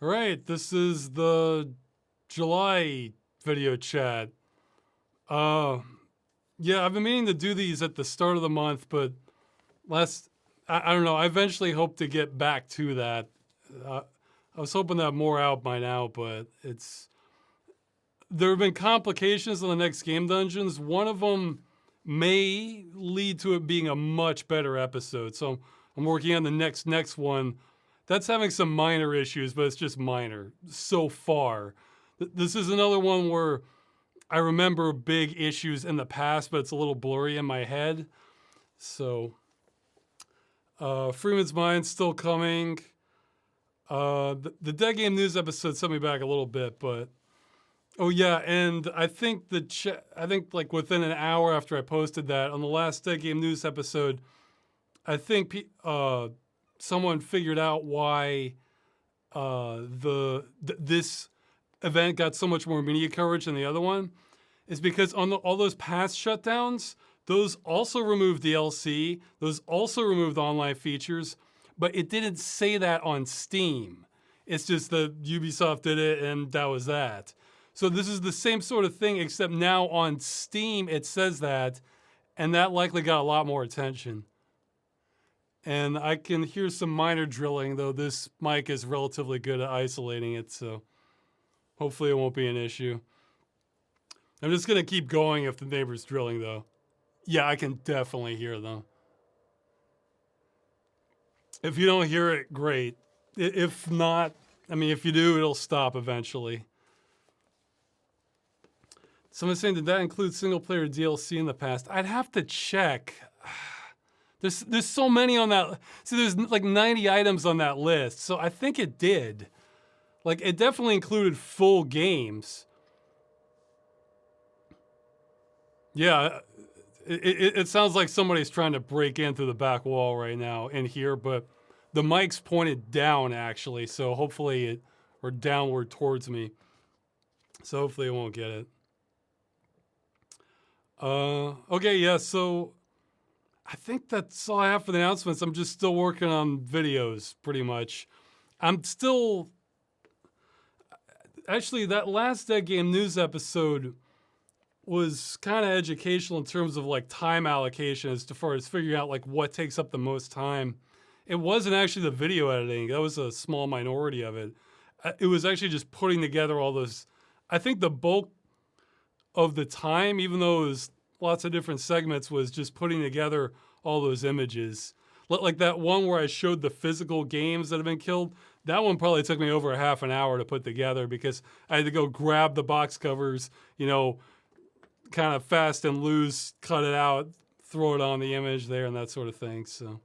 All right, this is the July video chat. Yeah, I've been meaning to do these at the start of the month, but I don't know. I eventually hope to get back to that. I was hoping to have more out by now, but there have been complications in the next game dungeons. One of them may lead to it being a much better episode. So I'm working on the next one. That's having some minor issues, but it's just minor so far. This is another one where I remember big issues in the past, but it's a little blurry in my head. So Freeman's Mind's still coming. The Dead Game News episode set me back a little bit, but oh yeah, and I think like within an hour after I posted that on the last Dead Game News episode, I think someone figured out why this event got so much more media coverage than the other one. Is because on all those past shutdowns, those also removed DLC, those also removed online features, but it didn't say that on Steam. It's just that Ubisoft did it and that was that. So this is the same sort of thing, except now on Steam it says that, and that likely got a lot more attention. And I can hear some minor drilling, though this mic is relatively good at isolating it, so hopefully it won't be an issue. I'm just gonna keep going if the neighbor's drilling, though. Yeah, I can definitely hear them. If you don't hear it, great. If not, I mean, if you do, it'll stop eventually. Someone's saying, did that include single-player DLC in the past? I'd have to check. There's so many on that. See, there's like 90 items on that list, so I think it did. Like, it definitely included full games. Yeah, it sounds like somebody's trying to break in through the back wall right now in here, but the mic's pointed down, actually, so hopefully or downward towards me. So hopefully it won't get it. Okay, yeah, so I think that's all I have for the announcements. I'm just still working on videos, pretty much. Actually, that last Dead Game News episode was kind of educational in terms of like time allocation as far as figuring out like what takes up the most time. It wasn't actually the video editing. That was a small minority of it. It was actually just putting together all those. I think the bulk of the time, even though it was lots of different segments, was just putting together all those images. Like that one where I showed the physical games that have been killed. That one probably took me over a half an hour to put together because I had to go grab the box covers, you know, kind of fast and loose, cut it out, throw it on the image there and that sort of thing, so.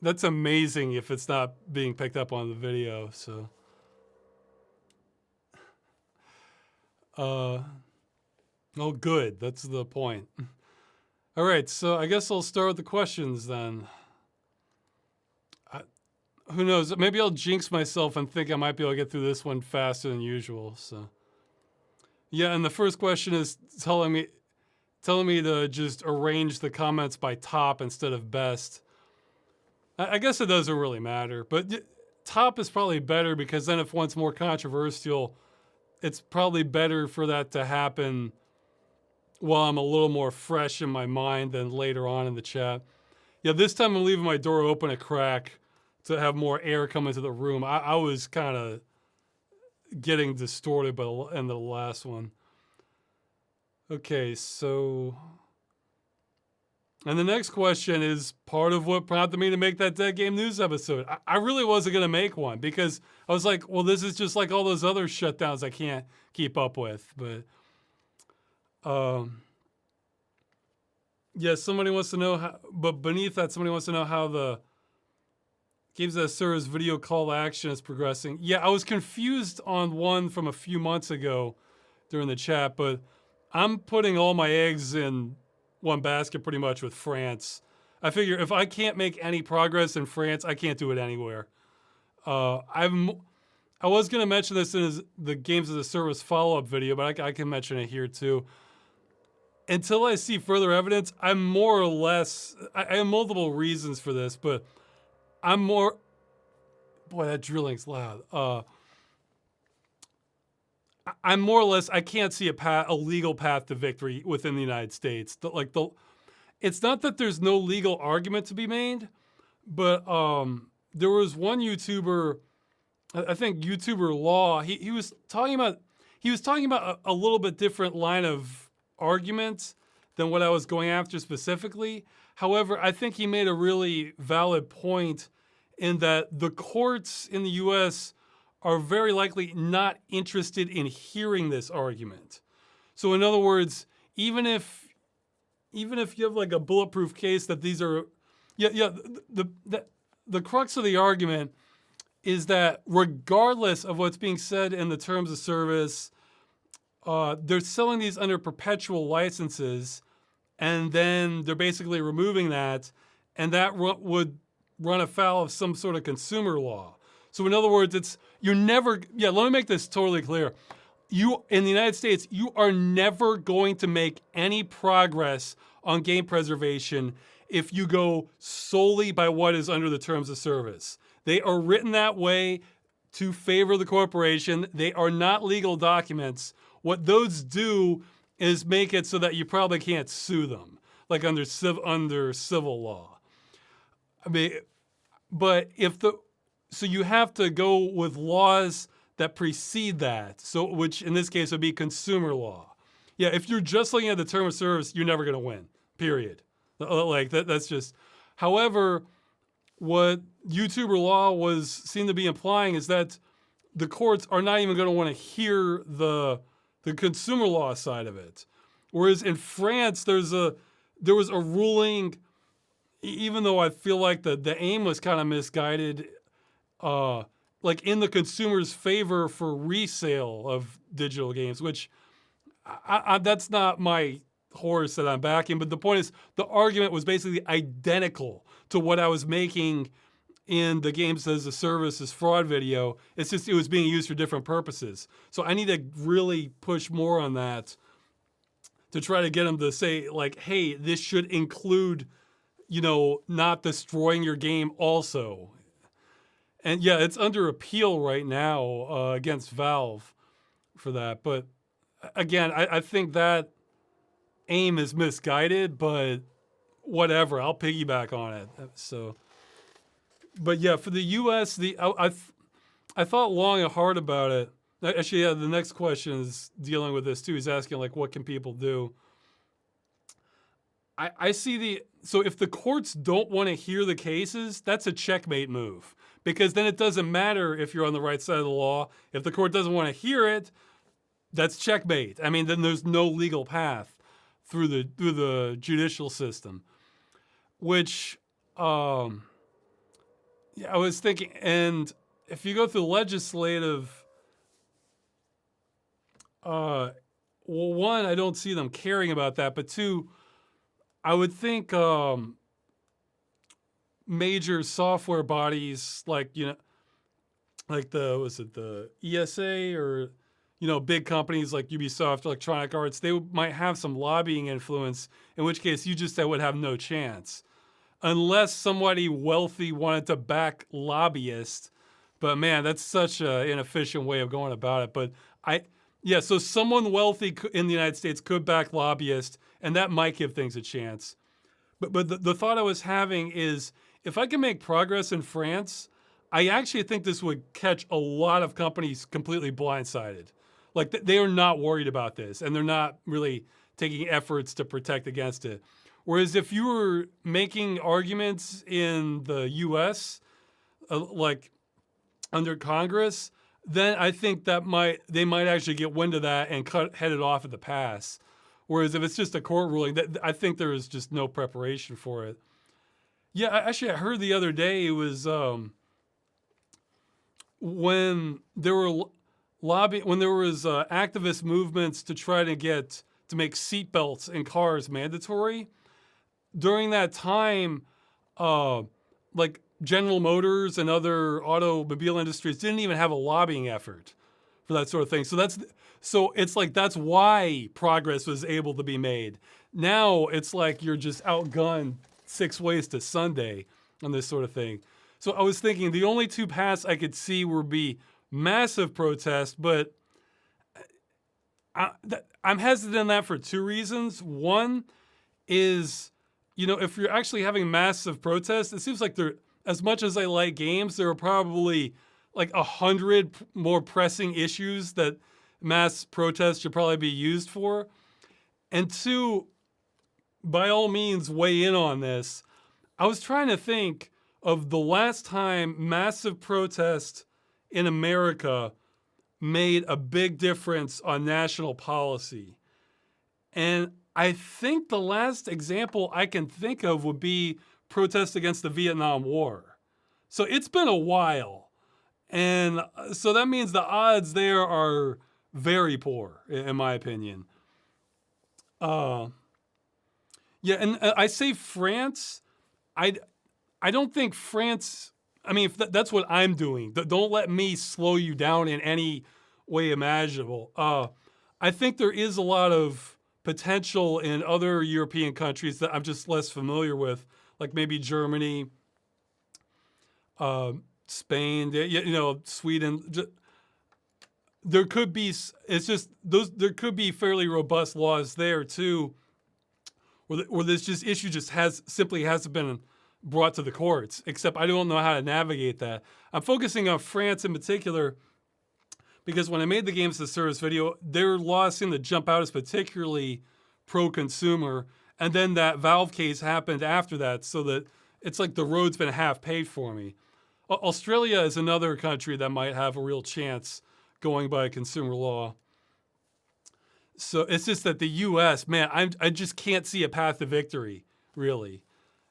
That's amazing if it's not being picked up on the video, so. Oh, good. That's the point. All right, so I guess I'll start with the questions then. Who knows? Maybe I'll jinx myself and think I might be able to get through this one faster than usual. So, yeah, and the first question is telling me to just arrange the comments by top instead of best. I guess it doesn't really matter, but top is probably better because then if one's more controversial, it's probably better for that to happen while I'm a little more fresh in my mind than later on in the chat. Yeah, this time I'm leaving my door open a crack to have more air come into the room. I was kind of getting distorted by the end of the last one. Okay, so. And the next question is part of what prompted me to make that Dead Game News episode. I really wasn't going to make one because I was like, well, this is just like all those other shutdowns I can't keep up with. But, yeah, somebody wants to know how, but beneath that, somebody wants to know how the Games as a Service video call to action is progressing. Yeah, I was confused on one from a few months ago during the chat, but I'm putting all my eggs in one basket pretty much with France. I figure if I can't make any progress in France, I can't do it anywhere. I was going to mention this in the Games as a Service follow-up video, but I can mention it here too. Until I see further evidence, I'm more or less, I have multiple reasons for this, but I'm more. Boy, that drilling's loud. I'm more or less. I can't see a legal path to victory within the United States. It's not that there's no legal argument to be made, but there was one YouTuber. I think YouTuber Law. He was talking about. He was talking about a little bit different line of argument than what I was going after specifically. However, I think he made a really valid point in that the courts in the U.S. are very likely not interested in hearing this argument. So in other words, even if you have like a bulletproof case that these are, the crux of the argument is that regardless of what's being said in the terms of service, they're selling these under perpetual licenses, and then they're basically removing that, and that would run afoul of some sort of consumer law. So in other words, let me make this totally clear. In the United States, you are never going to make any progress on game preservation if you go solely by what is under the terms of service. They are written that way to favor the corporation. They are not legal documents. What those do is make it so that you probably can't sue them, like under civil law. I mean, but so you have to go with laws that precede that. So, which in this case would be consumer law. Yeah, if you're just looking at the term of service, you're never going to win. Period. Like that's just. However, what YouTuber Law seemed to be implying is that the courts are not even going to want to hear the consumer law side of it. Whereas in France, there was a ruling, even though I feel like the aim was kind of misguided, like in the consumer's favor for resale of digital games, which that's not my horse that I'm backing. But the point is, the argument was basically identical to what I was making in the games as a services fraud video. It's just it was being used for different purposes. So I need to really push more on that to try to get them to say, like, hey, this should include, not destroying your game also. And yeah, it's under appeal right now against Valve for that. But again, I think that aim is misguided, but whatever, I'll piggyback on it. So, but yeah, for the U.S., I thought long and hard about it. Actually, yeah, the next question is dealing with this too. He's asking, like, what can people do? I see so if the courts don't want to hear the cases, that's a checkmate move. Because then it doesn't matter if you're on the right side of the law. If the court doesn't want to hear it, that's checkmate. I mean, then there's no legal path through the judicial system. Which, I was thinking, and if you go through legislative, well, one, I don't see them caring about that, but two, I would think major software bodies like the ESA or big companies like Ubisoft, Electronic Arts, they might have some lobbying influence. In which case, you just would have no chance, unless somebody wealthy wanted to back lobbyists. But man, that's such an inefficient way of going about it. But so someone wealthy in the United States could back lobbyists, and that might give things a chance. But the thought I was having is, if I can make progress in France, I actually think this would catch a lot of companies completely blindsided. Like, they are not worried about this, and they're not really taking efforts to protect against it. Whereas if you were making arguments in the U.S., like under Congress, then I think they might actually get wind of that and head it off at the pass. Whereas if it's just a court ruling, I think there is just no preparation for it. Yeah, I heard the other day it was when there was activist movements to try to make seatbelts in cars mandatory. During that time, like General Motors and other automobile industries didn't even have a lobbying effort for that sort of thing. So it's like that's why progress was able to be made. Now it's like you're just outgunned 6 ways to Sunday on this sort of thing. So I was thinking the only two paths I could see would be massive protest, but I'm hesitant on that for two reasons. One is, if you're actually having massive protests, it seems like as much as I like games, there are probably like 100 more pressing issues that mass protests should probably be used for. And two, by all means, weigh in on this. I was trying to think of the last time massive protest in America made a big difference on national policy. And I think the last example I can think of would be protests against the Vietnam War. So it's been a while. And so that means the odds there are very poor, in my opinion. Yeah, and I say France. I don't think France. I mean, if that's what I'm doing. Don't let me slow you down in any way imaginable. I think there is a lot of potential in other European countries that I'm just less familiar with, like maybe Germany, Spain, Sweden. There could be. It's just those. There could be fairly robust laws there too, where this issue simply hasn't been brought to the courts. Except I don't know how to navigate that. I'm focusing on France in particular because when I made the Games as a Service video, their laws seemed to jump out as particularly pro-consumer, and then that Valve case happened after that, so that it's like the road's been half paved for me. Australia is another country that might have a real chance going by consumer law. So it's just that the U.S., man, I just can't see a path to victory, really.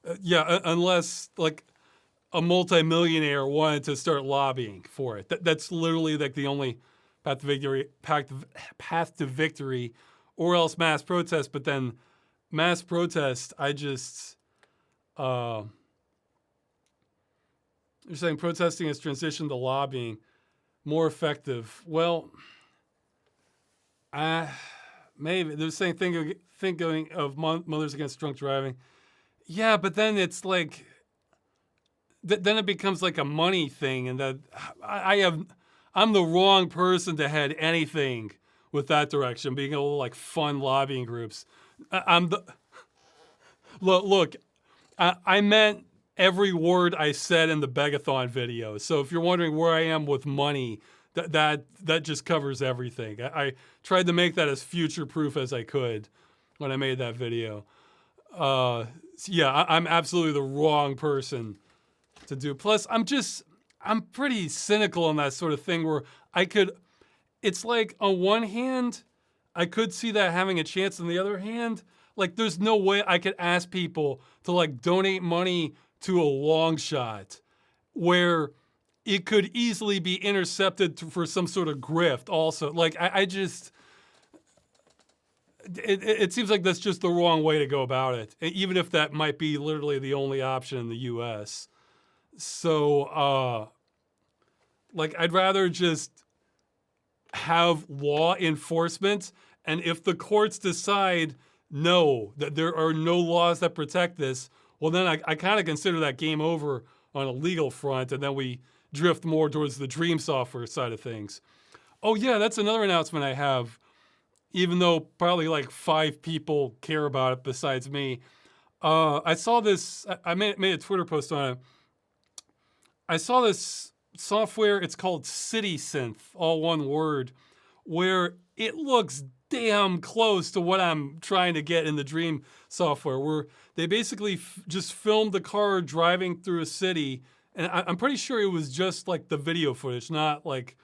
Unless like a multimillionaire wanted to start lobbying for it. That's literally like the only path to victory, or else mass protest. But then mass protest, you're saying protesting has transitioned to lobbying, more effective. Well, maybe they're saying thinking of Mothers Against Drunk Driving. Yeah, but then it's like, then it becomes like a money thing, and that I'm the wrong person to head anything with that direction, being able to like fund lobbying groups. Look, I meant every word I said in the Begathon video. So if you're wondering where I am with money, that just covers everything. I tried to make that as future-proof as I could when I made that video. I'm absolutely the wrong person to do. Plus, I'm pretty cynical on that sort of thing where it's like on one hand, I could see that having a chance. On the other hand, like there's no way I could ask people to like donate money to a long shot where it could easily be intercepted for some sort of grift also. Like it seems like that's just the wrong way to go about it, even if that might be literally the only option in the U.S. So, I'd rather just have law enforcement, and if the courts decide no, that there are no laws that protect this, well, then I kind of consider that game over on a legal front, and then we drift more towards the Dream Software side of things. Oh yeah, that's another announcement I have, even though probably like 5 people care about it besides me. I saw this, I made a Twitter post on it. I saw this software, it's called Citysynth, all one word, where it looks damn close to what I'm trying to get in the Dream software, where they basically just filmed the car driving through a city, and I'm pretty sure it was just like the video footage, not like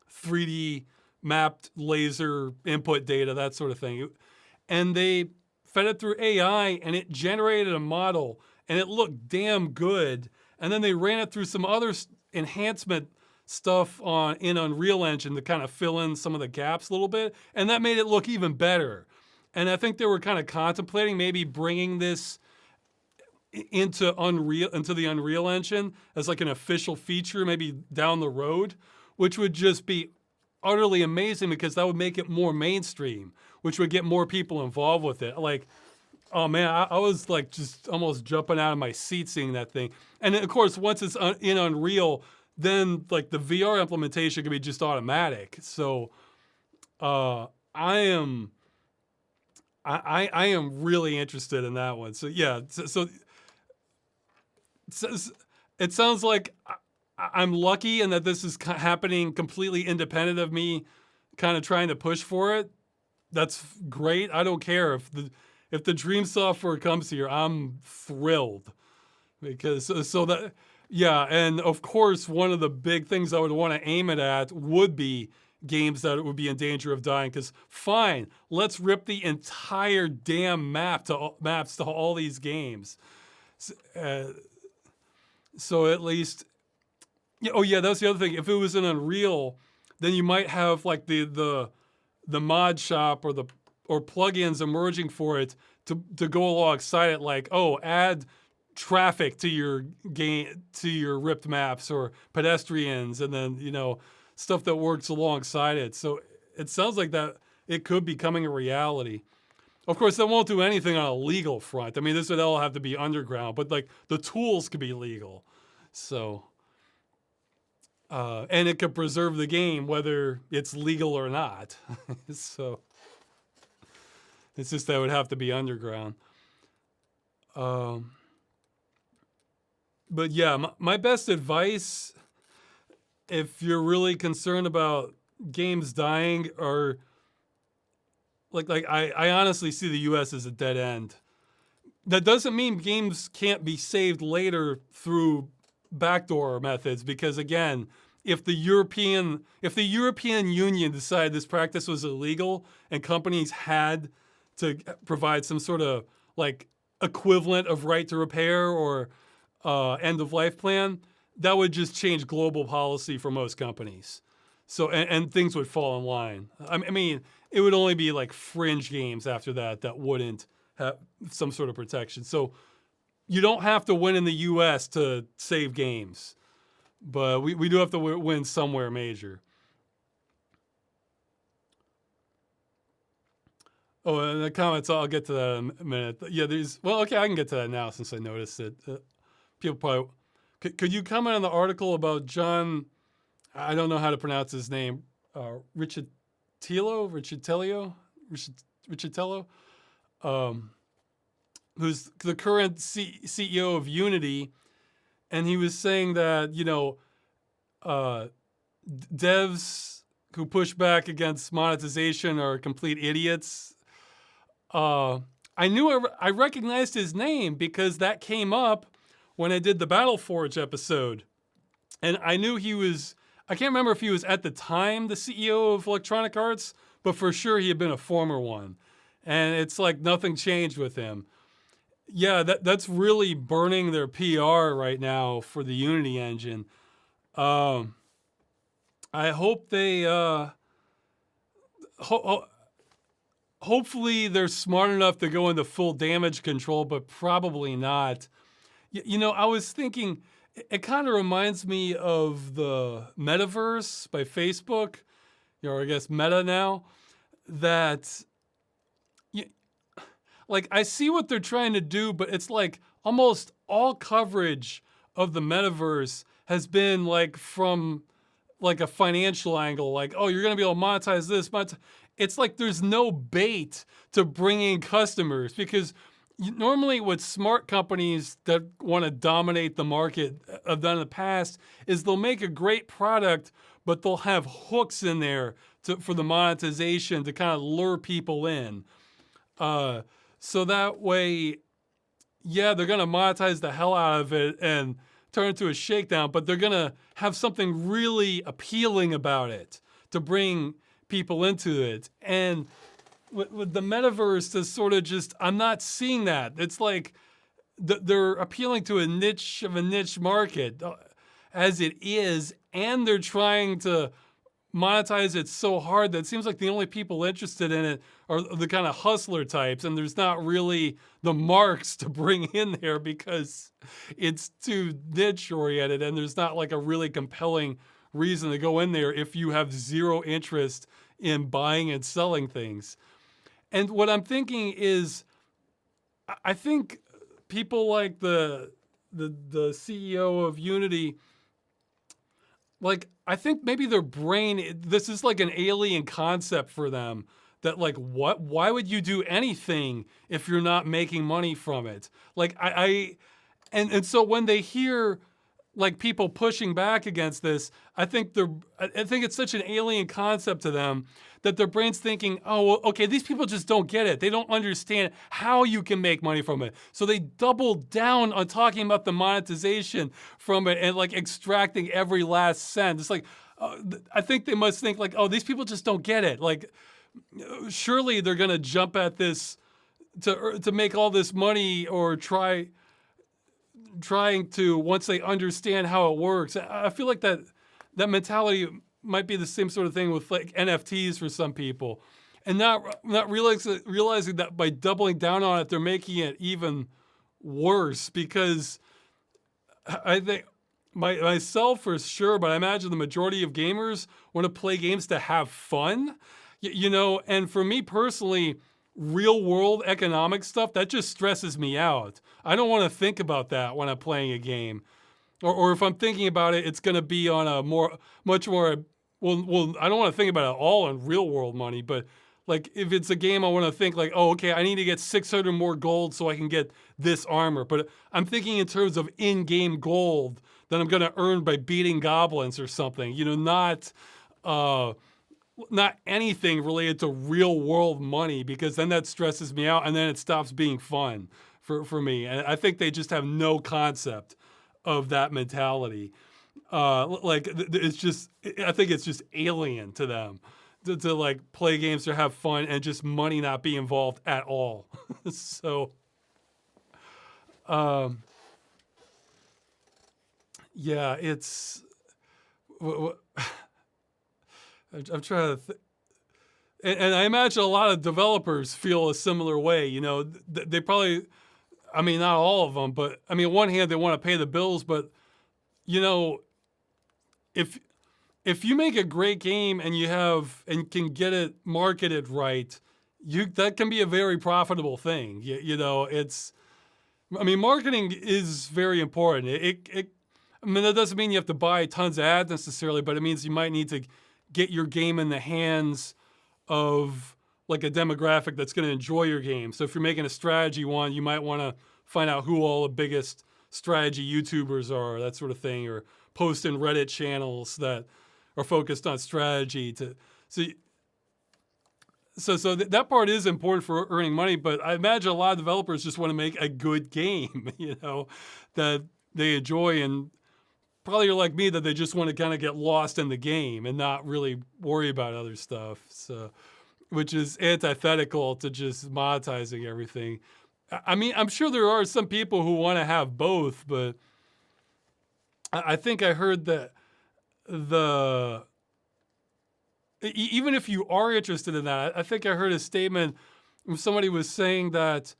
3D mapped laser input data, that sort of thing. And they fed it through AI, and it generated a model, and it looked damn good. And then they ran it through some other enhancement stuff in Unreal Engine to kind of fill in some of the gaps a little bit, and that made it look even better. And I think they were kind of contemplating maybe bringing this into the Unreal Engine as like an official feature, maybe down the road, which would just be utterly amazing because that would make it more mainstream, which would get more people involved with it. Like, Oh man, I was like just almost jumping out of my seat seeing that thing. And then, of course, once it's in Unreal, then like the VR implementation can be just automatic. So I am I am really interested in that one. So yeah, so it sounds like I'm lucky in that this is happening completely independent of me, kind of trying to push for it. That's great. I don't care if the Dream software comes here. I'm thrilled because so that yeah, and of course one of the big things I would want to aim it at would be games that would be in danger of dying. Because fine, let's rip the entire damn maps to all these games. Uh, so at least, yeah, oh yeah, that's the other thing. If it was an Unreal, then you might have like the mod shop or plugins emerging for it to go alongside it, like, oh, add traffic to your game, to your ripped maps, or pedestrians, and then stuff that works alongside it. So it sounds like that it could be coming a reality. Of course, that won't do anything on a legal front. I mean, this would all have to be underground, but like the tools could be legal. So and it could preserve the game whether it's legal or not. So it's just that would have to be underground. But yeah, my best advice, if you're really concerned about games dying, or like I honestly see the US as a dead end. That doesn't mean games can't be saved later through backdoor methods, because again, if the European Union decided this practice was illegal and companies had to provide some sort of like equivalent of right to repair or end of life plan, that would just change global policy for most companies. So and things would fall in line. I mean, it would only be like fringe games after that wouldn't have some sort of protection. So you don't have to win in the US to save games, but we do have to win somewhere major. Oh, and the comments, I'll get to that in a minute. Yeah, okay, I can get to that now since I noticed it. People probably, could you comment on the article about John, I don't know how to pronounce his name, Riccitello, who's the current CEO of Unity, and he was saying that devs who push back against monetization are complete idiots. I recognized his name because that came up when I did the Battleforge episode, and I knew he was. I can't remember if he was at the time the CEO of Electronic Arts, but for sure he had been a former one. And it's like nothing changed with him. Yeah, that's really burning their PR right now for the Unity engine. I hope they, hopefully they're smart enough to go into full damage control, but probably not. I was thinking, it kind of reminds me of the metaverse by Facebook, I guess Meta now, that like I see what they're trying to do, but it's like almost all coverage of the metaverse has been like from like a financial angle, like, oh, you're going to be able to monetize this. It's like there's no bait to bring in customers, because normally what smart companies that want to dominate the market have done in the past is they'll make a great product, but they'll have hooks in there for the monetization to kind of lure people in. So that way, yeah, they're going to monetize the hell out of it and turn it into a shakedown, but they're going to have something really appealing about it to bring people into it. And with the metaverse, is sort of just, I'm not seeing that. It's like they're appealing to a niche of a niche market as it is, and they're trying to monetize it so hard that it seems like the only people interested in it are the kind of hustler types, and there's not really the marks to bring in there because it's too niche oriented, and there's not like a really compelling reason to go in there if you have zero interest in buying and selling things. And what I'm thinking is, I think people like the CEO of Unity, like I think maybe their brain, this is like an alien concept for them. That like what? Why would you do anything if you're not making money from it? Like and so when they hear like people pushing back against this, I think it's such an alien concept to them that their brain's thinking, oh, well, okay, these people just don't get it. They don't understand how you can make money from it. So they double down on talking about the monetization from it and like extracting every last cent. It's like, I think they must think like, oh, these people just don't get it. Like, surely they're gonna jump at this to make all this money or trying to once they understand how it works. I feel like that mentality might be the same sort of thing with like NFTs for some people, and not realizing that by doubling down on it, they're making it even worse. Because I think myself for sure, but I imagine the majority of gamers want to play games to have fun, you know. And for me personally, real world economic stuff that just stresses me out. I don't want to think about that when I'm playing a game, or if I'm thinking about it, it's going to be on a much more. Well, I don't want to think about it all in real world money, but like if it's a game, I want to think like, oh, okay, I need to get 600 more gold so I can get this armor. But I'm thinking in terms of in-game gold that I'm going to earn by beating goblins or something. You know, not anything related to real world money, because then that stresses me out and then it stops being fun for me. And I think they just have no concept of that mentality. Like it's just, I think it's just alien to them to like play games to have fun and just money not be involved at all. So, yeah, it's, I'm trying to and I imagine a lot of developers feel a similar way. You know, they probably, I mean, not all of them, but I mean, on one hand, they want to pay the bills, but you know, if if you make a great game and you have and can get it marketed right, that can be a very profitable thing. You know, I mean, marketing is very important. I mean, that doesn't mean you have to buy tons of ads necessarily, but it means you might need to get your game in the hands of like a demographic that's going to enjoy your game. So if you're making a strategy one, you might want to find out who all the biggest strategy YouTubers are, that sort of thing, or post in Reddit channels that are focused on strategy. So that part is important for earning money, but I imagine a lot of developers just want to make a good game, you know, that they enjoy, and probably are like me that they just want to kind of get lost in the game and not really worry about other stuff. So, which is antithetical to just monetizing everything. I mean, I'm sure there are some people who want to have both, but I think I heard that even if you are interested in that, I think I heard a statement when somebody was saying that,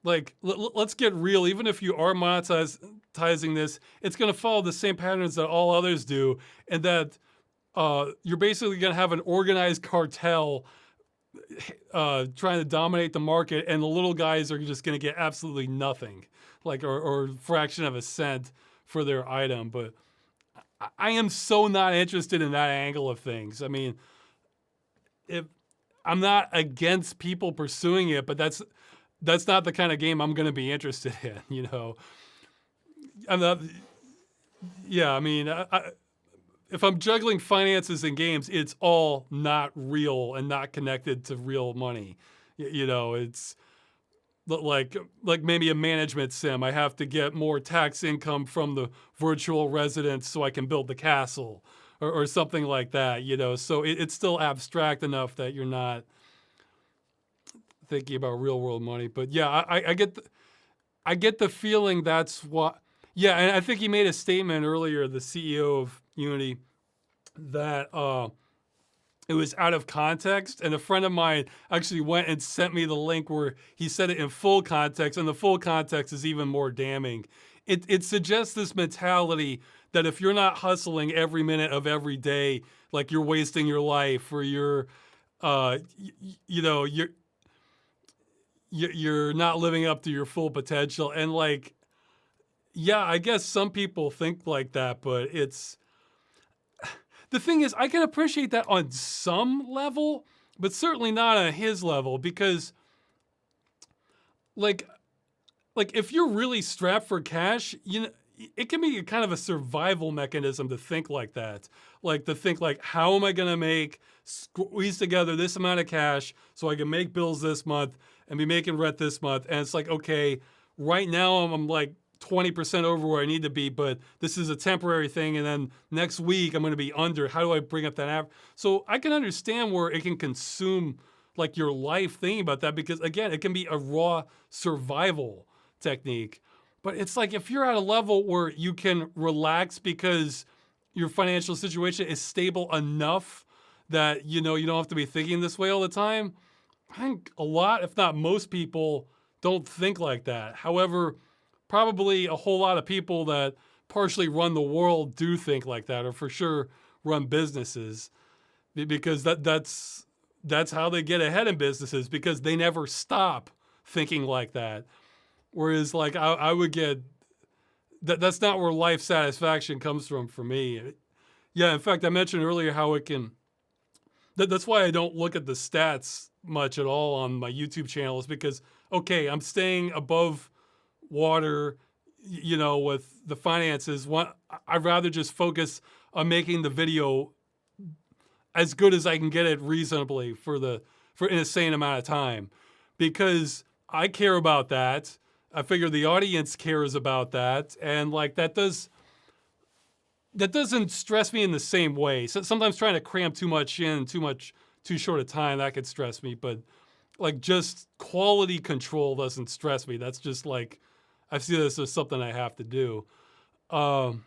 like, let's get real. Even if you are monetizing this, it's going to follow the same patterns that all others do, and that you're basically going to have an organized cartel trying to dominate the market, and the little guys are just going to get absolutely nothing, like or fraction of a cent for their item. But I am so not interested in that angle of things. I mean, if I'm not against people pursuing it, but that's not the kind of game I'm going to be interested in. You know, I'm not. Yeah, I mean, if I'm juggling finances and games, it's all not real and not connected to real money. You know, it's like maybe a management sim. I have to get more tax income from the virtual residents so I can build the castle, or something like that. You know, so it's still abstract enough that you're not thinking about real world money. But yeah, I get the feeling that's what. Yeah, and I think he made a statement earlier, the CEO of Unity, that it was out of context. And a friend of mine actually went and sent me the link where he said it in full context, and the full context is even more damning. It suggests this mentality that if you're not hustling every minute of every day, like you're wasting your life, or you're, you know, you're not living up to your full potential. And like, yeah, I guess some people think like that, but the thing is, I can appreciate that on some level, but certainly not on his level, because like if you're really strapped for cash, it can be kind of a survival mechanism to think like that. Like to think like, how am I going to squeeze together this amount of cash so I can make bills this month and be making rent this month? And it's like, okay, right now I'm like 20% over where I need to be, but this is a temporary thing. And then next week I'm going to be under. How do I bring up that app? So I can understand where it can consume like your life thinking about that, because again, it can be a raw survival technique. But it's like, if you're at a level where you can relax because your financial situation is stable enough that, you don't have to be thinking this way all the time, I think a lot, if not most people, don't think like that. However, probably a whole lot of people that partially run the world do think like that, or for sure run businesses, because that's how they get ahead in businesses, because they never stop thinking like that. Whereas like I would get, that's not where life satisfaction comes from for me. Yeah, in fact, I mentioned earlier how it can, that's why I don't look at the stats much at all on my YouTube channels, because, okay, I'm staying above water, with the finances. I'd rather just focus on making the video as good as I can get it reasonably for an insane amount of time, because I care about that. I figure the audience cares about that, and like that doesn't stress me in the same way. So sometimes trying to cram too much in too short a time, that could stress me, but like just quality control doesn't stress me. That's just like, I see this as something I have to do. Let's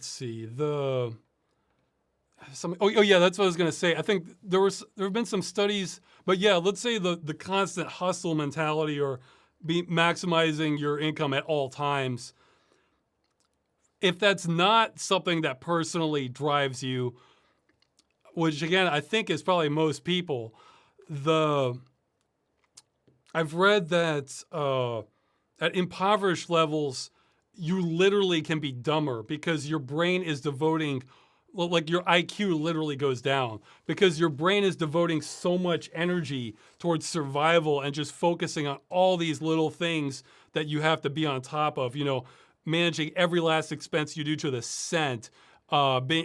see, oh yeah, that's what I was gonna say. I think there have been some studies, but yeah, let's say the constant hustle mentality, or maximizing your income at all times. If that's not something that personally drives you, which again I think is probably most people, I've read that at impoverished levels, you literally can be dumber, because your brain is devoting, like your IQ literally goes down, because your brain is devoting so much energy towards survival and just focusing on all these little things that you have to be on top of, managing every last expense you do to the cent,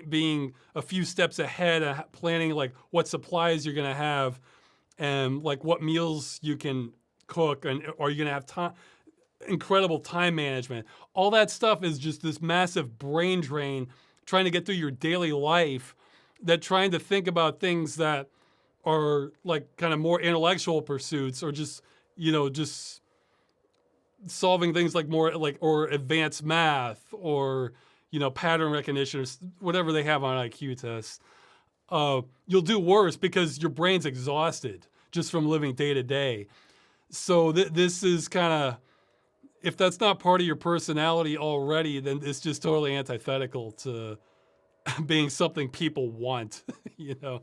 being a few steps ahead, planning like what supplies you're going to have, and like what meals you can cook, and are you going to have time, incredible time management. All that stuff is just this massive brain drain, trying to get through your daily life, that trying to think about things that are like kind of more intellectual pursuits, or just, just solving things like more like, or advanced math, or, pattern recognition, or whatever they have on IQ tests. You'll do worse because your brain's exhausted just from living day to day. So this is kind of, if that's not part of your personality already, then it's just totally antithetical to being something people want, I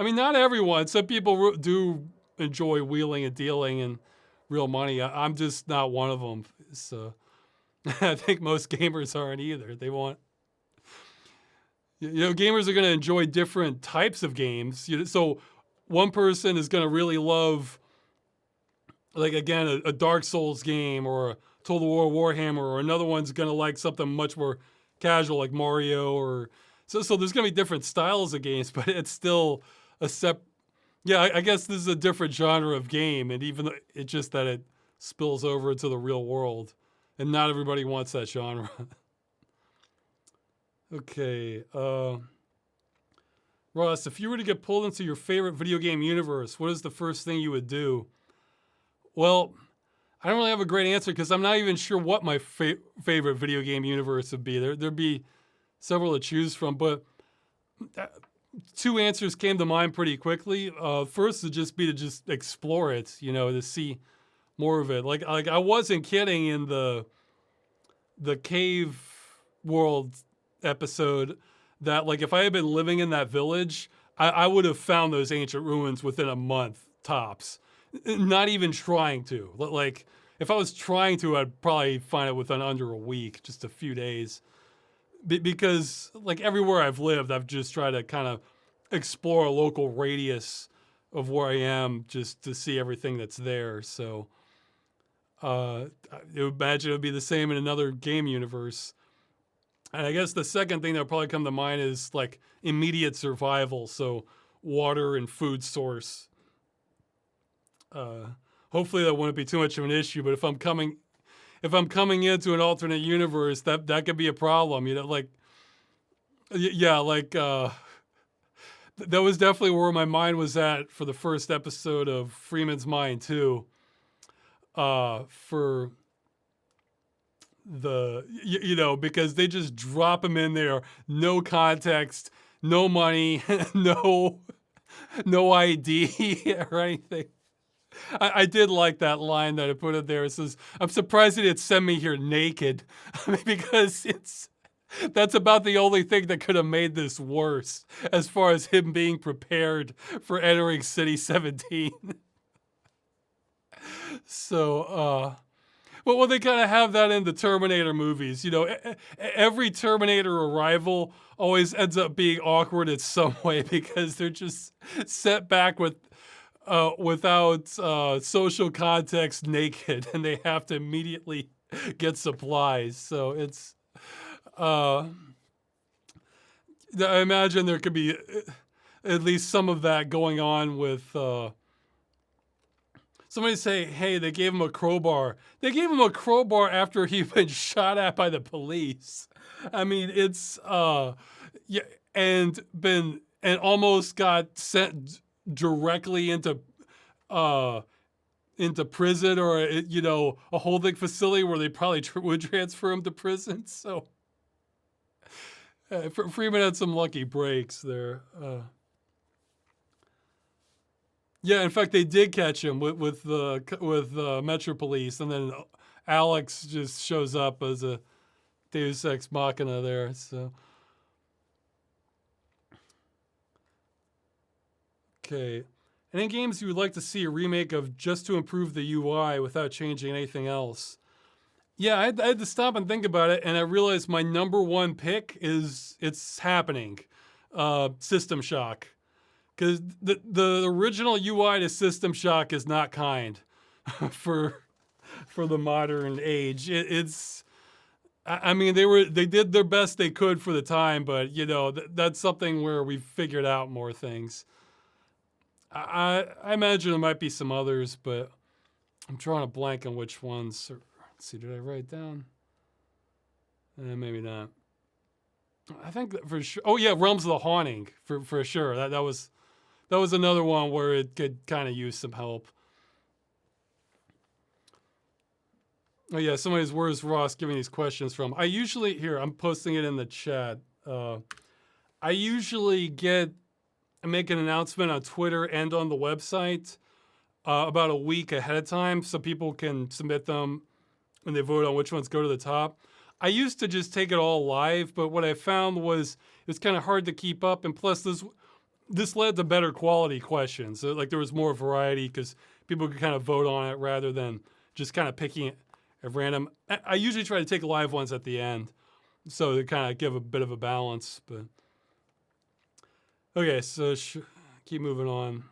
mean, not everyone. Some people do enjoy wheeling and dealing and real money. I'm just not one of them. So I think most gamers aren't either. They want, gamers are going to enjoy different types of games. So one person is going to really love, like, again, a Dark Souls game, or a Total War Warhammer, or another one's going to like something much more casual like Mario, or so there's going to be different styles of games, but it's still I guess this is a different genre of game, and even though it's just that it spills over into the real world, and not everybody wants that genre. Okay, Ross, if you were to get pulled into your favorite video game universe, what is the first thing you would do? Well, I don't really have a great answer, because I'm not even sure what my favorite video game universe would be. There'd be several to choose from, but two answers came to mind pretty quickly. First would just be to just explore it, to see more of it. Like I wasn't kidding in the cave world episode, that like if I had been living in that village, I would have found those ancient ruins within a month. tops. Not even trying to. Like, if I was trying to, I'd probably find it within under a week, just a few days. Because, like, everywhere I've lived, I've just tried to kind of explore a local radius of where I am just to see everything that's there. So, I would imagine it would be the same in another game universe. And I guess the second thing that would probably come to mind is, like, immediate survival. So, water and food source. Hopefully that wouldn't be too much of an issue, but if I'm coming into an alternate universe, that could be a problem, you know, like, yeah, like, that was definitely where my mind was at for the first episode of Freeman's Mind too. For the, you know, because they just drop him in there, no context, no money, no ID or anything. I did like that line that I put in there. It says, "I'm surprised he didn't send me here naked," I mean, because that's about the only thing that could have made this worse, as far as him being prepared for entering City 17. So, well, they kind of have that in the Terminator movies. You know, every Terminator arrival always ends up being awkward in some way because they're just set back without social context, naked, and they have to immediately get supplies. So it's, I imagine there could be at least some of that going on with, somebody say, hey, they gave him a crowbar. They gave him a crowbar after he'd been shot at by the police. I mean, it's, yeah, and almost got sent directly into prison, or, you know, a holding facility where they probably would transfer him to prison. So Freeman had some lucky breaks there. Yeah, in fact, they did catch him with Metro Police, and then Alex just shows up as a Deus Ex Machina there. So, okay. Any games you would like to see a remake of just to improve the UI without changing anything else? Yeah, I had to stop and think about it, and I realized my number one pick it's happening. System Shock. Because the original UI to System Shock is not kind for the modern age. I mean, they did their best they could for the time, but, you know, that's something where we've figured out more things. I imagine there might be some others, but I'm drawing a blank on which ones. Let's see, did I write down? Maybe not. I think that for sure. Oh yeah, Realms of the Haunting for sure. That was another one where it could kind of use some help. Oh yeah, where's Ross giving these questions from? I'm posting it in the chat. I usually make an announcement on Twitter and on the website about a week ahead of time, so people can submit them and they vote on which ones go to the top. I used to just take it all live, but what I found was it was kind of hard to keep up, and plus this led to better quality questions. So, like, there was more variety because people could kind of vote on it rather than just kind of picking it at random. I usually try to take live ones at the end, so to kind of give a bit of a balance. But okay, so keep moving on.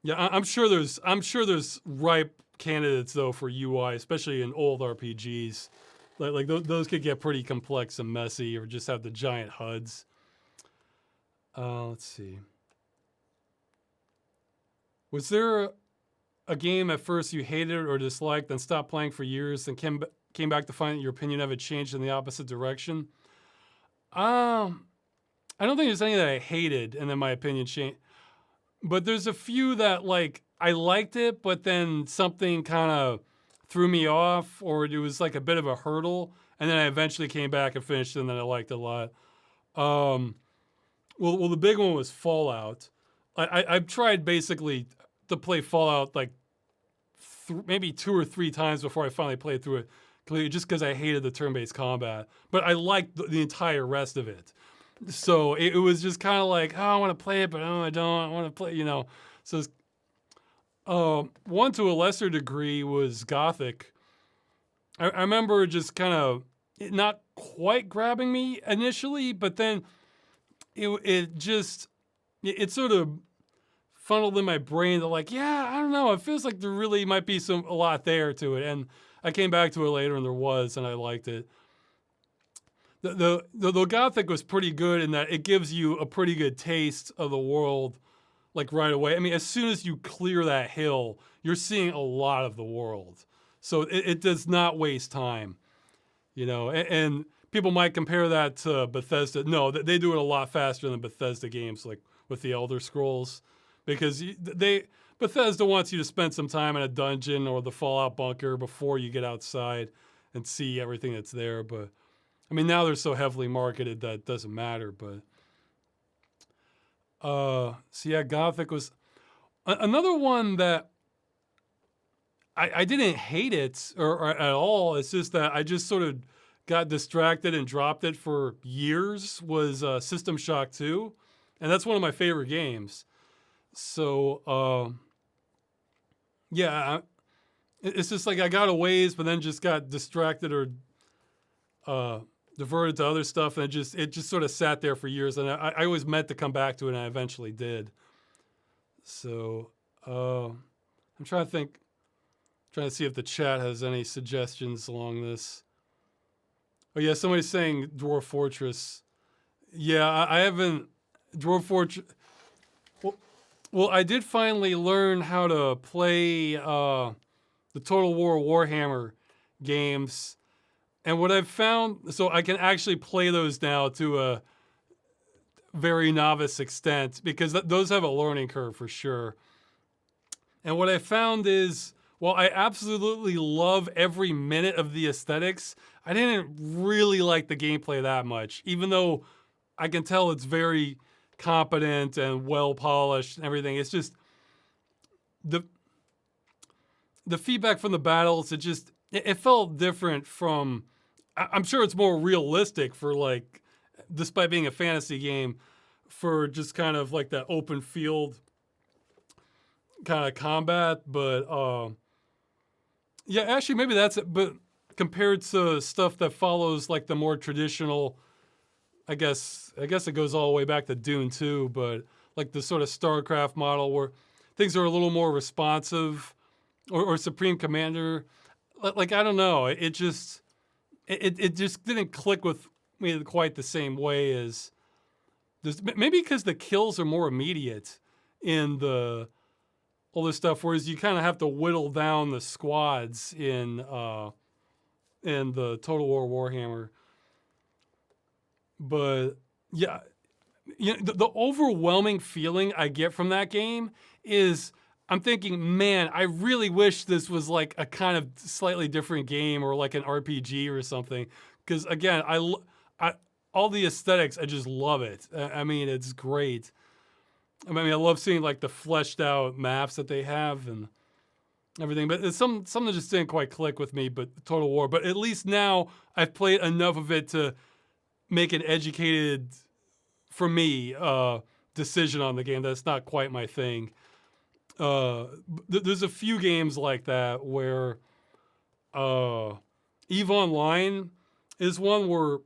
Yeah, I'm sure there's ripe candidates though for UI, especially in old RPGs. Like those could get pretty complex and messy, or just have the giant HUDs. Let's see. Was there a game at first you hated or disliked, then stopped playing for years, then came back to find that your opinion of it changed in the opposite direction? I don't think there's any that I hated and then my opinion changed. But there's a few that, like, I liked it, but then something kind of threw me off, or it was like a bit of a hurdle, and then I eventually came back and finished it, and then I liked it a lot. Well, the big one was Fallout. I've tried basically to play Fallout like maybe 2 or 3 times before I finally played through it, just because I hated the turn-based combat. But I liked the entire rest of it. So it was just kind of like, oh, I want to play it, but oh, I don't. I want to play, So one to a lesser degree was Gothic. I remember just kind of not quite grabbing me initially, but then it sort of funneled in my brain that like, yeah, I don't know. It feels like there really might be a lot there to it. And I came back to it later and there was, and I liked it. The Gothic was pretty good in that it gives you a pretty good taste of the world like right away. I mean, as soon as you clear that hill, you're seeing a lot of the world. So it does not waste time, and people might compare that to Bethesda. No, they do it a lot faster than Bethesda games, like with the Elder Scrolls, because Bethesda wants you to spend some time in a dungeon or the Fallout bunker before you get outside and see everything that's there. But I mean, now they're so heavily marketed that it doesn't matter. But so yeah, Gothic was another one that I didn't hate it or at all. It's just that I just sort of got distracted and dropped it for years. Was System Shock 2, and that's one of my favorite games. So yeah, it's just like I got a ways, but then just got distracted or diverted to other stuff, and it just sort of sat there for years. And I always meant to come back to it, and I eventually did. So I'm trying to think. Trying to see if the chat has any suggestions along this. Oh yeah, somebody's saying Dwarf Fortress. Yeah, I haven't Dwarf Fortress. Well, I did finally learn how to play the Total War Warhammer games, and what I've found, so I can actually play those now to a very novice extent because those have a learning curve for sure. And what I found is, while I absolutely love every minute of the aesthetics, I didn't really like the gameplay that much, even though I can tell it's very competent and well polished and everything. It's just the feedback from the battles, it felt different from, I'm sure it's more realistic for like, despite being a fantasy game, for just kind of like that open field kind of combat, but yeah, actually, maybe that's it. But compared to stuff that follows like the more traditional, I guess it goes all the way back to Dune 2, but like the sort of StarCraft model where things are a little more responsive, or Supreme Commander. Like I don't know, it just didn't click with me quite the same way as this. Maybe because the kills are more immediate in all this stuff, whereas you kind of have to whittle down the squads in the Total War Warhammer. But yeah, the overwhelming feeling I get from that game is I'm thinking, man, I really wish this was like a kind of slightly different game or like an RPG or something. Because again, I all the aesthetics, I just love it. I mean, it's great. I mean, I love seeing like the fleshed out maps that they have and everything, but it's some that just didn't quite click with me. But Total War, but at least now I've played enough of it to make an educated, for me, decision on the game. That's not quite my thing. There's a few games like that where EVE Online is one where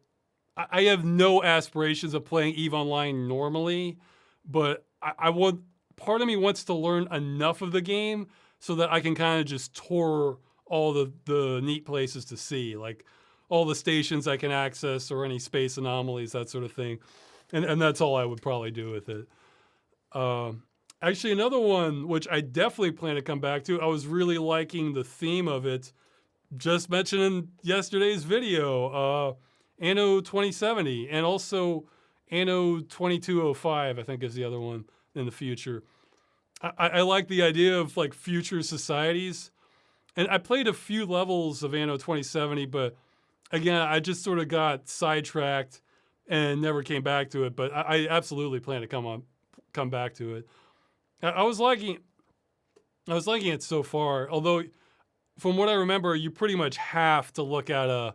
I have no aspirations of playing EVE Online normally, but I want, part of me wants to learn enough of the game so that I can kind of just tour all the neat places to see, like all the stations I can access or any space anomalies, that sort of thing. And that's all I would probably do with it. Actually, another one, which I definitely plan to come back to, I was really liking the theme of it, just mentioned in yesterday's video, Anno 2070, and also Anno 2205, I think is the other one in the future. I like the idea of like future societies. And I played a few levels of Anno 2070, but again, I just sort of got sidetracked and never came back to it. But I absolutely plan to come back to it. I was liking it so far, although from what I remember, you pretty much have to look at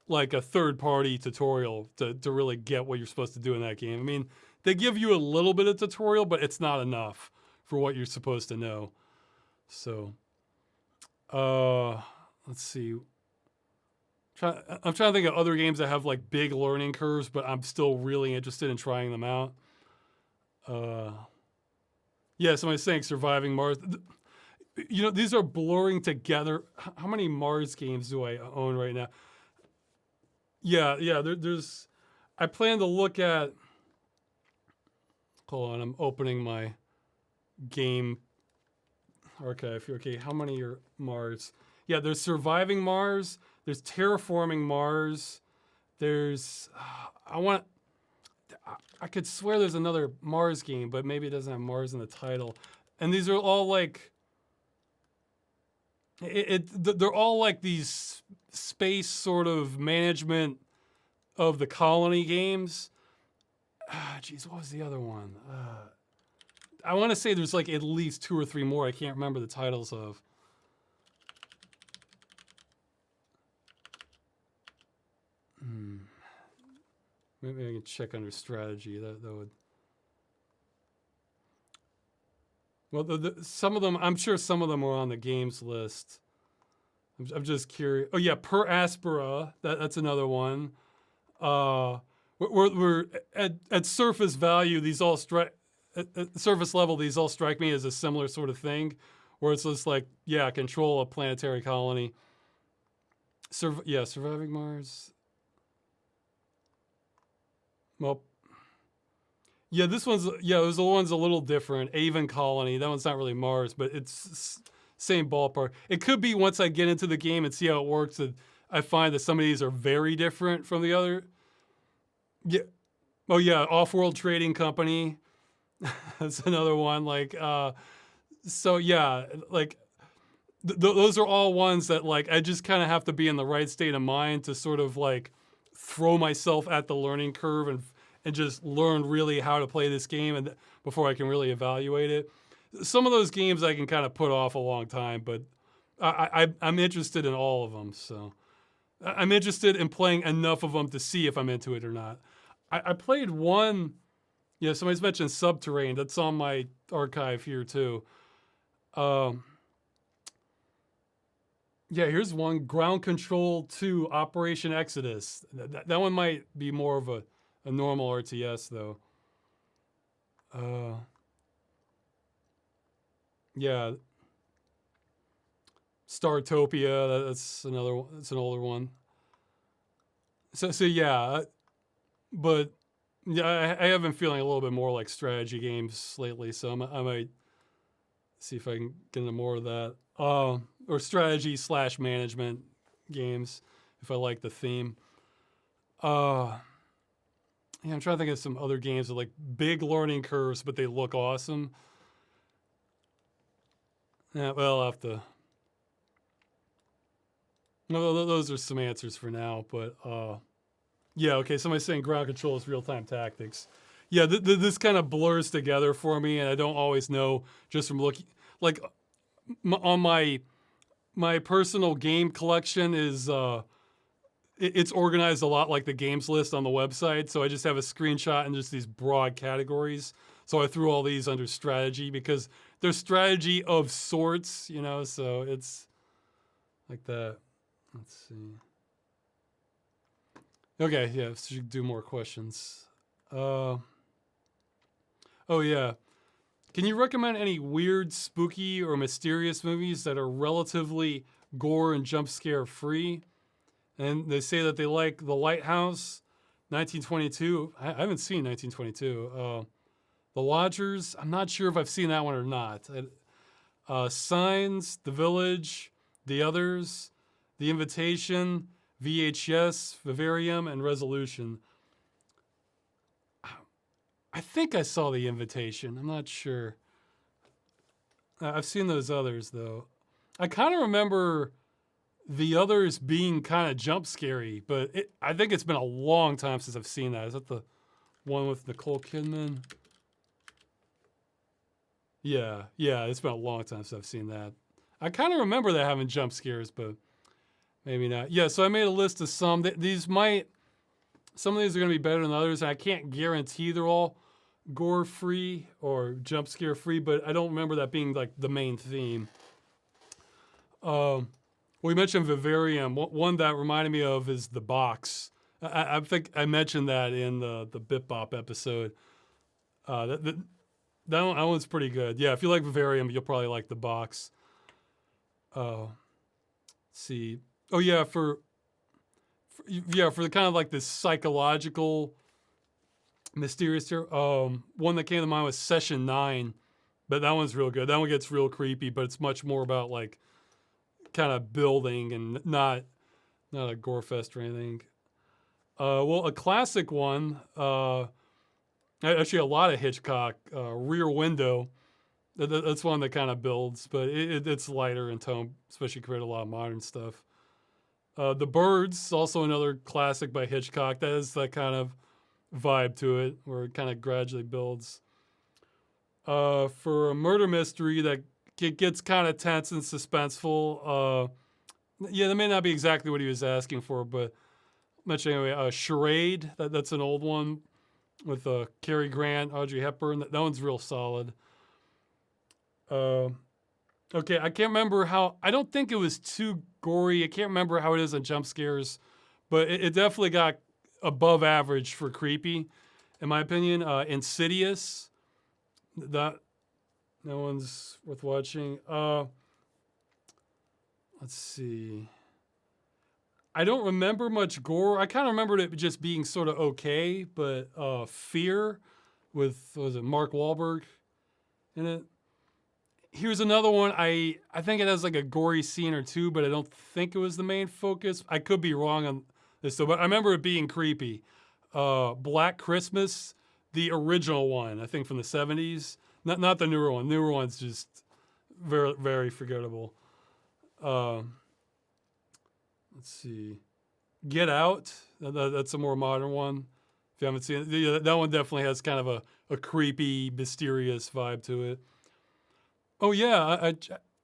like a third-party tutorial to really get what you're supposed to do in that game. I mean, they give you a little bit of tutorial, but it's not enough for what you're supposed to know. So, let's see. I'm trying to think of other games that have like big learning curves, but I'm still really interested in trying them out. Yeah, somebody's saying Surviving Mars. You know, these are blurring together. How many Mars games do I own right now? Yeah, there's. I plan to look at. Hold on, I'm opening my game archive here. Okay, how many are Mars? Yeah, there's Surviving Mars. There's Terraforming Mars. There's. I could swear there's another Mars game, but maybe it doesn't have Mars in the title. And these are all like. They're all like these space sort of management of the colony games. Geez, what was the other one? I want to say there's like at least 2 or 3 more I can't remember the titles of. Maybe I can check under strategy. That would. Well, some of them, I'm sure some of them are on the games list. I'm just curious. Oh yeah, Per Aspera. That's another one. We're at surface value. These all strike at surface level. These all strike me as a similar sort of thing, where it's just like, yeah, control a planetary colony. Surviving Mars. Well, yeah, this one's, yeah, the one's a little different. Avon Colony. That one's not really Mars, but it's same ballpark. It could be once I get into the game and see how it works that I find that some of these are very different from the other. Yeah. Oh yeah, Off-World Trading Company. That's another one. Like, so yeah, like those are all ones that like I just kind of have to be in the right state of mind to sort of like throw myself at the learning curve and just learn really how to play this game and before I can really evaluate it. Some of those games I can kind of put off a long time, but I'm interested in all of them. So I'm interested in playing enough of them to see if I'm into it or not. I played one, yeah, somebody's mentioned Subterrane. That's on my archive here too. Yeah, here's one, Ground Control 2 Operation Exodus. That one might be more of a normal RTS though. Yeah. Startopia, that's another one. That's an older one. So yeah, but yeah, I have been feeling a little bit more like strategy games lately, so I might see if I can get into more of that. Or strategy / management games, if I like the theme. Yeah, I'm trying to think of some other games with like big learning curves, but they look awesome. Yeah, well, I'll have to. No, those are some answers for now, but yeah, okay. Somebody's saying Ground Control is real-time tactics. Yeah, this kind of blurs together for me, and I don't always know just from looking. Like on my personal game collection is it's organized a lot like the games list on the website. So I just have a screenshot and just these broad categories. So I threw all these under strategy because they're strategy of sorts, you know. So it's like that. Let's see. Okay, yeah, so you can do more questions. Oh yeah. Can you recommend any weird, spooky, or mysterious movies that are relatively gore and jump scare free? And they say that they like The Lighthouse, 1922. I haven't seen 1922. The Lodgers, I'm not sure if I've seen that one or not. Signs, The Village, The Others, The Invitation, VHS, Vivarium, and Resolution. I think I saw The Invitation. I'm not sure. I've seen those others, though. I kind of remember The Others being kind of jump scary, but I think it's been a long time since I've seen that. Is that the one with Nicole Kidman? Yeah, it's been a long time since I've seen that. I kind of remember that having jump scares, but maybe not. Yeah, so I made a list of some. These might, some of these are going to be better than others. And I can't guarantee they're all gore free or jump scare free, but I don't remember that being like the main theme. We mentioned Vivarium. One that reminded me of is The Box. I think I mentioned that in the Bip Bop episode. That one's pretty good. Yeah, if you like Vivarium, you'll probably like The Box. Let's see. Oh yeah, for the kind of like this psychological, mysterious. One that came to mind was Session 9, but that one's real good. That one gets real creepy, but it's much more about like kind of building and not a gore fest or anything. Well, a classic one. Actually, a lot of Hitchcock. Rear Window. That's one that kind of builds, but it's lighter in tone, especially compared to a lot of modern stuff. The Birds, also another classic by Hitchcock. That has that kind of vibe to it, where it kind of gradually builds. For a murder mystery that gets kind of tense and suspenseful. Yeah, that may not be exactly what he was asking for, but mentioning anyway, Charade. That's an old one with Cary Grant, Audrey Hepburn. That one's real solid. Okay, I can't remember how. I don't think it was too gory. I can't remember how it is on jump scares, but it definitely got above average for creepy, in my opinion. Insidious. That one's worth watching. Let's see. I don't remember much gore. I kind of remembered it just being sort of okay, but Fear with, what was it, Mark Wahlberg in it. Here's another one. I think it has like a gory scene or two, but I don't think it was the main focus. I could be wrong on this though, but I remember it being creepy. Black Christmas, the original one, I think from the 70s. Not the newer one. Newer one's just very, very forgettable. Let's see. Get Out. That's a more modern one. If you haven't seen it, that one definitely has kind of a creepy, mysterious vibe to it. Oh yeah,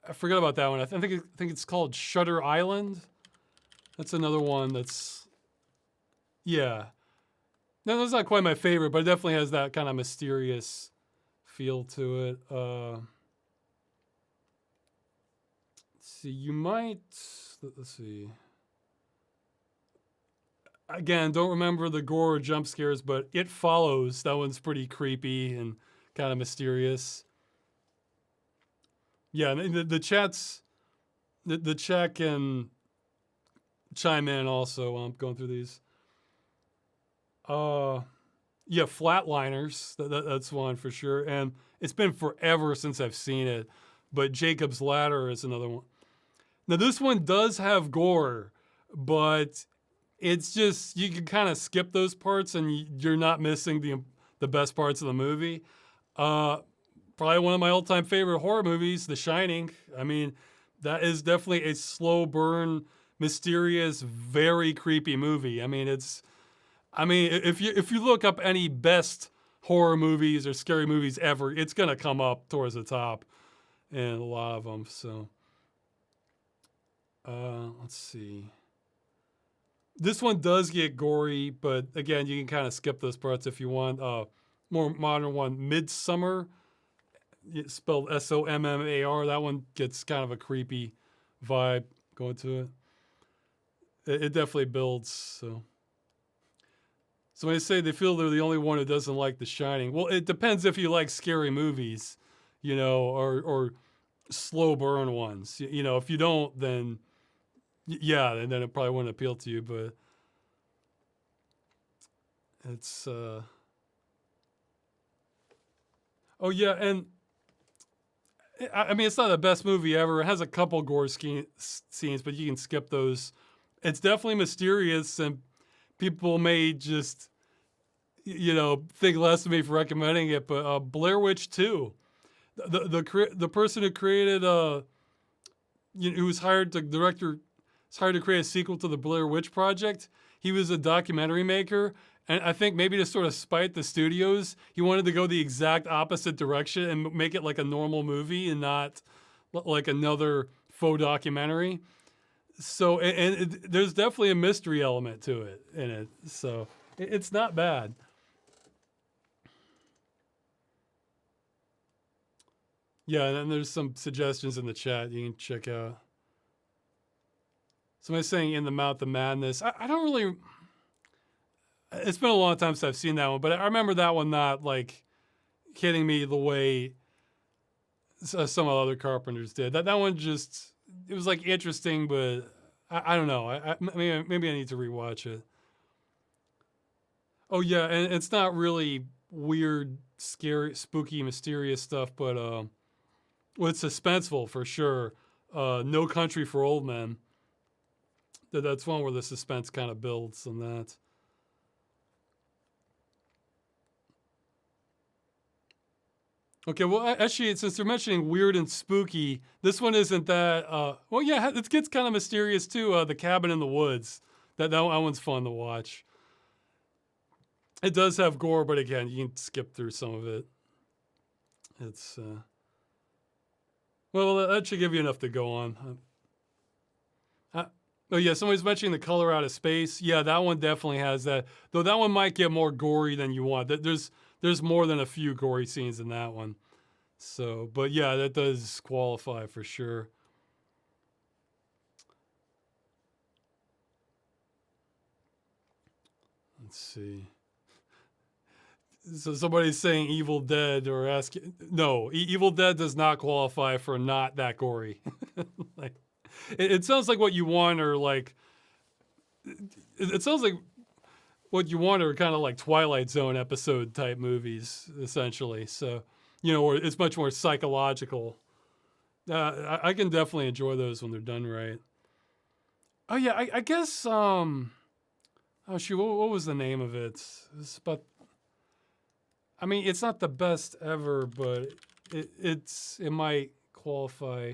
I forgot about that one. I think it's called Shutter Island. That's another one that's, yeah. No, that's not quite my favorite, but it definitely has that kind of mysterious feel to it. Let's see, let's see. Again, don't remember the gore or jump scares, but It Follows. That one's pretty creepy and kind of mysterious. Yeah, the chat's, the chat can chime in also while I'm going through these. Yeah, Flatliners. That's one for sure. And it's been forever since I've seen it, but Jacob's Ladder is another one. Now this one does have gore, but it's just, you can kind of skip those parts and you're not missing the best parts of the movie. Probably one of my all-time favorite horror movies, The Shining. I mean, that is definitely a slow burn, mysterious, very creepy movie. I mean, if you look up any best horror movies or scary movies ever, it's gonna come up towards the top, and a lot of them. So, let's see. This one does get gory, but again, you can kind of skip those parts if you want. More modern one, Midsummer. It's spelled Sommar. That one gets kind of a creepy vibe going to it. It definitely builds. So when they say they feel they're the only one who doesn't like The Shining, well, it depends if you like scary movies, or slow burn ones. If you don't, then yeah, and then it probably wouldn't appeal to you. But it's oh yeah, and I mean, it's not the best movie ever. It has a couple gore scenes, but you can skip those. It's definitely mysterious, and people may just, think less of me for recommending it. But Blair Witch 2, the person who created, who was hired to create a sequel to the Blair Witch Project. He was a documentary maker. And I think maybe to sort of spite the studios, he wanted to go the exact opposite direction and make it like a normal movie and not like another faux documentary. So there's definitely a mystery element to it in it. So it's not bad. Yeah, and then there's some suggestions in the chat you can check out. Somebody's saying In the Mouth of Madness. I don't really. It's been a long time since I've seen that one, but I remember that one not like hitting me the way some other Carpenters did. That one just, it was like interesting, but I don't know. Maybe I need to rewatch it. Oh yeah, and it's not really weird, scary, spooky, mysterious stuff, but well, it's suspenseful for sure. No Country for Old Men. That's one where the suspense kind of builds on that. Okay, well, actually, since they're mentioning weird and spooky, this one isn't that. Well, yeah, it gets kind of mysterious too. The Cabin in the Woods. That one's fun to watch. It does have gore, but again, you can skip through some of it. It's well, that should give you enough to go on. Oh yeah, somebody's mentioning The Color Out of Space. Yeah, that one definitely has that. Though that one might get more gory than you want. There's more than a few gory scenes in that one. So, but yeah, that does qualify for sure. Let's see. So somebody's saying Evil Dead or asking. No, Evil Dead does not qualify for not that gory. Like, it sounds like what you want, or like. It sounds like what you want are kind of like Twilight Zone episode type movies, essentially. So, where it's much more psychological. I can definitely enjoy those when they're done right. Oh yeah, I guess. Oh shoot, what was the name of it? It's about. I mean, it's not the best ever, but it might qualify.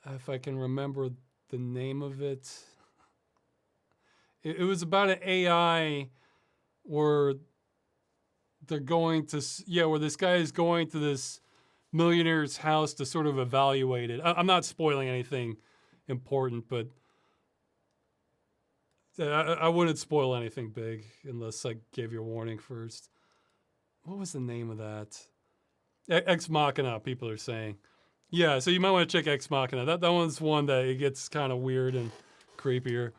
If I can remember the name of it. It was about an AI where they're going to, where this guy is going to this millionaire's house to sort of evaluate it. I'm not spoiling anything important, but I wouldn't spoil anything big unless I gave you a warning first. What was the name of that? Ex Machina, people are saying. Yeah, so you might want to check Ex Machina. That one's one that it gets kind of weird and creepier.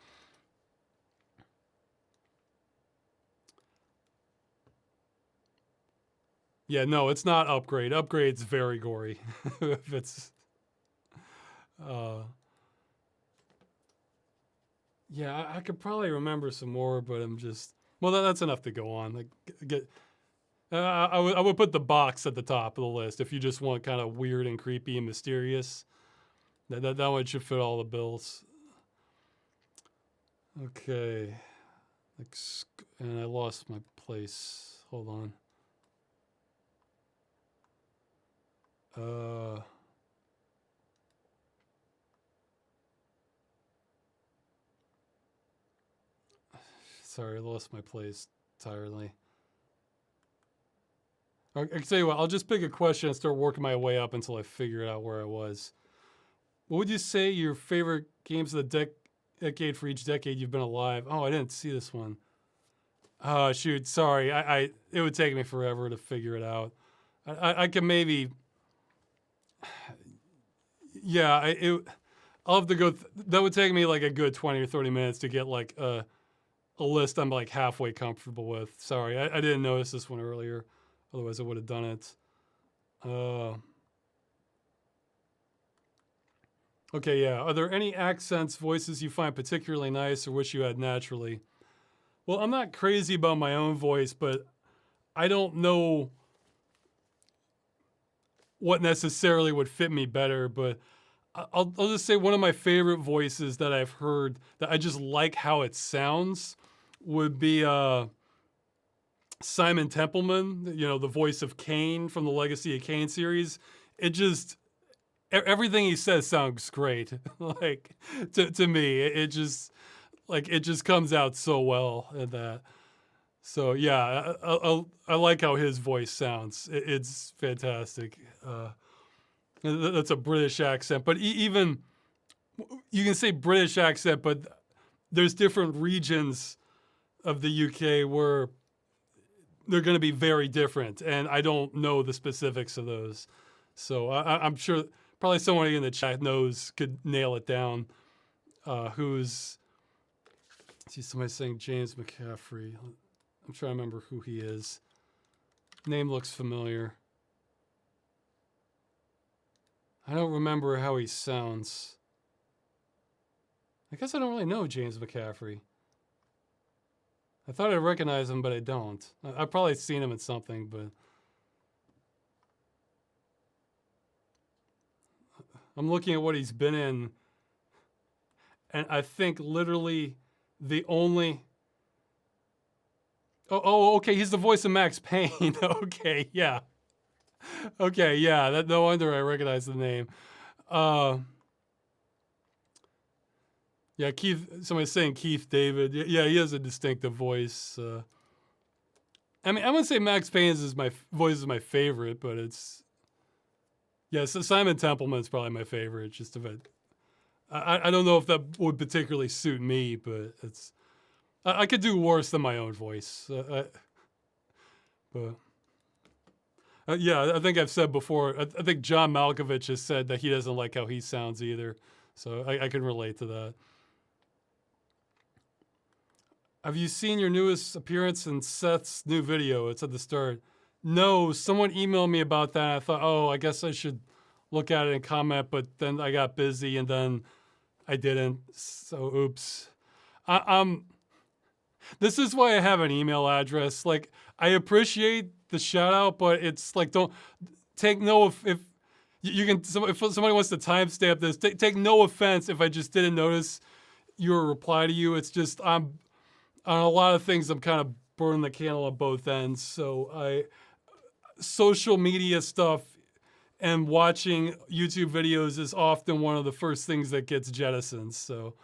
Yeah, no, it's not Upgrade. Upgrade's very gory. If it's, yeah, I could probably remember some more, but I'm just, well, that's enough to go on. Like, I would put The Box at the top of the list if you just want kind of weird and creepy and mysterious. That one should fit all the bills. Okay, and I lost my place. Hold on. Sorry, I lost my place entirely. I can tell you what, I'll just pick a question and start working my way up until I figure out where I was. What would you say your favorite games of the decade for each decade you've been alive? Oh, I didn't see this one. Oh, shoot, sorry. It would take me forever to figure it out. I can maybe... Yeah, I'll have to go... that would take me like a good 20 or 30 minutes to get like a list I'm like halfway comfortable with. Sorry, I didn't notice this one earlier. Otherwise, I would have done it. Okay, yeah. Are there any accents, voices you find particularly nice or wish you had naturally? Well, I'm not crazy about my own voice, but I don't know what necessarily would fit me better. But I'll just say one of my favorite voices that I've heard that I just like how it sounds would be Simon Templeman, the voice of Kane from the Legacy of Kane series. It just, everything he says sounds great. Like, to me, it just comes out so well in that. So yeah, I like how his voice sounds. It's fantastic. That's a British accent, but even you can say British accent, but there's different regions of the UK where they're going to be very different, and I don't know the specifics of those. So I'm sure probably someone in the chat could nail it down. Who's, see, somebody saying James McCaffrey. I'm trying to remember who he is. Name looks familiar. I don't remember how he sounds. I guess I don't really know James McCaffrey. I thought I'd recognize him, but I don't. I've probably seen him in something, but I'm looking at what he's been in, and I think literally the only... Oh, okay, he's the voice of Max Payne. Okay, yeah. Okay, yeah, no wonder I recognize the name. Yeah, Keith, somebody's saying Keith David. Yeah, he has a distinctive voice. I mean, I wouldn't say Max Payne's voice is my favorite, but it's... Yeah, so Simon Templeman's probably my favorite, just if I don't know if that would particularly suit me, but it's... I could do worse than my own voice. Yeah, I think I've said before, I think John Malkovich has said that he doesn't like how he sounds either. So I can relate to that. Have you seen your newest appearance in Seth's new video? It's at the start. No, someone emailed me about that. I thought, oh, I guess I should look at it and comment, but then I got busy and then I didn't. So oops. This is why I have an email address. Like, I appreciate the shout out, but it's like, don't take no if you can. If somebody wants to timestamp this, take no offense if I just didn't notice your reply to you. It's just I'm on a lot of things. I'm kind of burning the candle on both ends. So social media stuff and watching YouTube videos is often one of the first things that gets jettisoned. So.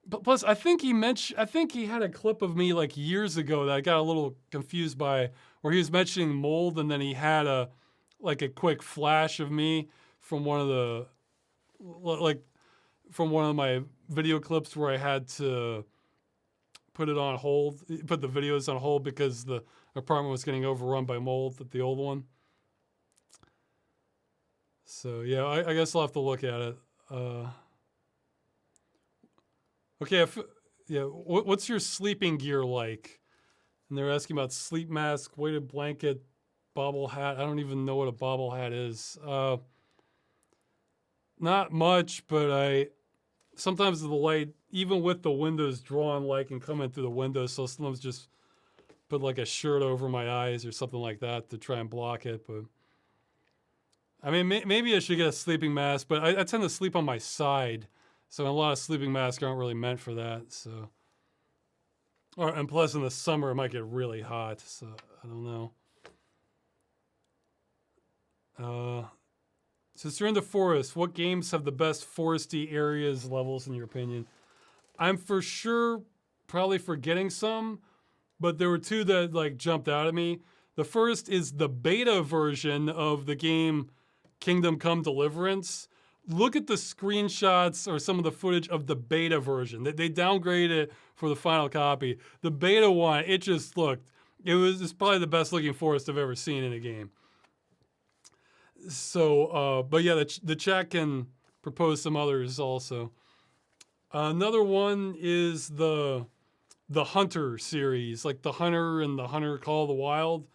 But plus, I think he had a clip of me like years ago that I got a little confused by, where he was mentioning mold, and then he had a quick flash of me from one of my video clips where I had to put it on hold, put the videos on hold because the apartment was getting overrun by mold at the old one. So yeah, I guess I'll have to look at it. Okay, yeah. What's your sleeping gear like? And they're asking about sleep mask, weighted blanket, bobble hat. I don't even know what a bobble hat is. Not much, but sometimes the light, even with the windows drawn, light can come in through the windows. So sometimes just put like a shirt over my eyes or something like that to try and block it. But I mean, maybe I should get a sleeping mask. But I tend to sleep on my side. So a lot of sleeping masks aren't really meant for that. So, and plus in the summer it might get really hot. So I don't know. Since you're in the forest, what games have the best foresty areas levels in your opinion? I'm for sure probably forgetting some, but there were two that like jumped out at me. The first is the beta version of the game Kingdom Come Deliverance. Look at the screenshots or some of the footage of the beta version. They downgraded it for the final copy. The beta one, it's probably the best looking forest I've ever seen in a game. So, but yeah, the chat can propose some others also. Another one is the Hunter series, like the Hunter and the Hunter Call of the Wild.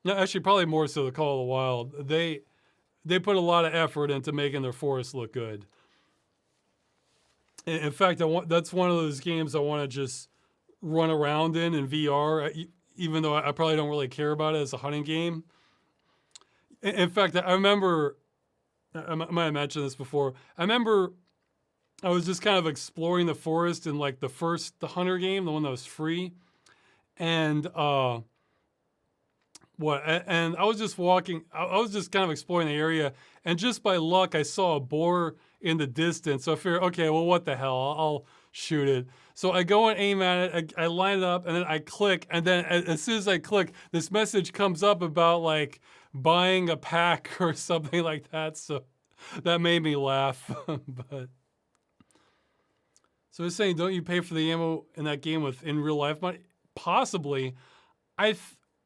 Actually probably more so the Call of the Wild. They put a lot of effort into making their forest look good. In fact, that's one of those games I want to just run around in VR, even though I probably don't really care about it as a hunting game. In fact, I remember, I might have mentioned this before, I remember I was just kind of exploring the forest in like the Hunter game, the one that was free. And and I was just walking, I was just kind of exploring the area, and just by luck, I saw a boar in the distance. So I figured, okay, well, what the hell, I'll shoot it. So I go and aim at it, I line it up, and then I click, and then as soon as I click, this message comes up about like buying a pack or something like that. So that made me laugh. But so it's saying, don't you pay for the ammo in that game with in real life money? Possibly. I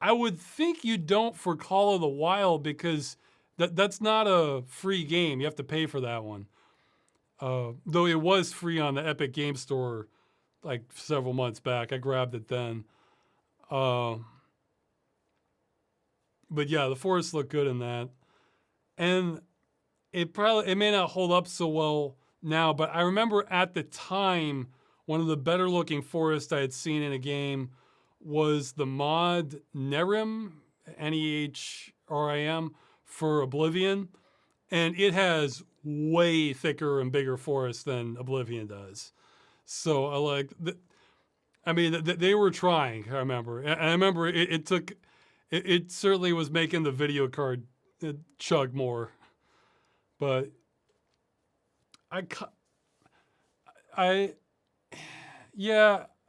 would think you don't for Call of the Wild because that's not a free game. You have to pay for that one. Though it was free on the Epic Game Store like several months back. I grabbed it then. But yeah, the forests look good in that. And it may not hold up so well now, but I remember at the time, one of the better looking forests I had seen in a game was the mod Nerim, Nehrim, for Oblivion. And it has way thicker and bigger forests than Oblivion does. So I like, they were trying, I remember. And I remember it certainly was making the video card chug more. But I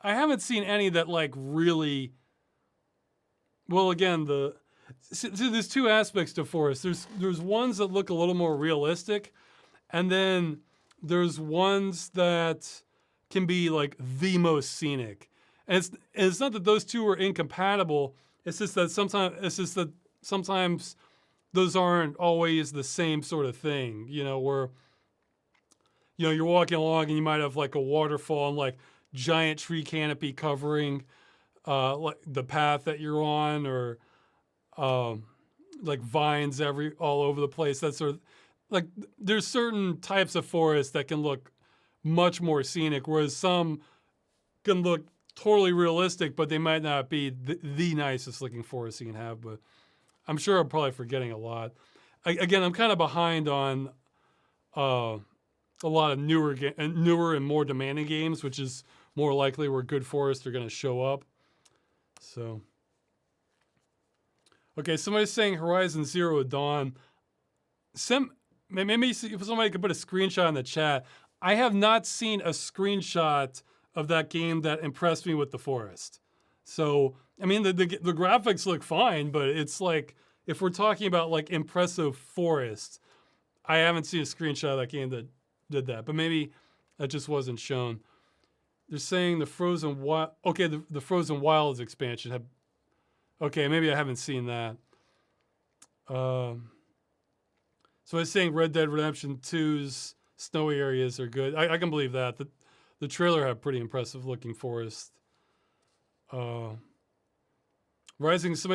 haven't seen any that like really, well, again, so there's two aspects to forest. There's ones that look a little more realistic, and then there's ones that can be like the most scenic. And it's not that those two are incompatible. It's just that sometimes those aren't always the same sort of thing, where, you're walking along and you might have like a waterfall and like giant tree canopy covering like the path that you're on, or like vines all over the place. That sort of, like, there's certain types of forests that can look much more scenic, whereas some can look totally realistic, but they might not be the nicest looking forest you can have. But I'm sure I'm probably forgetting a lot. Again, I'm kind of behind on a lot of newer and more demanding games, which is more likely where good forests are going to show up. So, okay, somebody's saying Horizon Zero Dawn. Maybe if somebody could put a screenshot in the chat. I have not seen a screenshot of that game that impressed me with the forest. So, I mean, the graphics look fine, but it's like, if we're talking about like impressive forests, I haven't seen a screenshot of that game that did that. But maybe that just wasn't shown. They're saying the Frozen Wild. Okay, the Frozen Wilds expansion. Okay, maybe I haven't seen that. So I was saying Red Dead Redemption 2's snowy areas are good. I can believe that. The trailer had pretty impressive looking forest. Somebody's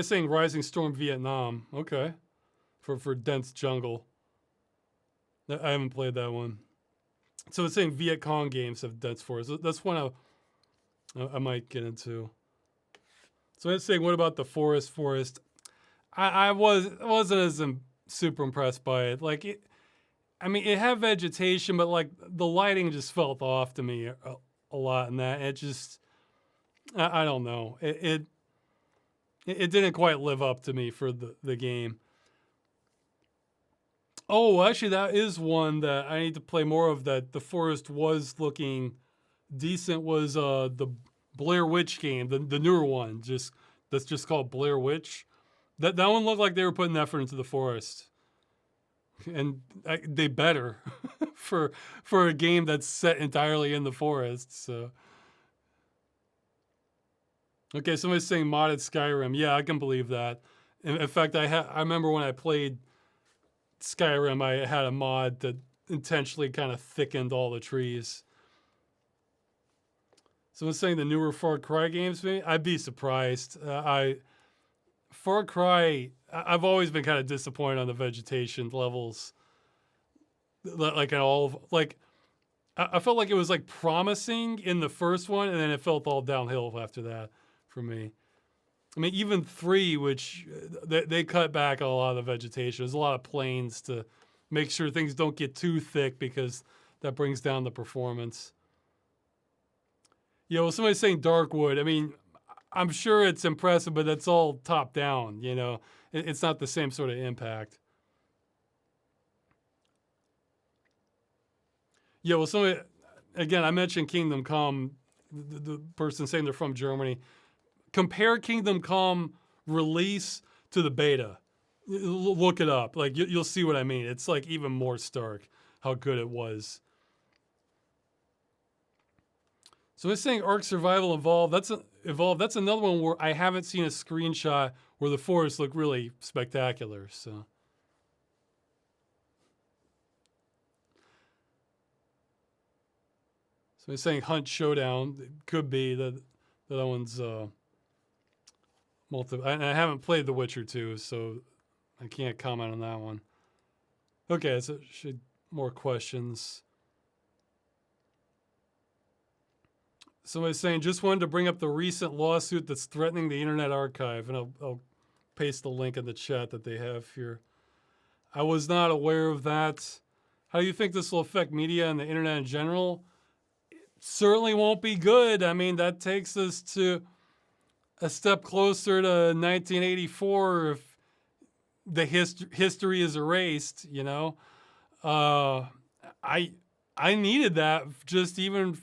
saying Rising Storm Vietnam. Okay. For dense jungle. I haven't played that one. So it's saying Viet Cong games have dense forests. That's one I might get into. So it's saying, what about the forest? I wasn't as super impressed by it. Like it had vegetation, but like the lighting just felt off to me a lot in that. It just, I don't know. It didn't quite live up to me for the game. Oh, actually, that is one that I need to play more of. That the forest was looking decent. Was the Blair Witch game, the newer one, that's just called Blair Witch. That one looked like they were putting effort into the forest, and they better for a game that's set entirely in the forest. So, okay, somebody's saying modded Skyrim. Yeah, I can believe that. In fact, I remember when I played Skyrim, I had a mod that intentionally kind of thickened all the trees. Someone's saying the newer Far Cry games, maybe? I'd be surprised. Far Cry, I've always been kind of disappointed on the vegetation levels. Like in all of, like, I felt like it was like promising in the first one, and then it felt all downhill after that for me. I mean, even 3, which they cut back a lot of the vegetation. There's a lot of plains to make sure things don't get too thick because that brings down the performance. Well, somebody's saying Darkwood. I mean, I'm sure it's impressive, but that's all top down, It's not the same sort of impact. Well, somebody, again, I mentioned Kingdom Come. the person saying they're from Germany. Compare Kingdom Come release to the beta. Look it up. Like you'll see what I mean. It's like even more stark how good it was. So it's saying Ark Survival Evolved. That's another one where I haven't seen a screenshot where the forests look really spectacular. So it's saying Hunt Showdown. It could be that one's and I haven't played The Witcher 2, so I can't comment on that one. Okay, so more questions. Somebody's saying, just wanted to bring up the recent lawsuit that's threatening the Internet Archive, and I'll paste the link in the chat that they have here. I was not aware of that. How do you think this will affect media and the Internet in general? It certainly won't be good. I mean, that takes us to a step closer to 1984 if the history is erased, you know? I needed that just even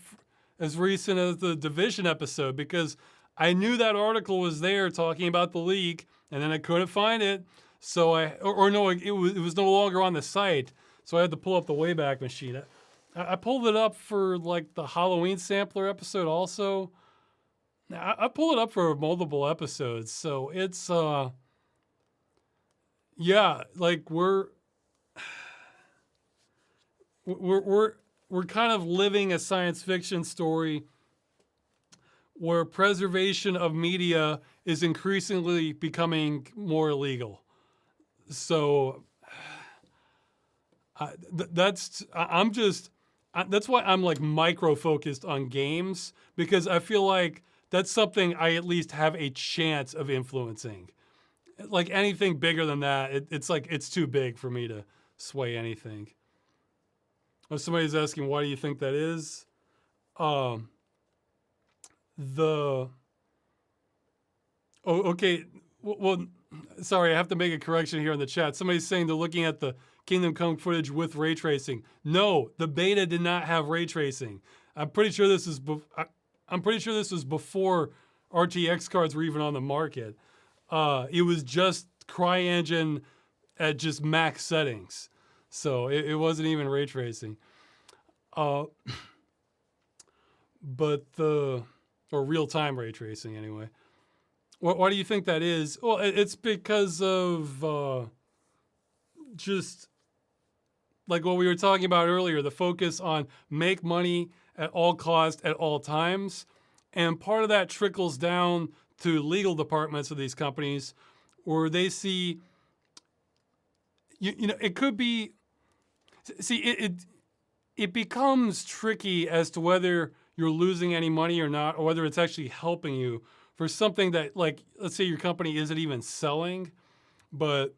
as recent as the Division episode, because I knew that article was there talking about the leak, and then I couldn't find it. So it was no longer on the site. So I had to pull up the Wayback Machine. I pulled it up for like the Halloween Sampler episode also. I pulled it up for multiple episodes. So it's, yeah, like we're kind of living a science fiction story where preservation of media is increasingly becoming more illegal. So that's why I'm like micro focused on games, because I feel like that's something I at least have a chance of influencing. Like anything bigger than that, it's like it's too big for me to sway anything. If somebody's asking, why do you think that is? Okay. Well, sorry, I have to make a correction here in the chat. Somebody's saying they're looking at the Kingdom Come footage with ray tracing. No, the beta did not have ray tracing. I'm pretty sure this was before RTX cards were even on the market. It was just CryEngine at just max settings. So it wasn't even ray tracing. Or real-time ray tracing anyway. Why do you think that is? Well, it's because of just like what we were talking about earlier, the focus on make money at all costs at all times. And part of that trickles down to legal departments of these companies where they see, you know, it could be, see, it becomes tricky as to whether you're losing any money or not, or whether it's actually helping you for something that, like, let's say your company isn't even selling, but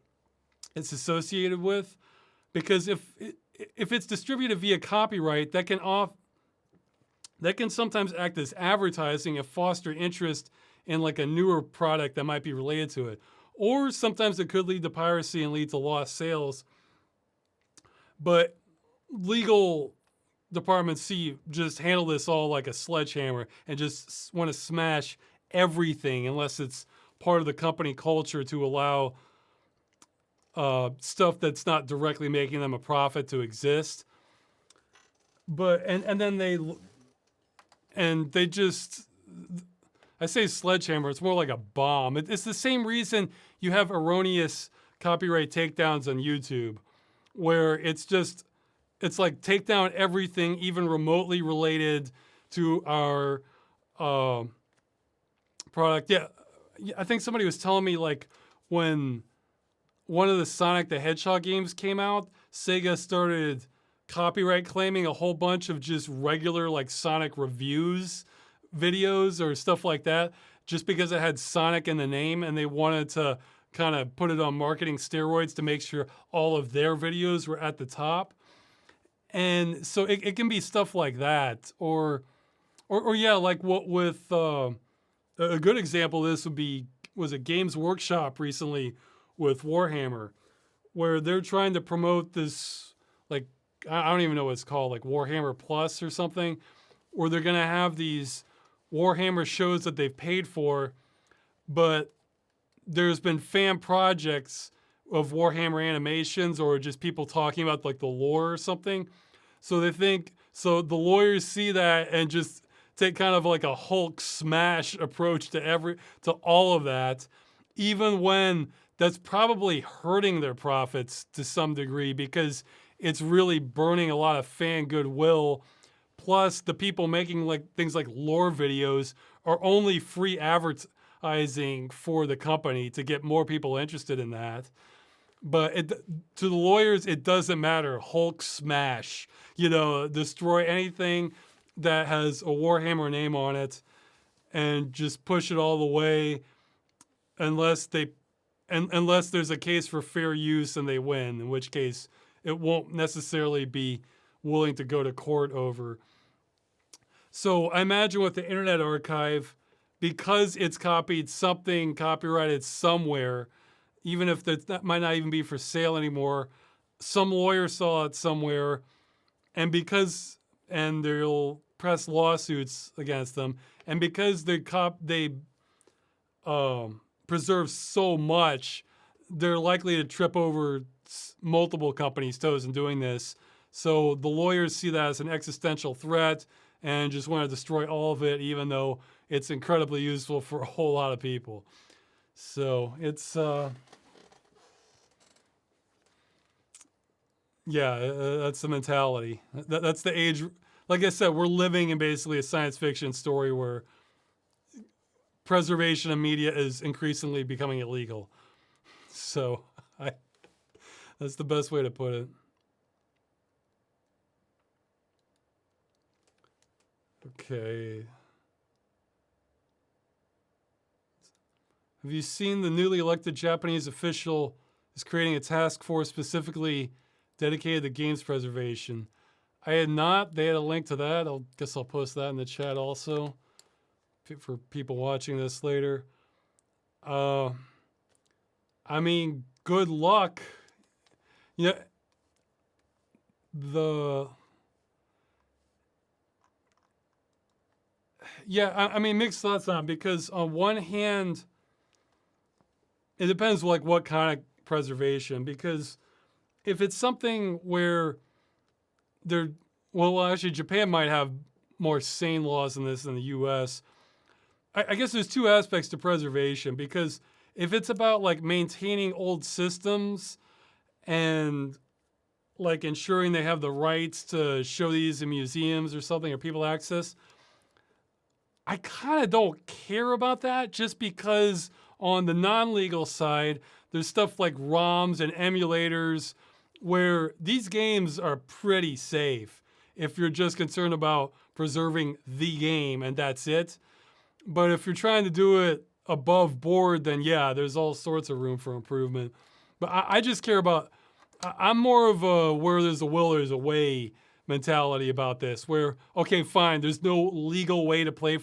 it's associated with. Because if it's distributed via copyright, that can sometimes act as advertising and foster interest in like a newer product that might be related to it. Or sometimes it could lead to piracy and lead to lost sales. But legal departments just handle this all like a sledgehammer and just want to smash everything unless it's part of the company culture to allow stuff that's not directly making them a profit to exist. But and then they just, I say sledgehammer, it's more like a bomb. It's the same reason you have erroneous copyright takedowns on YouTube, where it's like take down everything even remotely related to our product. Yeah, I think somebody was telling me like when one of the Sonic the Hedgehog games came out, Sega started copyright claiming a whole bunch of just regular like Sonic reviews videos or stuff like that, just because it had Sonic in the name, and they wanted to kind of put it on marketing steroids to make sure all of their videos were at the top. And so it can be stuff like that, or yeah, like what with a good example of this was a Games Workshop recently with Warhammer, where they're trying to promote this, like, I don't even know what it's called, like Warhammer Plus or something, where they're going to have these Warhammer shows that they've paid for, but there's been fan projects of Warhammer animations or just people talking about like the lore or something. So they think, so the lawyers see that and just take kind of like a Hulk smash approach to all of that, even when that's probably hurting their profits to some degree because it's really burning a lot of fan goodwill. Plus, the people making like things like lore videos are only free advertising for the company to get more people interested in that. But to the lawyers, it doesn't matter. Hulk smash, destroy anything that has a Warhammer name on it, and just push it all the way, unless there's a case for fair use and they win, in which case it won't necessarily be willing to go to court over. So I imagine with the Internet Archive, because it's copied something copyrighted somewhere, even if that might not even be for sale anymore, some lawyer saw it somewhere, and they'll press lawsuits against them, and because they preserve so much, they're likely to trip over multiple companies' toes in doing this. So the lawyers see that as an existential threat and just want to destroy all of it, even though it's incredibly useful for a whole lot of people. So it's, that's the mentality. That's the age. Like I said, we're living in basically a science fiction story where preservation of media is increasingly becoming illegal. So that's the best way to put it. Okay. Have you seen the newly elected Japanese official is creating a task force specifically dedicated to games preservation? I had not. They had a link to that. Guess I'll post that in the chat also for people watching this later. I mean, good luck. I mean, mixed thoughts on it, because on one hand, it depends like what kind of preservation, because if it's something where actually Japan might have more sane laws in this than the US. I guess there's two aspects to preservation, because if it's about like maintaining old systems and like ensuring they have the rights to show these in museums or something, or people access, I kind of don't care about that, just because on the non-legal side, there's stuff like ROMs and emulators where these games are pretty safe if you're just concerned about preserving the game and that's it. But if you're trying to do it above board, then yeah, there's all sorts of room for improvement. But I just care about, I'm more of a where there's a will, there's a way mentality about this, where, okay, fine, there's no legal way to play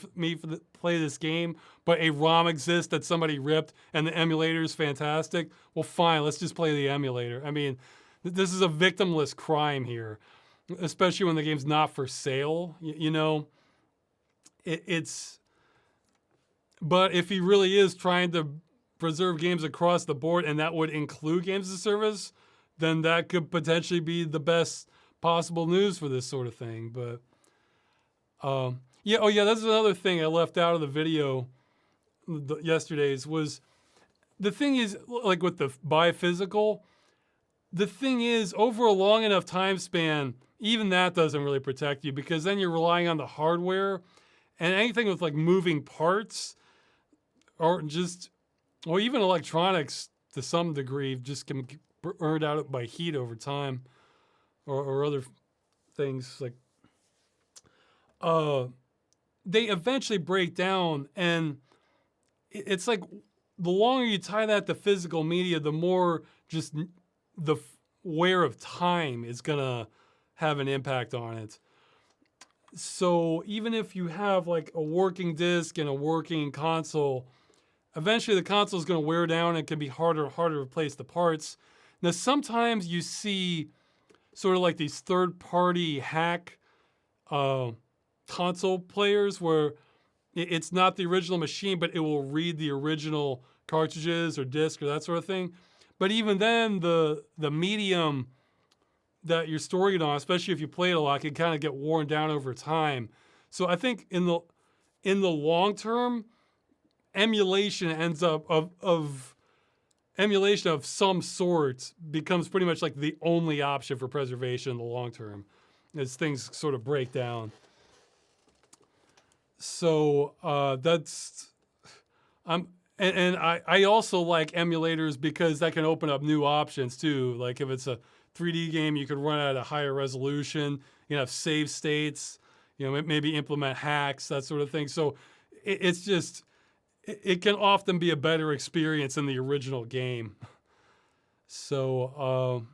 this game, but a ROM exists that somebody ripped and the emulator is fantastic. Well, fine, let's just play the emulator. I mean, this is a victimless crime here, especially when the game's not for sale, But if he really is trying to preserve games across the board, and that would include games as a service, then that could potentially be the best possible news for this sort of thing. But that's another thing I left out of the video yesterday's was, the thing is, like with the buy physical, the thing is, over a long enough time span, even that doesn't really protect you, because then you're relying on the hardware, and anything with like moving parts or even electronics to some degree just can be burned out by heat over time, or other things like they eventually break down, and it's like the longer you tie that to physical media, the more just the wear of time is gonna have an impact on it. So even if you have like a working disc and a working console, eventually the console is going to wear down and it can be harder and harder to replace the parts. Now, sometimes you see sort of like these third-party hack console players where it's not the original machine, but it will read the original cartridges or disc or that sort of thing. But even then, the medium that you're storing it on, especially if you play it a lot, can kind of get worn down over time. So I think in the long term, emulation ends up of emulation of some sort becomes pretty much like the only option for preservation in the long term, as things sort of break down. So that's I also like emulators because that can open up new options too. Like if it's a 3D game, you could run at a higher resolution. You can have save states. You know, maybe implement hacks, that sort of thing. So it's just it can often be a better experience than the original game. So,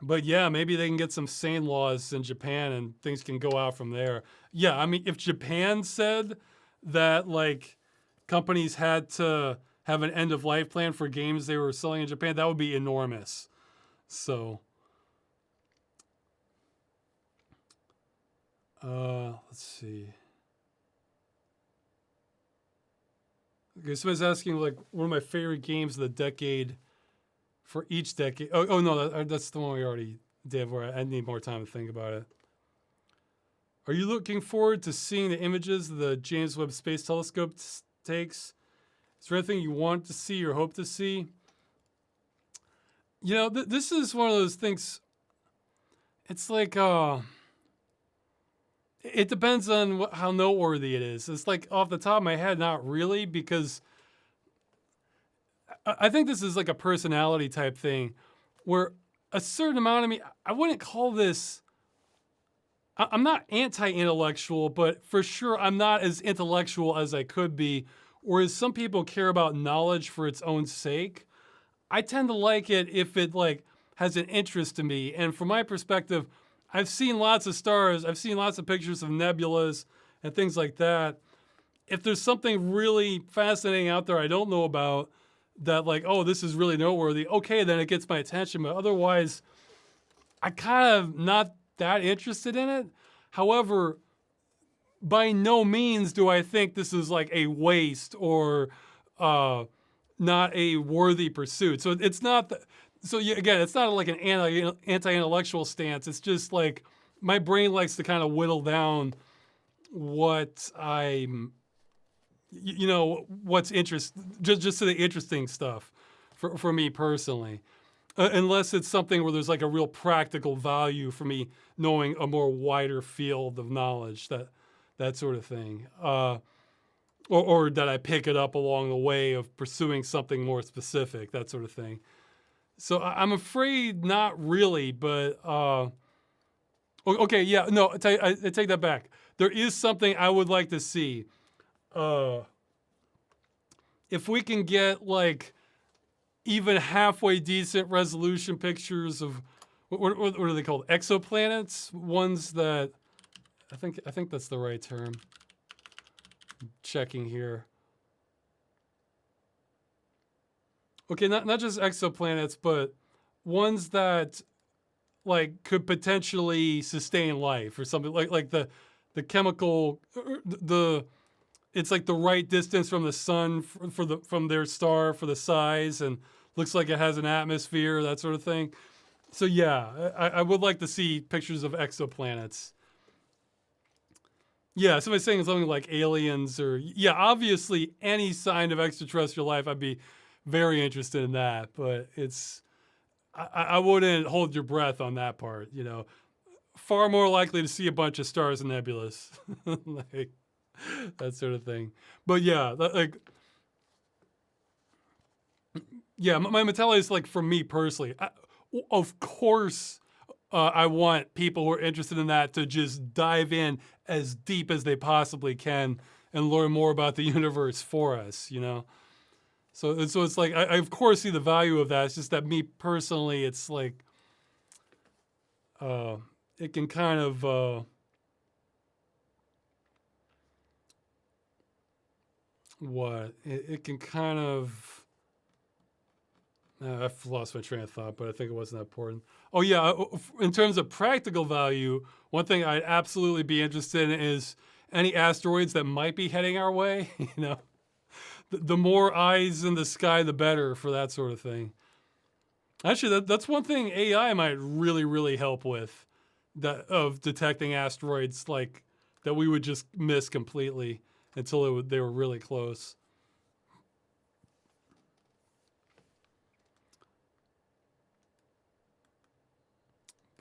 but yeah, maybe they can get some sane laws in Japan and things can go out from there. Yeah, I mean, if Japan said that like companies had to have an end of life plan for games they were selling in Japan, that would be enormous. So, let's see. Okay, somebody's asking like one of my favorite games of the decade for each decade. Oh no, that's the one we already did. Where I need more time to think about it. Are you looking forward to seeing the images the James Webb Space Telescope takes? Is there anything you want to see or hope to see? You know, this is one of those things. It's like, it depends on how noteworthy it is. It's like off the top of my head, not really, because I think this is like a personality type thing where a certain amount of me, I wouldn't call this, I'm not anti-intellectual, but for sure I'm not as intellectual as I could be. Whereas some people care about knowledge for its own sake. I tend to like it if it like has an interest to me. And from my perspective, I've seen lots of stars. I've seen lots of pictures of nebulas and things like that. If there's something really fascinating out there I don't know about that like, oh, this is really noteworthy, okay, then it gets my attention. But otherwise, I kind of not that interested in it. However, by no means do I think this is like a waste or not a worthy pursuit. So it's not... So yeah, again, it's not like an anti-intellectual stance. It's just like my brain likes to kind of whittle down what I'm, what's just to the interesting stuff for me personally. Unless it's something where there's like a real practical value for me knowing a more wider field of knowledge, that sort of thing. Or that I pick it up along the way of pursuing something more specific, that sort of thing. So I'm afraid not really, but okay, yeah, no, I take that back. There is something I would like to see. If we can get like even halfway decent resolution pictures of what are they called? Exoplanets, ones that I think that's the right term. I'm checking here. Okay, not just exoplanets, but ones that like could potentially sustain life or something like the chemical it's like the right distance from the sun from their star for the size and looks like it has an atmosphere, that sort of thing. So yeah, I would like to see pictures of exoplanets. Yeah, somebody's saying something like aliens or yeah, obviously any sign of extraterrestrial life, I'd be very interested in that, but I wouldn't hold your breath on that part, Far more likely to see a bunch of stars and nebulas, like that sort of thing. But yeah, my mentality is like for me personally, of course, I want people who are interested in that to just dive in as deep as they possibly can and learn more about the universe for us, So it's like, I of course see the value of that. It's just that me personally, it's like, it can kind of, it can kind of, I've lost my train of thought, but I think it wasn't that important. Oh yeah, in terms of practical value, one thing I'd absolutely be interested in is, any asteroids that might be heading our way. You know, the more eyes in the sky, the better for that sort of thing. Actually, that's one thing AI might really, really help with, that of detecting asteroids like that we would just miss completely until they were really close.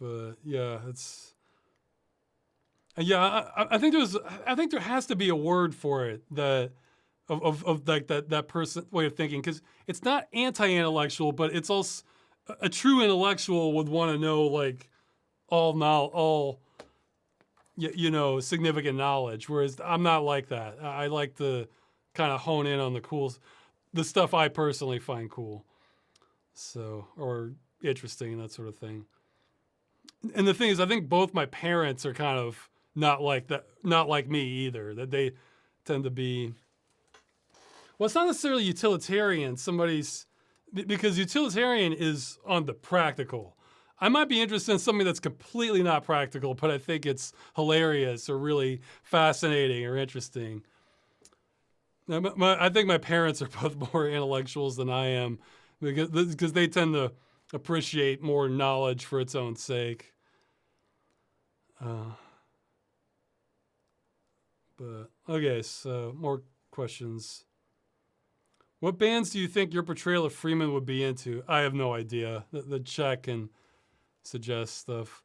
But yeah, I think there has to be a word for it, that of like that person way of thinking, because it's not anti-intellectual, but it's also a true intellectual would want to know like all significant knowledge, whereas I'm not like that. I like to kind of hone in on the stuff I personally find cool, so, or interesting and that sort of thing. And the thing is, I think both my parents are kind of not like that, not like me either. That they tend to be. Well, it's not necessarily utilitarian. Because utilitarian is on the practical. I might be interested in something that's completely not practical, but I think it's hilarious or really fascinating or interesting. I think my parents are both more intellectuals than I am, because they tend to appreciate more knowledge for its own sake. But okay, so more questions. What bands do you think your portrayal of Freeman would be into? I have no idea. The chat can suggest stuff.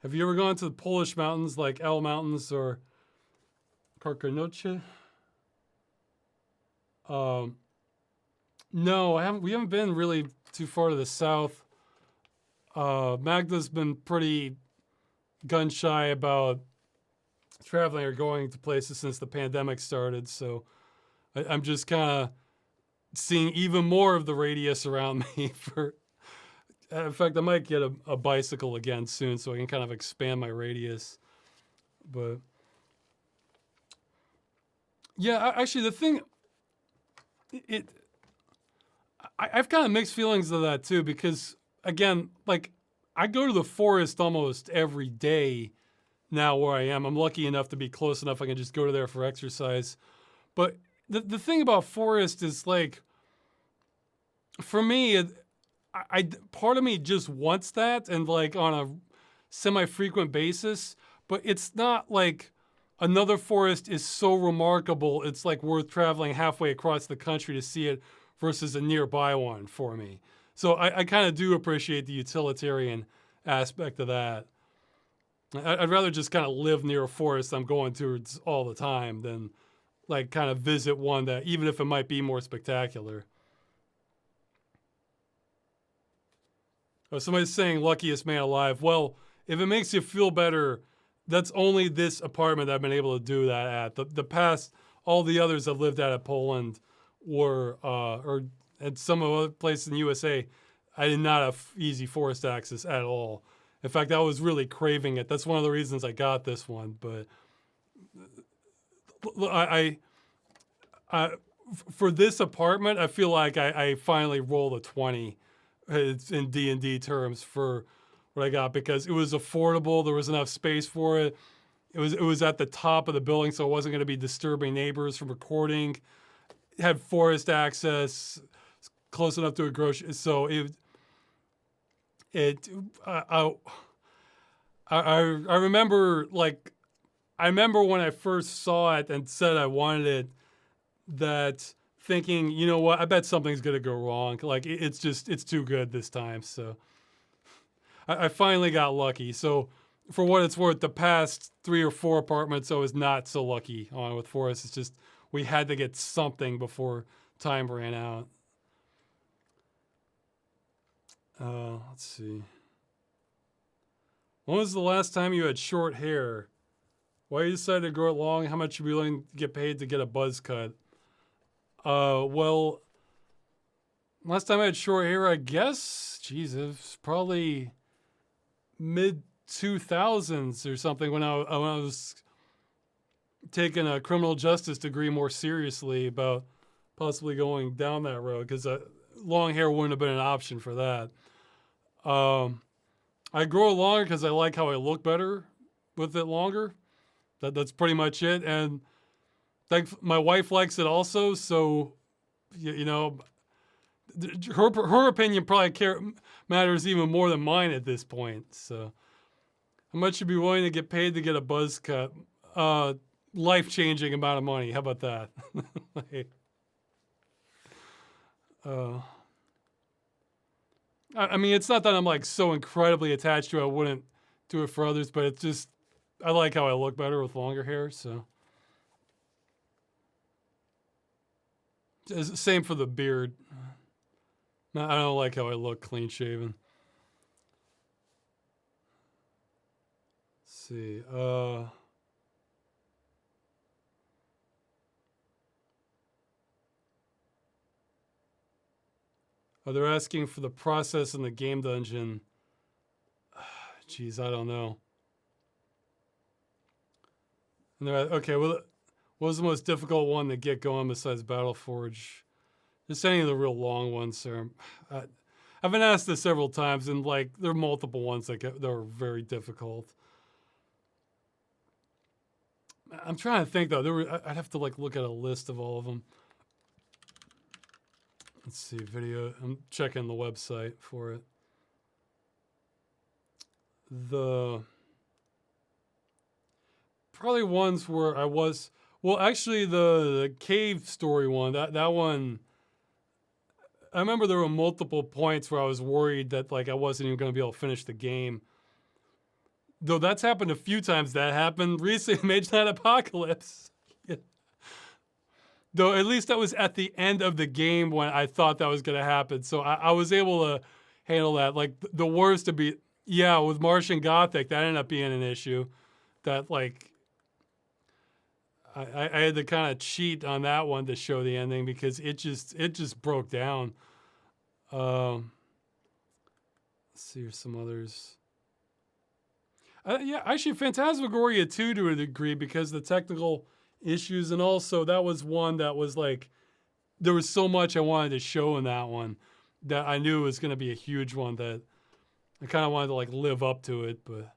Have you ever gone to the Polish mountains like L Mountains or Karkonosze? No, I haven't. We haven't been really too far to the south. Magda's been pretty gun shy about traveling or going to places since the pandemic started, so I'm just kind of seeing even more of the radius around me. In fact, I might get a bicycle again soon, so I can kind of expand my radius. But yeah, actually, the thing, I've kind of mixed feelings of that too, because again, like I go to the forest almost every day now where I am. I'm lucky enough to be close enough I can just go to there for exercise. But the thing about forest is, like, for me, part of me just wants that, and like on a semi-frequent basis, but it's not like another forest is so remarkable it's like worth traveling halfway across the country to see it versus a nearby one for me. So I kind of do appreciate the utilitarian aspect of that. I'd rather just kind of live near a forest I'm going to all the time than like kind of visit one that, even if it might be more spectacular. Oh, somebody's saying luckiest man alive. Well, if it makes you feel better, that's only this apartment that I've been able to do that at. The past, all the others I've lived at Poland were, or at some other places in the USA, I did not have easy forest access at all. In fact, I was really craving it. That's one of the reasons I got this one. But for this apartment, I feel like I finally rolled a 20. It's in D&D terms for what I got, because it was affordable. There was enough space for it. It was at the top of the building, so it wasn't going to be disturbing neighbors from recording. It had forest access, close enough to a grocery. So I remember, like, I remember when I first saw it and said I wanted it, that thinking, you know what, I bet something's going to go wrong. Like, it's too good this time. So I finally got lucky. So for what it's worth, the past 3 or 4 apartments I was not so lucky on with Forest. It's just we had to get something before time ran out. Let's see. When was the last time you had short hair? Why you decided to grow it long? How much you be willing to get paid to get a buzz cut? Well, last time I had short hair, I guess, geez, it was probably mid-2000s or something, when I was taking a criminal justice degree more seriously about possibly going down that road, because long hair wouldn't have been an option for that. I grow it longer because I like how I look better with it longer. That's pretty much it. And my wife likes it also, so you know, her opinion probably matters even more than mine at this point. So, how much should be willing to get paid to get a buzz cut? Life-changing amount of money. How about that? Like, I mean, it's not that I'm like so incredibly attached to it, I wouldn't do it for others, but it's just I like how I look better with longer hair. So, same for the beard. No, I don't like how I look clean shaven. Let's see. They're asking for the process in the game dungeon. Jeez, I don't know. And they're okay. Well, what was the most difficult one to get going besides Battleforge? Just any of the real long ones, sir. I've been asked this several times, and like there are multiple ones that are very difficult. I'm trying to think though. I'd have to like look at a list of all of them. Let's see, video. I'm checking the website for it. Probably ones where I was. Well, actually, the cave story one. That one. I remember there were multiple points where I was worried that like I wasn't even going to be able to finish the game. Though that's happened a few times. That happened recently. Mage Knight Apocalypse. Though at least that was at the end of the game when I thought that was going to happen. So I was able to handle that. Like the worst to be, yeah, with Martian Gothic, that ended up being an issue. That like, I had to kind of cheat on that one to show the ending because it just broke down. Let's see, here's some others. Yeah, actually Phantasmagoria 2 to a degree because the technical issues, and also that was one that was like there was so much I wanted to show in that one that I knew was going to be a huge one that I kind of wanted to like live up to it. But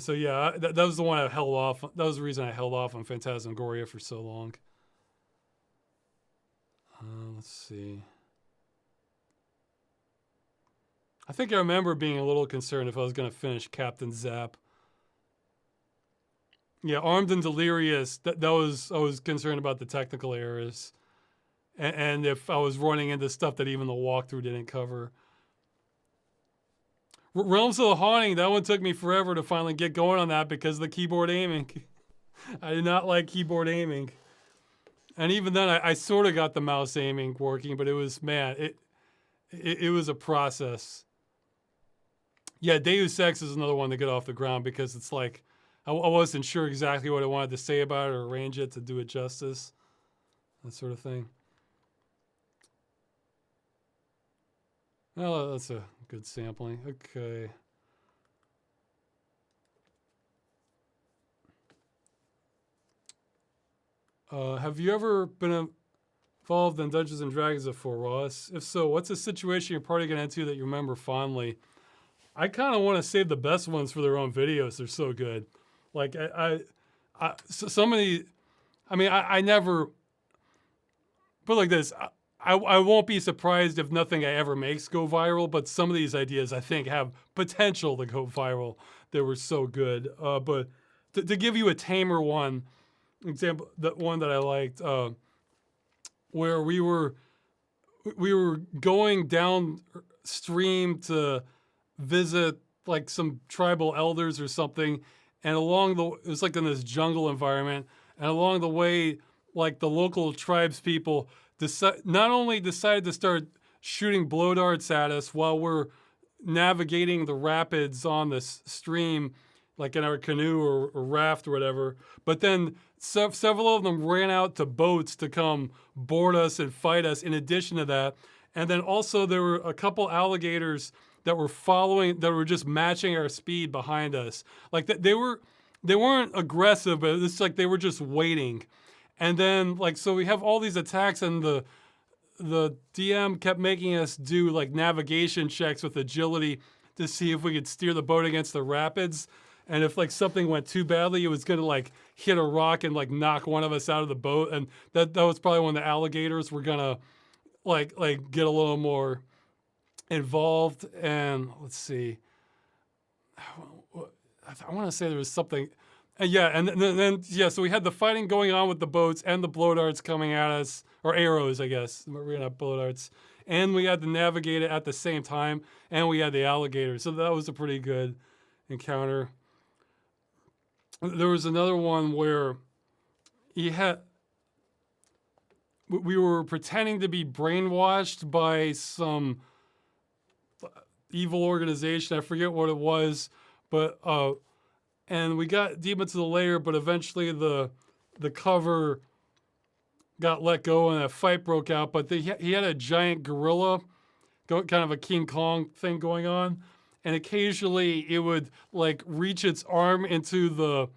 so yeah, that was the one I held off. That was the reason I held off on Phantasmagoria for so long. Let's see. I think I remember being a little concerned if I was going to finish Captain Zap. Yeah, Armed and Delirious. That was I was concerned about the technical errors, and if I was running into stuff that even the walkthrough didn't cover. Realms of the Haunting. That one took me forever to finally get going on that because of the keyboard aiming. I did not like keyboard aiming, and even then, I sort of got the mouse aiming working, but it was it was a process. Yeah, Deus Ex is another one to get off the ground because it's like. I wasn't sure exactly what I wanted to say about it or arrange it to do it justice. That sort of thing. Well, that's a good sampling. Okay. Have you ever been involved in Dungeons and Dragons before, Ross? If so, what's a situation your party got into that you remember fondly? I kind of want to save the best ones for their own videos. They're so good. Like so some of the, I mean, I never put it like this. I won't be surprised if nothing I ever makes go viral, but some of these ideas I think have potential to go viral. They were so good. But to give you a tamer one example, the one that I liked, where we were going downstream to visit like some tribal elders or something. And it was like in this jungle environment. And along the way, like the local tribes people not only decided to start shooting blow darts at us while we're navigating the rapids on this stream, like in our canoe or raft or whatever, but then several of them ran out to boats to come board us and fight us in addition to that. And then also there were a couple alligators that were just matching our speed behind us. Like they weren't aggressive, but it's like they were just waiting. And then like, so we have all these attacks and the DM kept making us do like navigation checks with agility to see if we could steer the boat against the rapids. And if like something went too badly, it was gonna like hit a rock and like knock one of us out of the boat. And that was probably when the alligators were gonna like get a little more involved. And let's see, I want to say there was something. Yeah, and then yeah, so we had the fighting going on with the boats and the blow darts coming at us, or arrows, I guess. We're gonna have blow darts, and we had to navigate it at the same time, and we had the alligator. So that was a pretty good encounter. There was another one where we were pretending to be brainwashed by some evil organization. I forget what it was, but and we got deep into the layer, but eventually the cover got let go and a fight broke out. But he had a giant gorilla, kind of a King Kong thing going on, and occasionally it would like reach its arm into the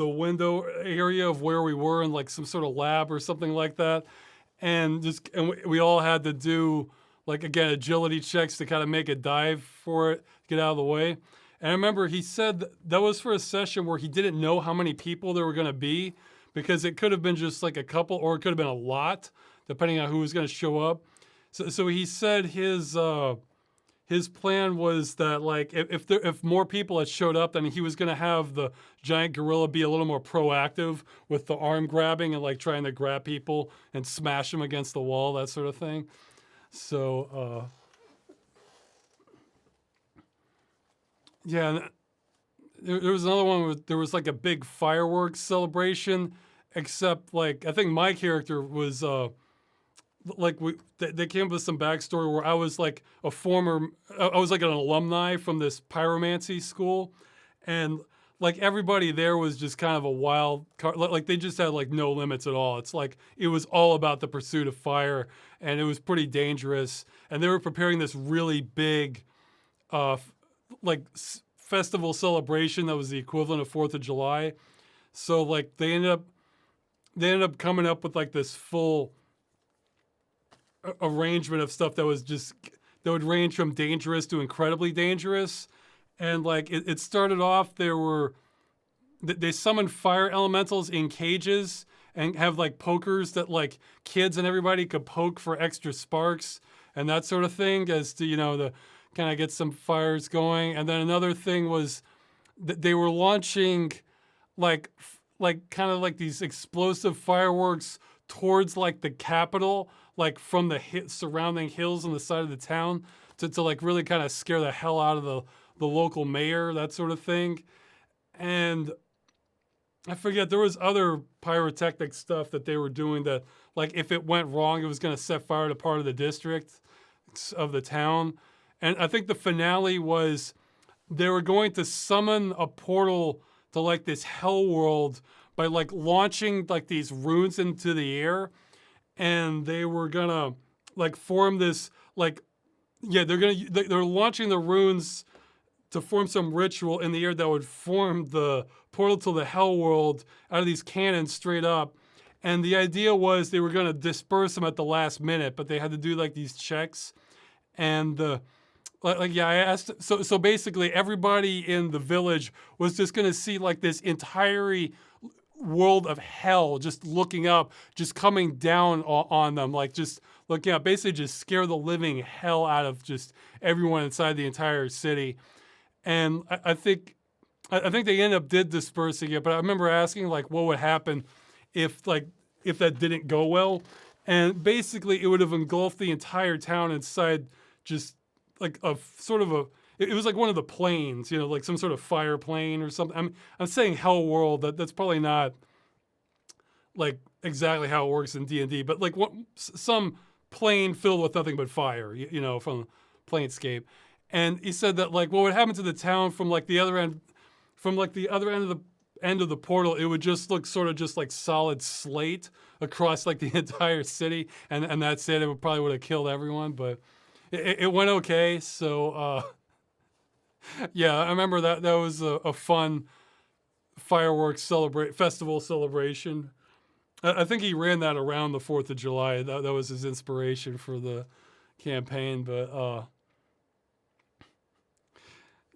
window area of where we were in like some sort of lab or something like that, and we all had to do like, again, agility checks to kind of make a dive for it, get out of the way. And I remember he said that was for a session where he didn't know how many people there were going to be, because it could have been just like a couple, or it could have been a lot, depending on who was going to show up. So he said his plan was that like if more people had showed up, then he was going to have the giant gorilla be a little more proactive with the arm grabbing and like trying to grab people and smash them against the wall, that sort of thing. So, yeah, there was another one where there was like a big fireworks celebration, except like I think my character was like they came up with some backstory where I was like I was like an alumni from this pyromancy school, and like everybody there was just kind of a wild card. Like they just had like no limits at all. It's like it was all about the pursuit of fire, and it was pretty dangerous. And they were preparing this really big, festival celebration that was the equivalent of 4th of July. So like they ended up coming up with like this full arrangement of stuff that would range from dangerous to incredibly dangerous. And like it started off, they summoned fire elementals in cages and have like pokers that like kids and everybody could poke for extra sparks and that sort of thing, as to, to kind of get some fires going. And then another thing was that they were launching like kind of like these explosive fireworks towards like the capital, like from the surrounding hills on the side of the town, to like really kind of scare the hell out of the local mayor, that sort of thing. And I forget, there was other pyrotechnic stuff that they were doing that, like, if it went wrong, it was going to set fire to part of the district of the town. And I think the finale was they were going to summon a portal to, like, this hell world by, like, launching, like, these runes into the air. And they were going to, like, form this, like, yeah, they're launching the runes to form some ritual in the air that would form the portal to the hell world out of these cannons straight up. And the idea was they were going to disperse them at the last minute, but they had to do like these checks. And I asked, so basically everybody in the village was just going to see like this entire world of hell just looking up, just coming down on them, like just looking up, basically just scare the living hell out of just everyone inside the entire city. And I think they ended up dispersing it, but I remember asking like what would happen if that didn't go well. And basically it would have engulfed the entire town inside just like a sort of it was like one of the planes, like some sort of fire plane or something. I'm saying hell world, that's probably not like exactly how it works in D&D, but like some plane filled with nothing but fire, from Planescape. And he said that like what would happen to the town from like the other end of the portal, it would just look sort of just like solid slate across like the entire city, and that's it. It probably would have killed everyone, but it went okay. So yeah, I remember that was a fun fireworks festival celebration. I think he ran that around the 4th of July. That was his inspiration for the campaign. But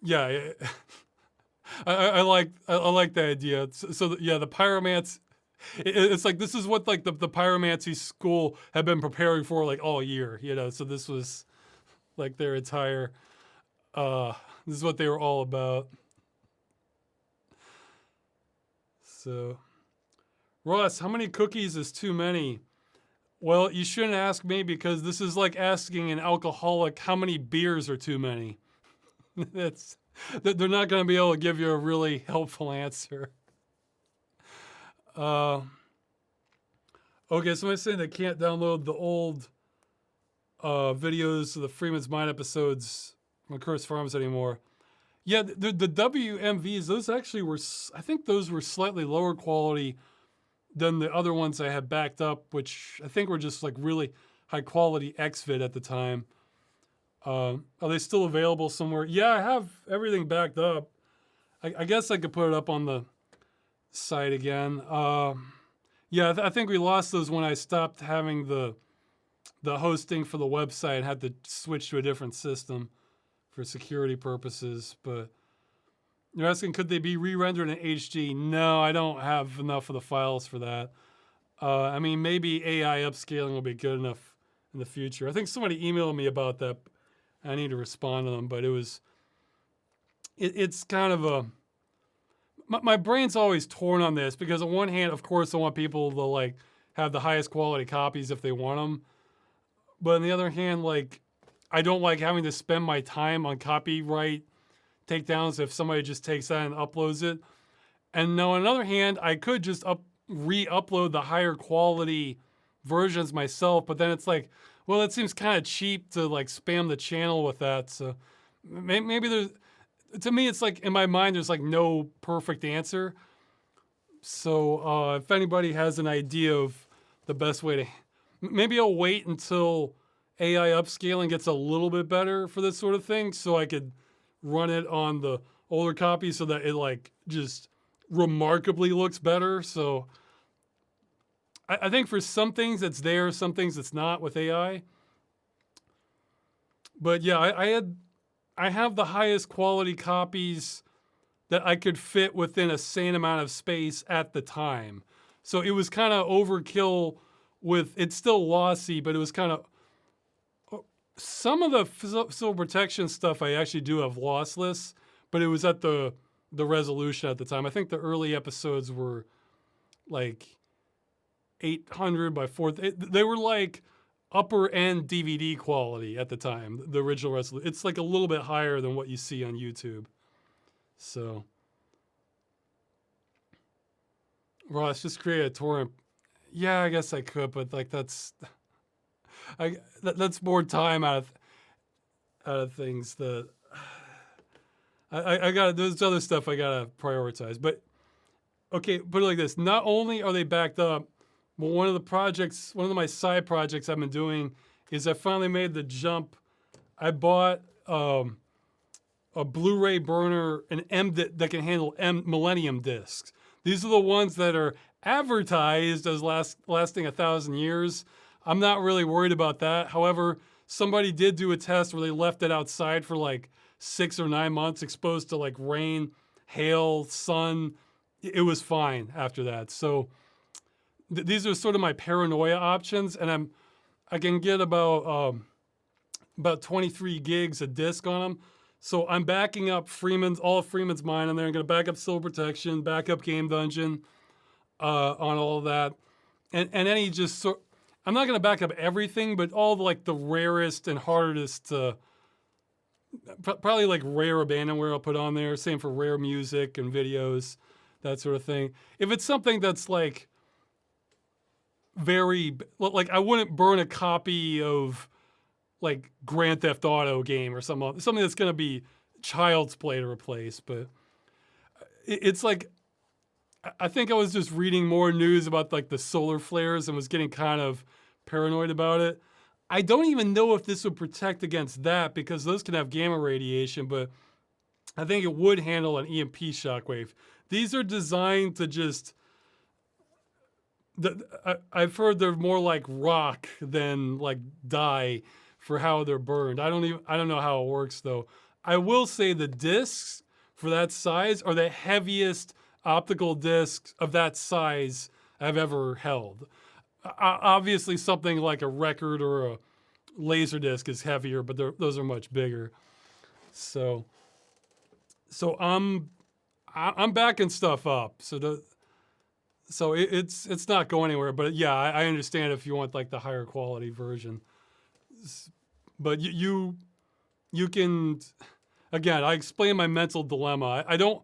yeah, I like the idea. So yeah, the pyromancy. It's like this is what like the pyromancy school had been preparing for like all year. So this was like their entire. This is what they were all about. So, Ross, how many cookies is too many? Well, you shouldn't ask me because this is like asking an alcoholic how many beers are too many. They're not going to be able to give you a really helpful answer. Okay, somebody's saying they can't download the old videos of the Freeman's Mind episodes from Curse Farms anymore. Yeah, the WMVs, those actually were, I think those were slightly lower quality than the other ones I had backed up, which I think were just like really high quality XVID at the time. Are they still available somewhere? Yeah, I have everything backed up. I guess I could put it up on the site again. Yeah, I think we lost those when I stopped having the hosting for the website and had to switch to a different system for security purposes. But you're asking, could they be re-rendered in HD? No, I don't have enough of the files for that. I mean, maybe AI upscaling will be good enough in the future. I think somebody emailed me about that. I need to respond to them, but it's kind of a, my brain's always torn on this because on one hand, of course, I want people to like have the highest quality copies if they want them. But on the other hand, like, I don't like having to spend my time on copyright takedowns if somebody just takes that and uploads it. And now on the other hand, I could just re-upload the higher quality versions myself, but then it's like, well, it seems kind of cheap to like spam the channel with that. So maybe there's, to me, it's like in my mind, there's like no perfect answer. So if anybody has an idea of the best way to, maybe I'll wait until AI upscaling gets a little bit better for this sort of thing so I could run it on the older copy so that it like just remarkably looks better. So I think for some things it's there, some things it's not with AI. But yeah, I have the highest quality copies that I could fit within a sane amount of space at the time. So it was kind of overkill with, it's still lossy, but it was kind of, some of the civil protection stuff I actually do have lossless, but it was at the resolution at the time. I think the early episodes were like 800 by 4. They were like upper end DVD quality at the time, the original resolution. It's like a little bit higher than what you see on YouTube. So, Ross, just create a torrent. Yeah, I guess I could, but like that's more time out of things that I got. There's other stuff I gotta prioritize. But okay, put it like this: not only are they backed up, but one of my side projects I've been doing is I finally made the jump. I bought a Blu-ray burner, that can handle Millennium discs. These are the ones that are advertised as lasting 1,000 years. I'm not really worried about that. However, somebody did do a test where they left it outside for like 6 or 9 months, exposed to like rain, hail, sun. It was fine after that. So these are sort of my paranoia options, and I can get about 23 gigs a disc on them. So I'm backing up all of Freeman's Mind on there. I'm going to back up Civil Protection, back up Game Dungeon on all of that. And any just sort, I'm not going to back up everything, but all the rarest and hardest, probably like rare abandonware I'll put on there. Same for rare music and videos, that sort of thing. If it's something that's like I wouldn't burn a copy of like Grand Theft Auto game or something that's going to be child's play to replace. But it's like, I think I was just reading more news about like the solar flares and was getting kind of paranoid about it. I don't even know if this would protect against that because those can have gamma radiation, but I think it would handle an EMP shockwave. These are designed to just I've heard they're more like rock than like dye for how they're burned. I don't know how it works though. I will say the discs for that size are the heaviest optical discs of that size I've ever held. Obviously, something like a record or a laser disc is heavier, but those are much bigger. So, I'm backing stuff up. So it's not going anywhere. But yeah, I understand if you want like the higher quality version. But you can, again, I explain my mental dilemma. I don't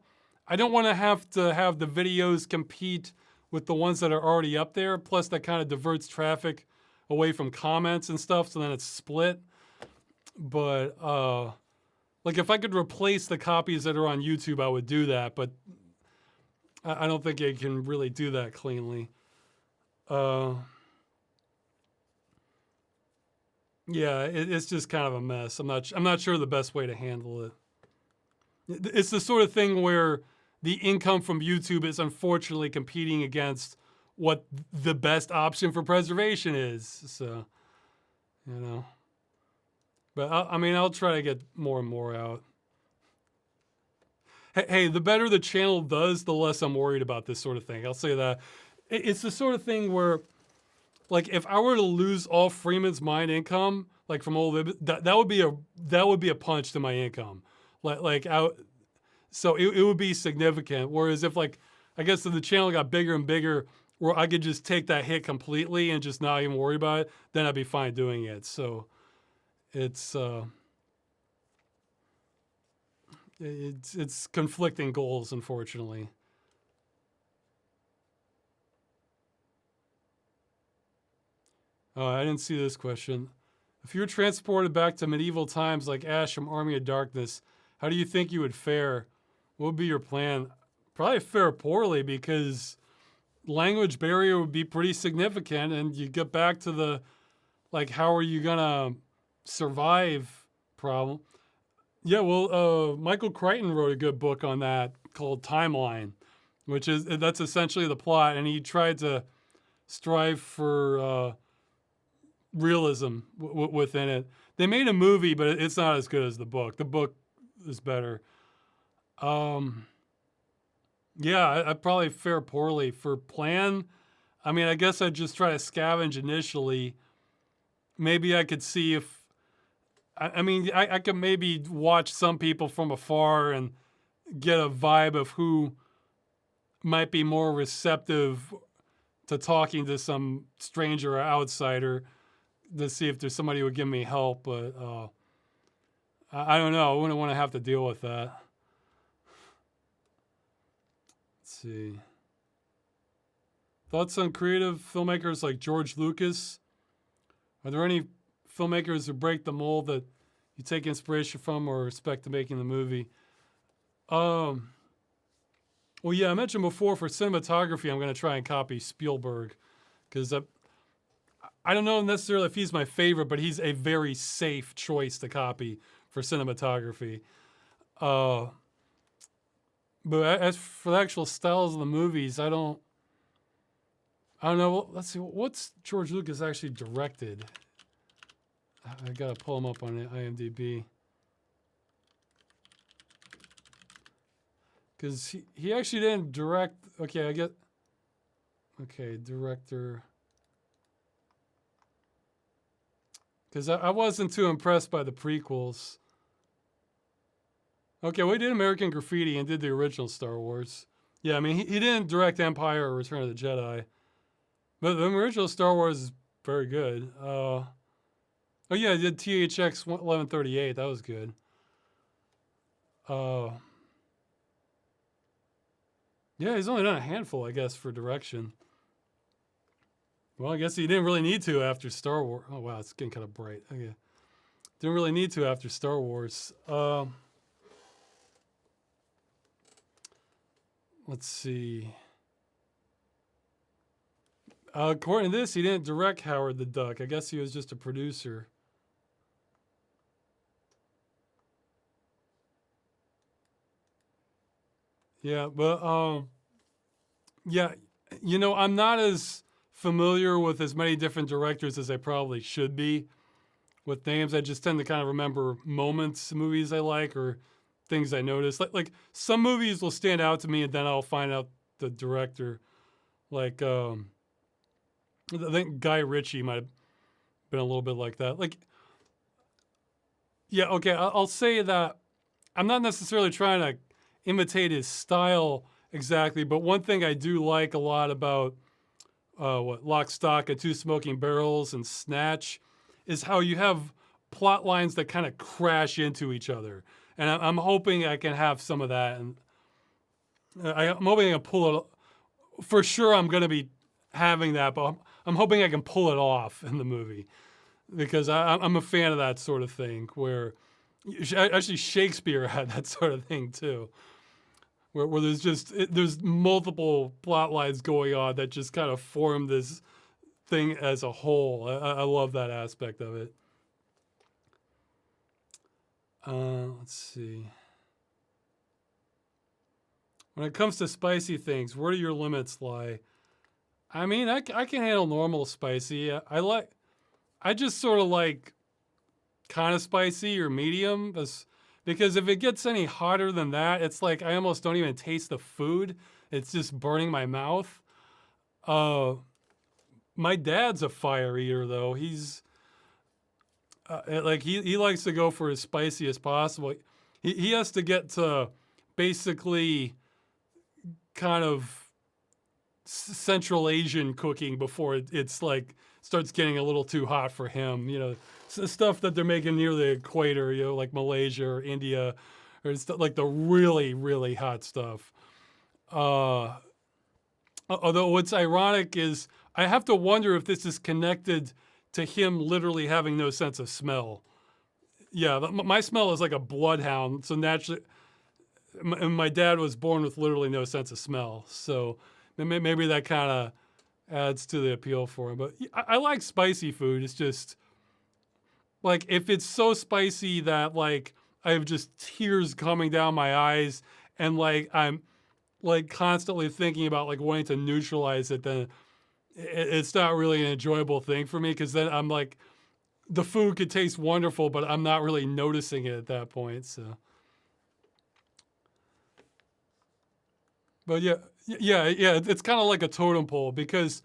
want to have the videos compete with the ones that are already up there. Plus, that kind of diverts traffic away from comments and stuff. So then it's split. But like if I could replace the copies that are on YouTube, I would do that. But I don't think I can really do that cleanly. Yeah, it's just kind of a mess. I'm not sure the best way to handle it. It's the sort of thing where the income from YouTube is unfortunately competing against what the best option for preservation is. So, you know. But I mean, I'll try to get more and more out. Hey, the better the channel does, the less I'm worried about this sort of thing. I'll say that. It's the sort of thing where, like, if I were to lose all Freeman's Mind income, like from old, that would be a punch to my income. So it would be significant. Whereas if like, I guess if the channel got bigger and bigger, where I could just take that hit completely and just not even worry about it, then I'd be fine doing it. So it's conflicting goals, unfortunately. I didn't see this question. If you were transported back to medieval times like Ash from Army of Darkness, how do you think you would fare? What would be your plan? Probably fare poorly because language barrier would be pretty significant, and you get back to the, like, how are you gonna survive problem? Yeah, well, Michael Crichton wrote a good book on that called Timeline, that's essentially the plot, and he tried to strive for realism within it. They made a movie, but it's not as good as the book. The book is better. Yeah, I'd probably fare poorly. For plan, I mean, I guess I'd just try to scavenge initially. Maybe I could see if, I could maybe watch some people from afar and get a vibe of who might be more receptive to talking to some stranger or outsider to see if there's somebody who would give me help. But I don't know. I wouldn't want to have to deal with that. Let's see. Thoughts on creative filmmakers like George Lucas? Are there any filmmakers who break the mold that you take inspiration from or respect to making the movie? Well, yeah, I mentioned before for cinematography, I'm going to try and copy Spielberg because I don't know necessarily if he's my favorite, but he's a very safe choice to copy for cinematography. But as for the actual styles of the movies, I don't know. Let's see. What's George Lucas actually directed? I gotta pull him up on IMDb. Because he actually didn't direct. Okay, Okay, director. Because I wasn't too impressed by the prequels. Okay, well, he did American Graffiti and did the original Star Wars. Yeah, I mean, he didn't direct Empire or Return of the Jedi. But the original Star Wars is very good. Oh, yeah, he did THX 1138. That was good. Yeah, he's only done a handful, I guess, for direction. Well, I guess he didn't really need to after Star Wars. Oh, wow, it's getting kind of bright. Okay. Didn't really need to after Star Wars. Let's see. According to this, he didn't direct Howard the Duck. I guess he was just a producer. Yeah, but yeah, you know, I'm not as familiar with as many different directors as I probably should be with names. I just tend to kind of remember moments, movies I like, or things I notice. Like some movies will stand out to me, and then I'll find out the director. Like I think Guy Ritchie might have been a little bit like that. Like, yeah, okay, I'll say that I'm not necessarily trying to imitate his style exactly, but one thing I do like a lot about Lock, Stock, and Two Smoking Barrels and Snatch is how you have plot lines that kind of crash into each other. And I'm hoping I can have some of that. And I'm hoping I can pull it. For sure, I'm going to be having that, but I'm hoping I can pull it off in the movie. Because I'm a fan of that sort of thing, where actually Shakespeare had that sort of thing too, where there's multiple plot lines going on that just kind of form this thing as a whole. I love that aspect of it. Let's see. When it comes to spicy things, where do your limits lie? I mean, I can handle normal spicy. I just sort of like kind of spicy or medium, because if it gets any hotter than that, it's like I almost don't even taste the food. It's just burning my mouth. My dad's a fire eater, though. He's like he likes to go for as spicy as possible. He has to get to basically kind of Central Asian cooking before it's like starts getting a little too hot for him. You know, stuff that they're making near the equator, you know, like Malaysia or India, or like the really, really hot stuff. Although what's ironic is I have to wonder if this is connected to him literally having no sense of smell. Yeah, my smell is like a bloodhound, so naturally, my dad was born with literally no sense of smell. So maybe that kind of adds to the appeal for him. But I like spicy food. It's just like if it's so spicy that like I have just tears coming down my eyes and like I'm like constantly thinking about like wanting to neutralize it, then it's not really an enjoyable thing for me, because then I'm like, the food could taste wonderful, but I'm not really noticing it at that point. So, but yeah, it's kind of like a totem pole, because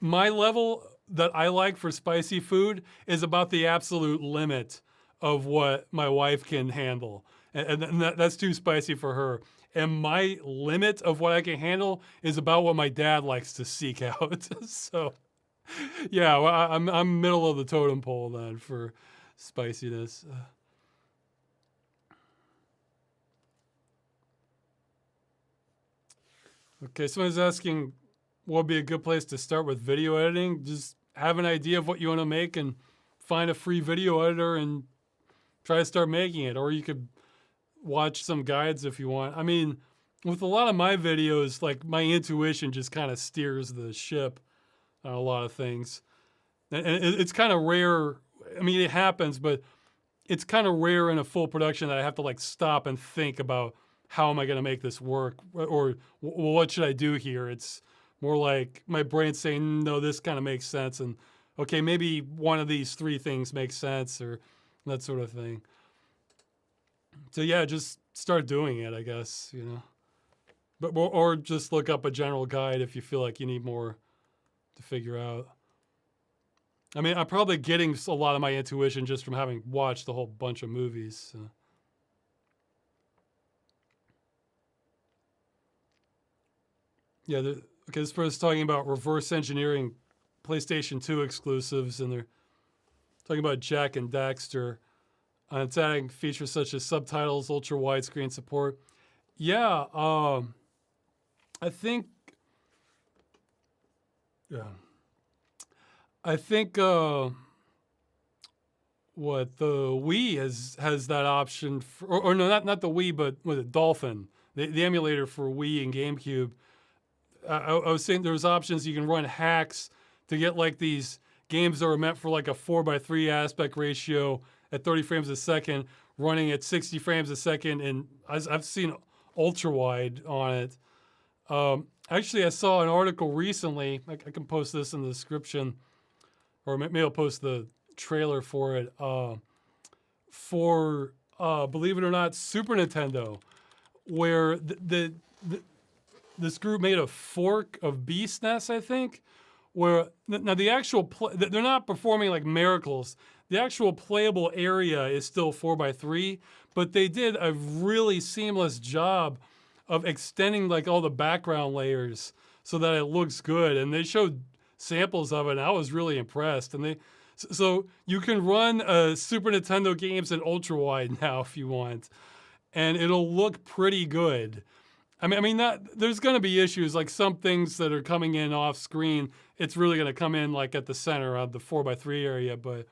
my level that I like for spicy food is about the absolute limit of what my wife can handle. And that's too spicy for her. And my limit of what I can handle is about what my dad likes to seek out. So, yeah, well, I'm middle of the totem pole then for spiciness. Okay, someone's asking what would be a good place to start with video editing. Just have an idea of what you want to make and find a free video editor and try to start making it. Or you could watch some guides if you want. I mean, with a lot of my videos, like my intuition just kind of steers the ship on a lot of things. And it's kind of rare. I mean, it happens, but it's kind of rare in a full production that I have to like stop and think about how am I going to make this work, or what should I do here? It's more like my brain's saying, no, this kind of makes sense. And okay, maybe one of these three things makes sense, or that sort of thing. So yeah, just start doing it, I guess, you know. But or just look up a general guide if you feel like you need more to figure out. I mean, I'm probably getting a lot of my intuition just from having watched a whole bunch of movies. So. Yeah, okay, this person's talking about reverse engineering PlayStation 2 exclusives, and they're talking about Jak and Daxter. It's adding features such as subtitles, ultra widescreen support. Yeah, I think what the Wii has that option for, or no, not the Wii, but with the Dolphin, the emulator for Wii and GameCube. I was saying there's options. You can run hacks to get like these games that are meant for like a 4:3 aspect ratio at 30 frames a second, running at 60 frames a second, and I've seen ultra wide on it. Actually, I saw an article recently. I can post this in the description, or maybe I'll post the trailer for it. Believe it or not, Super Nintendo, where this group made a fork of Beast SNES, I think, where now the actual they're not performing like miracles. The actual playable area is still 4x3, but they did a really seamless job of extending like all the background layers so that it looks good. And they showed samples of it, and I was really impressed. And so you can run Super Nintendo games in ultra wide now if you want, and it'll look pretty good. There's going to be issues like some things that are coming in off screen. It's really going to come in like at the center of the 4x3 area, but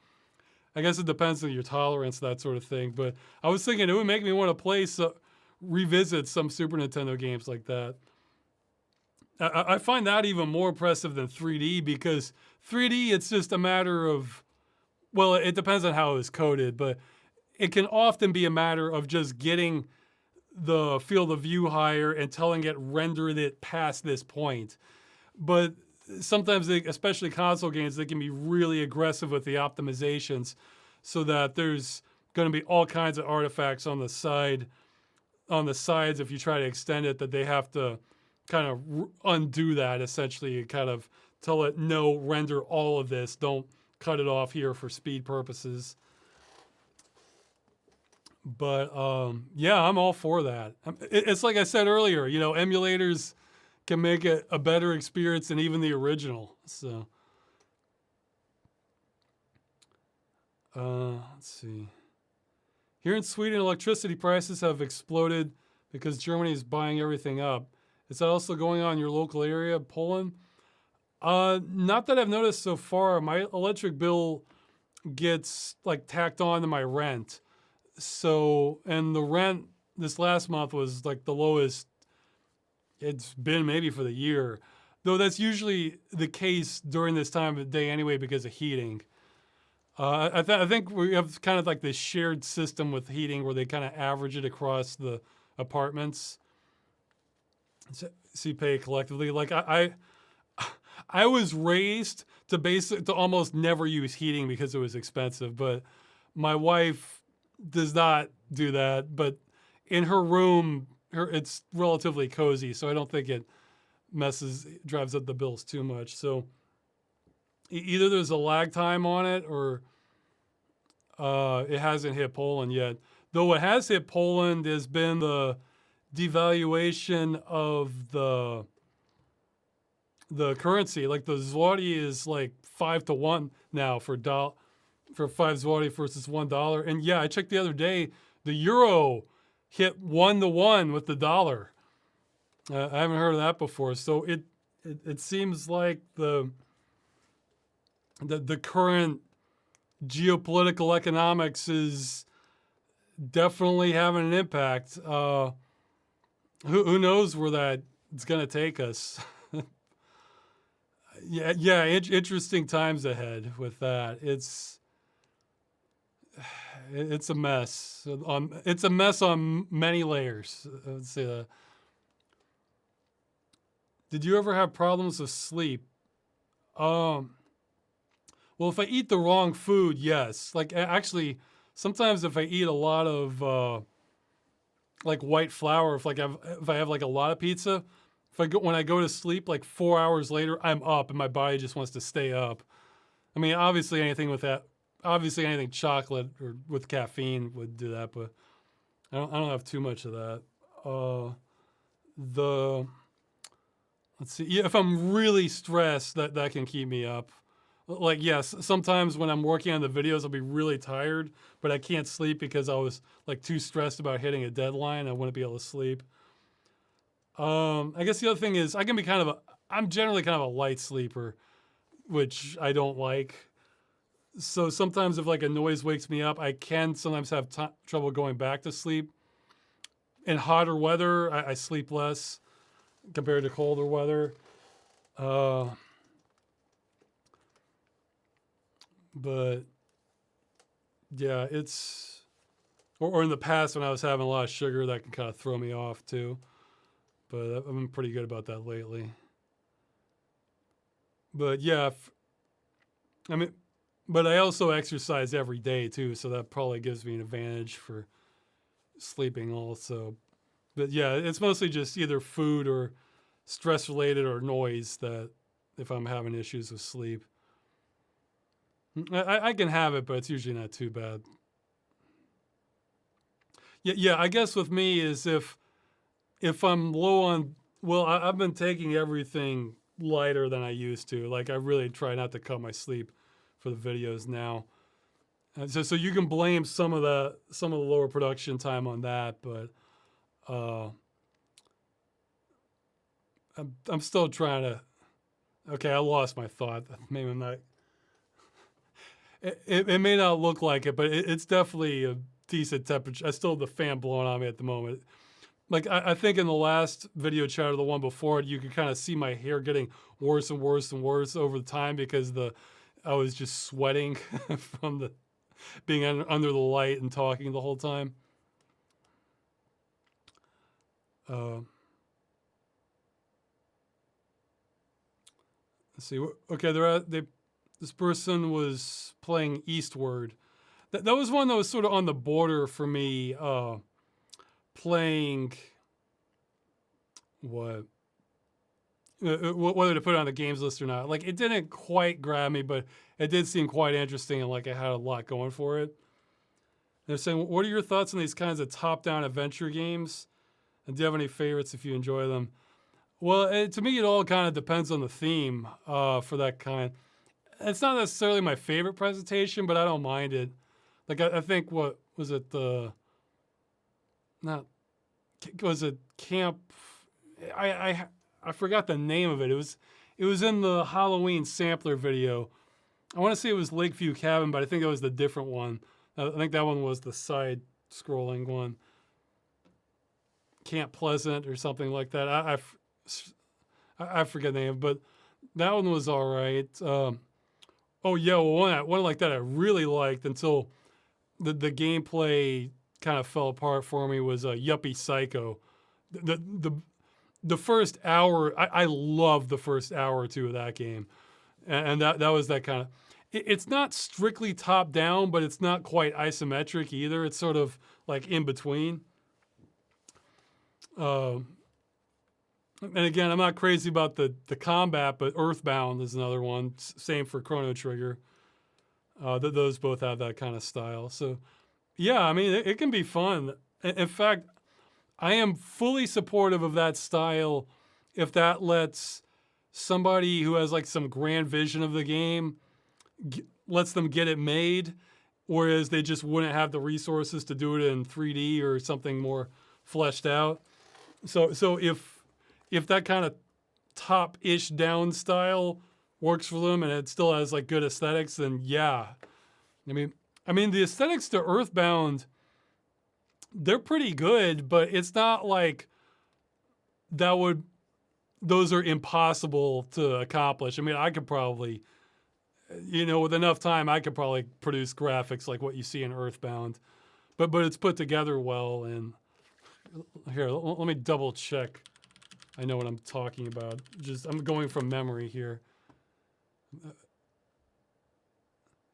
I guess it depends on your tolerance, that sort of thing. But I was thinking it would make me want to revisit some Super Nintendo games like that. I find that even more impressive than 3D, because 3D, it's just a matter of, well, it depends on how it's coded, but it can often be a matter of just getting the field of view higher and telling it render it past this point. But sometimes, especially console games, they can be really aggressive with the optimizations, so that there's going to be all kinds of artifacts on the sides if you try to extend it, that they have to kind of undo that, essentially, and kind of tell it, no, render all of this, don't cut it off here for speed purposes. But yeah, I'm all for that. It's like I said earlier, emulators can make it a better experience than even the original. So let's see. Here in Sweden, electricity prices have exploded because Germany is buying everything up. Is that also going on in your local area, Poland? Not that I've noticed so far. My electric bill gets like tacked on to my rent. So, and the rent this last month was like the lowest it's been maybe for the year. Though that's usually the case during this time of the day anyway because of heating. I think we have kind of like this shared system with heating where they kind of average it across the apartments. So you pay collectively. Like I was raised to almost never use heating because it was expensive, but my wife does not do that. But in her room, it's relatively cozy, so I don't think it drives up the bills too much. So either there's a lag time on it, or it hasn't hit Poland yet. Though it has hit Poland, there's been the devaluation of the currency. Like the zloty is like 5-1 now for 5 zloty versus $1. And yeah, I checked the other day, the euro hit 1-1 with the dollar. I haven't heard of that before. So it seems like the current geopolitical economics is definitely having an impact. Who knows where that it's going to take us? Yeah, interesting times ahead with that. It's a mess. It's a mess on many layers. Let's say that. Did you ever have problems with sleep? Well, if I eat the wrong food, yes. Like actually, sometimes if I eat a lot of like white flour, if I have like a lot of pizza, when I go to sleep, like 4 hours later, I'm up and my body just wants to stay up. I mean, obviously anything chocolate or with caffeine would do that, but I don't have too much of that. Let's see. Yeah, if I'm really stressed, that can keep me up. Like, yes, sometimes when I'm working on the videos, I'll be really tired, but I can't sleep because I was like too stressed about hitting a deadline. I wouldn't be able to sleep. I guess the other thing is I'm generally kind of a light sleeper, which I don't like. So sometimes if like a noise wakes me up, I can sometimes have trouble going back to sleep. In hotter weather, I sleep less compared to colder weather. But yeah, or in the past when I was having a lot of sugar, that can kind of throw me off too. but I've been pretty good about that lately. But yeah, I mean, but I also exercise every day too, so that probably gives me an advantage for sleeping also. But yeah, it's mostly just either food or stress related or noise that if I'm having issues with sleep. I can have it, but it's usually not too bad. Yeah, I guess with me is if I'm low on, well, I've been taking everything lighter than I used to. Like I really try not to cut my sleep for the videos now. So you can blame some of the lower production time on that, but I'm still trying to. Okay, I lost my thought. Maybe I'm not. It may not look like it, but it's definitely a decent temperature. I still have the fan blowing on me at the moment. Like I think in the last video chat or the one before it, you could kind of see my hair getting worse and worse and worse over the time because I was just sweating from the being under the light and talking the whole time. Let's see. Okay, this person was playing Eastward. That was one that was sort of on the border for me. Playing what? Whether to put it on the games list or not. Like it didn't quite grab me, but it did seem quite interesting and like it had a lot going for it. They're saying, what are your thoughts on these kinds of top-down adventure games? And do you have any favorites if you enjoy them? Well, to me, it all kind of depends on the theme for that kind. It's not necessarily my favorite presentation, but I don't mind it. Like I think what was it was it Camp? I forgot the name of it. It was in the Halloween sampler video. I want to say it was Lakeview Cabin, but I think it was the different one. I think that one was the side-scrolling one. Camp Pleasant or something like that. I forget the name, but that one was all right. Oh yeah, well, one like that I really liked until the gameplay kind of fell apart for me was Yuppie Psycho. The first hour, I loved the first hour or two of that game, and that was that kind of. It's not strictly top down, but it's not quite isometric either. It's sort of like in between. And again, I'm not crazy about the combat, but Earthbound is another one. Same for Chrono Trigger. Those both have that kind of style. So, yeah, I mean, it can be fun. In fact, I am fully supportive of that style if that lets somebody who has like some grand vision of the game, lets them get it made, whereas they just wouldn't have the resources to do it in 3D or something more fleshed out. So if that kind of top-ish down style works for them and it still has like good aesthetics, then yeah. I mean the aesthetics to Earthbound, they're pretty good, but it's not like those are impossible to accomplish. I mean, I could probably, with enough time, I could probably produce graphics like what you see in Earthbound, but it's put together well. And here, let me double check. I know what I'm talking about. I'm going from memory here.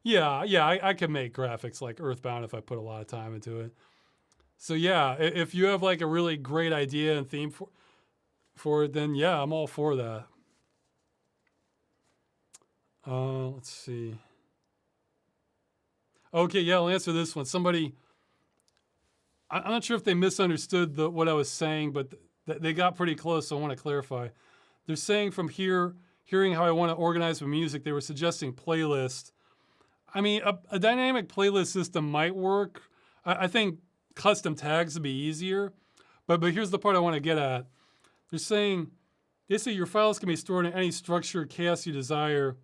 Yeah, I can make graphics like Earthbound if I put a lot of time into it. So yeah, if you have like a really great idea and theme for it, then yeah, I'm all for that. Let's see. Okay, yeah, I'll answer this one. Somebody, I'm not sure if they misunderstood what I was saying, but they got pretty close, so I want to clarify. They're saying from hearing how I want to organize my music, they were suggesting playlist. I mean, a dynamic playlist system might work. I think custom tags would be easier, but here's the part I want to get at. They say your files can be stored in any structured chaos you desire.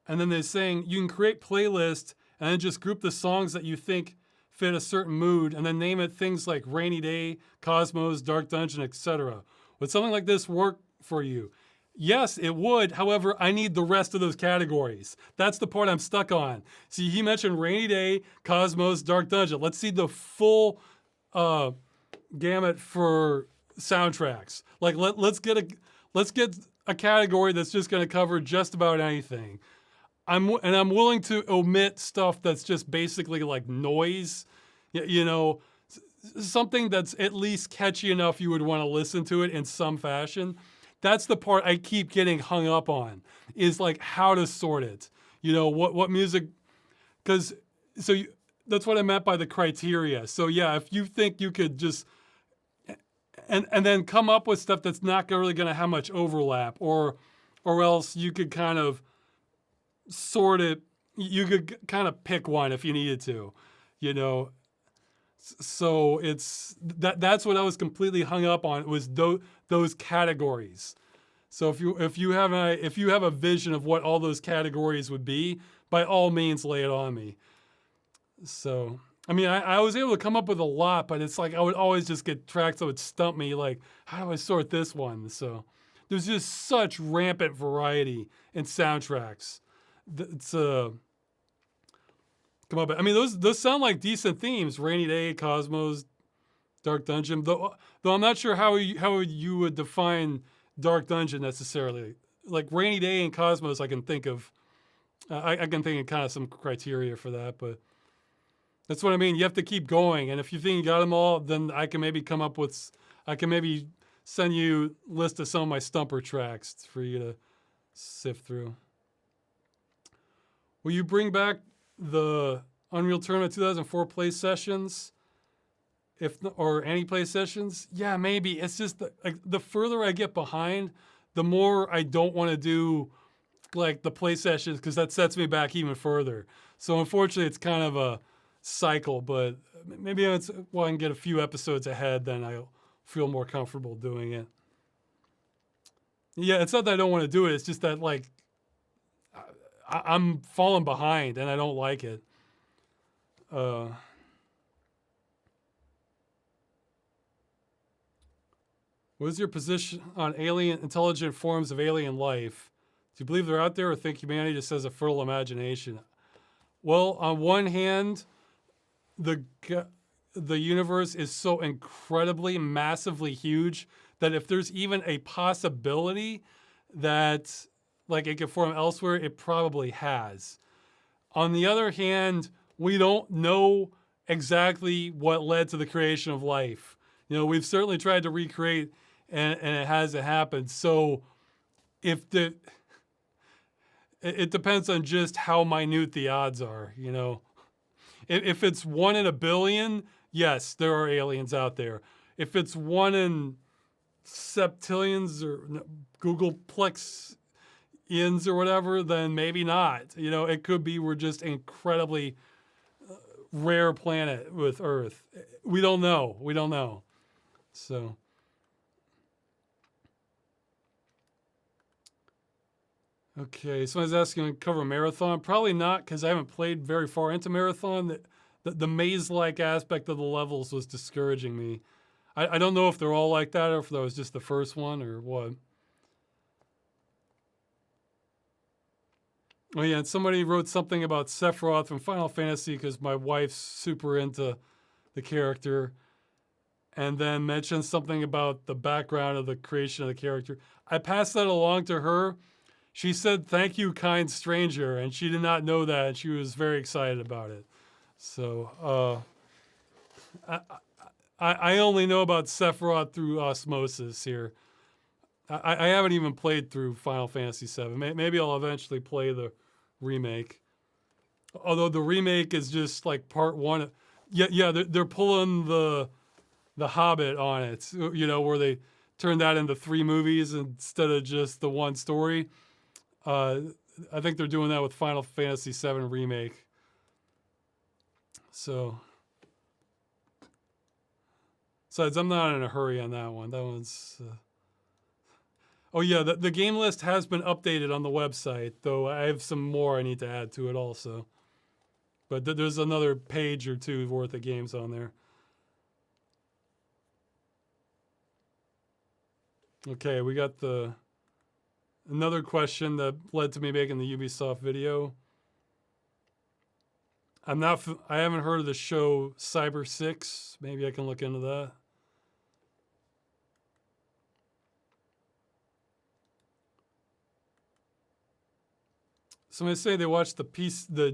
And then they're saying you can create playlists and then just group the songs that you think fit a certain mood and then name it things like Rainy Day, Cosmos, Dark Dungeon, etc. Would something like this work for you? Yes, it would. However, I need the rest of those categories. That's the part I'm stuck on. See, he mentioned Rainy Day, Cosmos, Dark Dungeon. Let's see the full gamut for soundtracks. Like let's get a category that's just going to cover just about anything. I'm willing to omit stuff that's just basically like noise, you know, something that's at least catchy enough you would want to listen to it in some fashion. That's the part I keep getting hung up on, is like how to sort it. You know, what music, because that's what I meant by the criteria. So yeah, if you think you could just and then come up with stuff that's not really going to have much overlap, or else you could kind of sort it. You could kind of pick one if you needed to, you know. So it's that's what I was completely hung up on, was those categories. So if you have a vision of what all those categories would be, by all means lay it on me. So I mean, I was able to come up with a lot, but it's like I would always just get tracks that would stump me, like, how do I sort this one? So there's just such rampant variety in soundtracks. It's come on, but I mean, those sound like decent themes: Rainy Day, Cosmos, Dark Dungeon. Though I'm not sure how you would define Dark Dungeon necessarily. Like Rainy Day and Cosmos, I can think of. I can think of kind of some criteria for that, but that's what I mean. You have to keep going, and if you think you got them all, then I can maybe send you a list of some of my stumper tracks for you to sift through. Will you bring back the Unreal Tournament 2004 play sessions, or any play sessions? Yeah, maybe. It's just the further I get behind, the more I don't want to do like the play sessions, because that sets me back even further. So unfortunately, it's kind of a cycle, but maybe it's, well, I can get a few episodes ahead, then I'll feel more comfortable doing it. Yeah, it's not that I don't want to do it. It's just that like I'm falling behind and I don't like it. What is your position on intelligent forms of alien life? Do you believe they're out there, or think humanity just has a fertile imagination? Well, on one hand, the universe is so incredibly, massively huge that if there's even a possibility that like it could form elsewhere, it probably has. On the other hand, we don't know exactly what led to the creation of life. You know, we've certainly tried to recreate, and it hasn't happened. So it depends on just how minute the odds are, you know. If it's 1 in a billion, yes, there are aliens out there. If it's 1 in septillions or Googleplex ins or whatever, then maybe not. You know, it could be we're just incredibly rare planet with Earth. We don't know. We don't know. So. Okay, someone's asking to cover Marathon. Probably not, because I haven't played very far into Marathon. The maze-like aspect of the levels was discouraging me. I don't know if they're all like that, or if that was just the first one, or what. Oh yeah, and somebody wrote something about Sephiroth from Final Fantasy, because my wife's super into the character, and then mentioned something about the background of the creation of the character. I passed that along to her. She said, "Thank you, kind stranger," and she did not know that, and she was very excited about it. So I only know about Sephiroth through osmosis here. I haven't even played through Final Fantasy VII. Maybe I'll eventually play the remake. Although the remake is just like part one. Yeah, they're pulling the Hobbit on it, you know, where they turned that into 3 movies instead of just the one story. I think they're doing that with Final Fantasy VII Remake. So, besides, I'm not in a hurry on that one. That one's... Oh yeah, the game list has been updated on the website, though I have some more I need to add to it also. But there's another page or 2 worth of games on there. Okay, we got another question that led to me making the Ubisoft video. I haven't heard of the show Cyber 6. Maybe I can look into that. Somebody say they watched the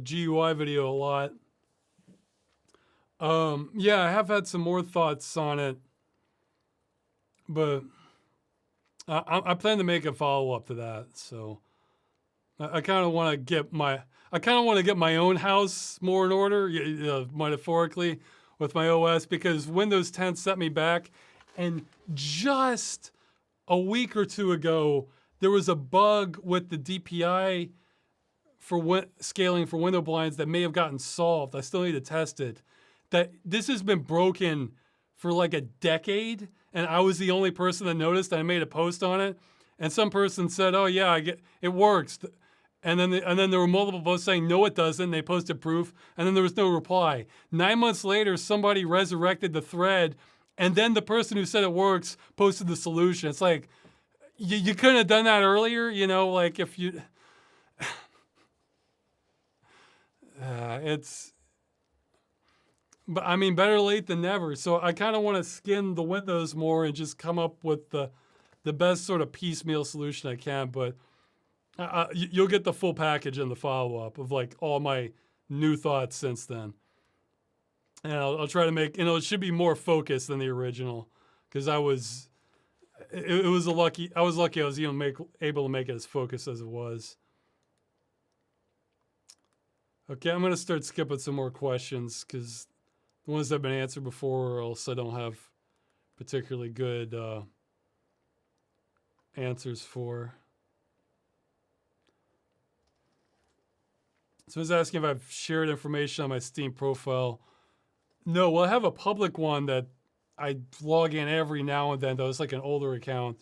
GUI video a lot. Yeah, I have had some more thoughts on it, but I plan to make a follow up to that. So I kind of want to get my own house more in order, metaphorically, with my OS, because Windows 10 set me back, and just a week or two ago there was a bug with the DPI for scaling for window blinds that may have gotten solved. I still need to test it. That this has been broken for like a decade, and I was the only person that noticed. I made a post on it, and some person said, "Oh yeah, it works." And then there were multiple posts saying, "No, it doesn't." They posted proof, and then there was no reply. 9 months later, somebody resurrected the thread, and then the person who said it works posted the solution. It's like, you couldn't have done that earlier, like if you. But I mean, better late than never. So I kind of want to skin the windows more and just come up with the best sort of piecemeal solution I can. But you'll get the full package in the follow-up of like all my new thoughts since then. And I'll try to make, it should be more focused than the original, because I was lucky I was even able to make it as focused as it was. Okay, I'm going to start skipping some more questions, because the ones that have been answered before, or else I don't have particularly good answers for. So I was asking if I've shared information on my Steam profile. No, well, I have a public one that I log in every now and then, though. It's like an older account.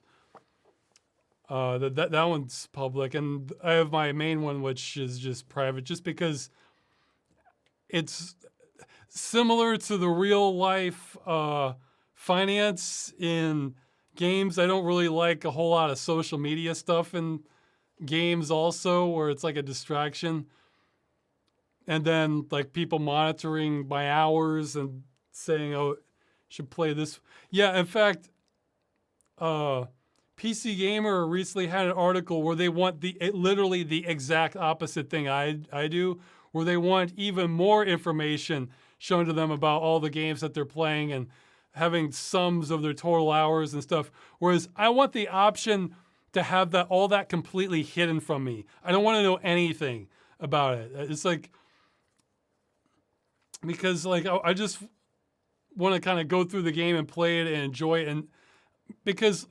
That one's public, and I have my main one, which is just private, just because it's similar to the real life finance in games. I don't really like a whole lot of social media stuff in games also, where it's like a distraction. And then like people monitoring my hours and saying, "Oh, should play this." Yeah, in fact, PC Gamer recently had an article where they want literally the exact opposite thing I do, where they want even more information shown to them about all the games that they're playing and having sums of their total hours and stuff. Whereas I want the option to have all that completely hidden from me. I don't want to know anything about it. It's like, because like I just want to kind of go through the game and play it and enjoy it. And because,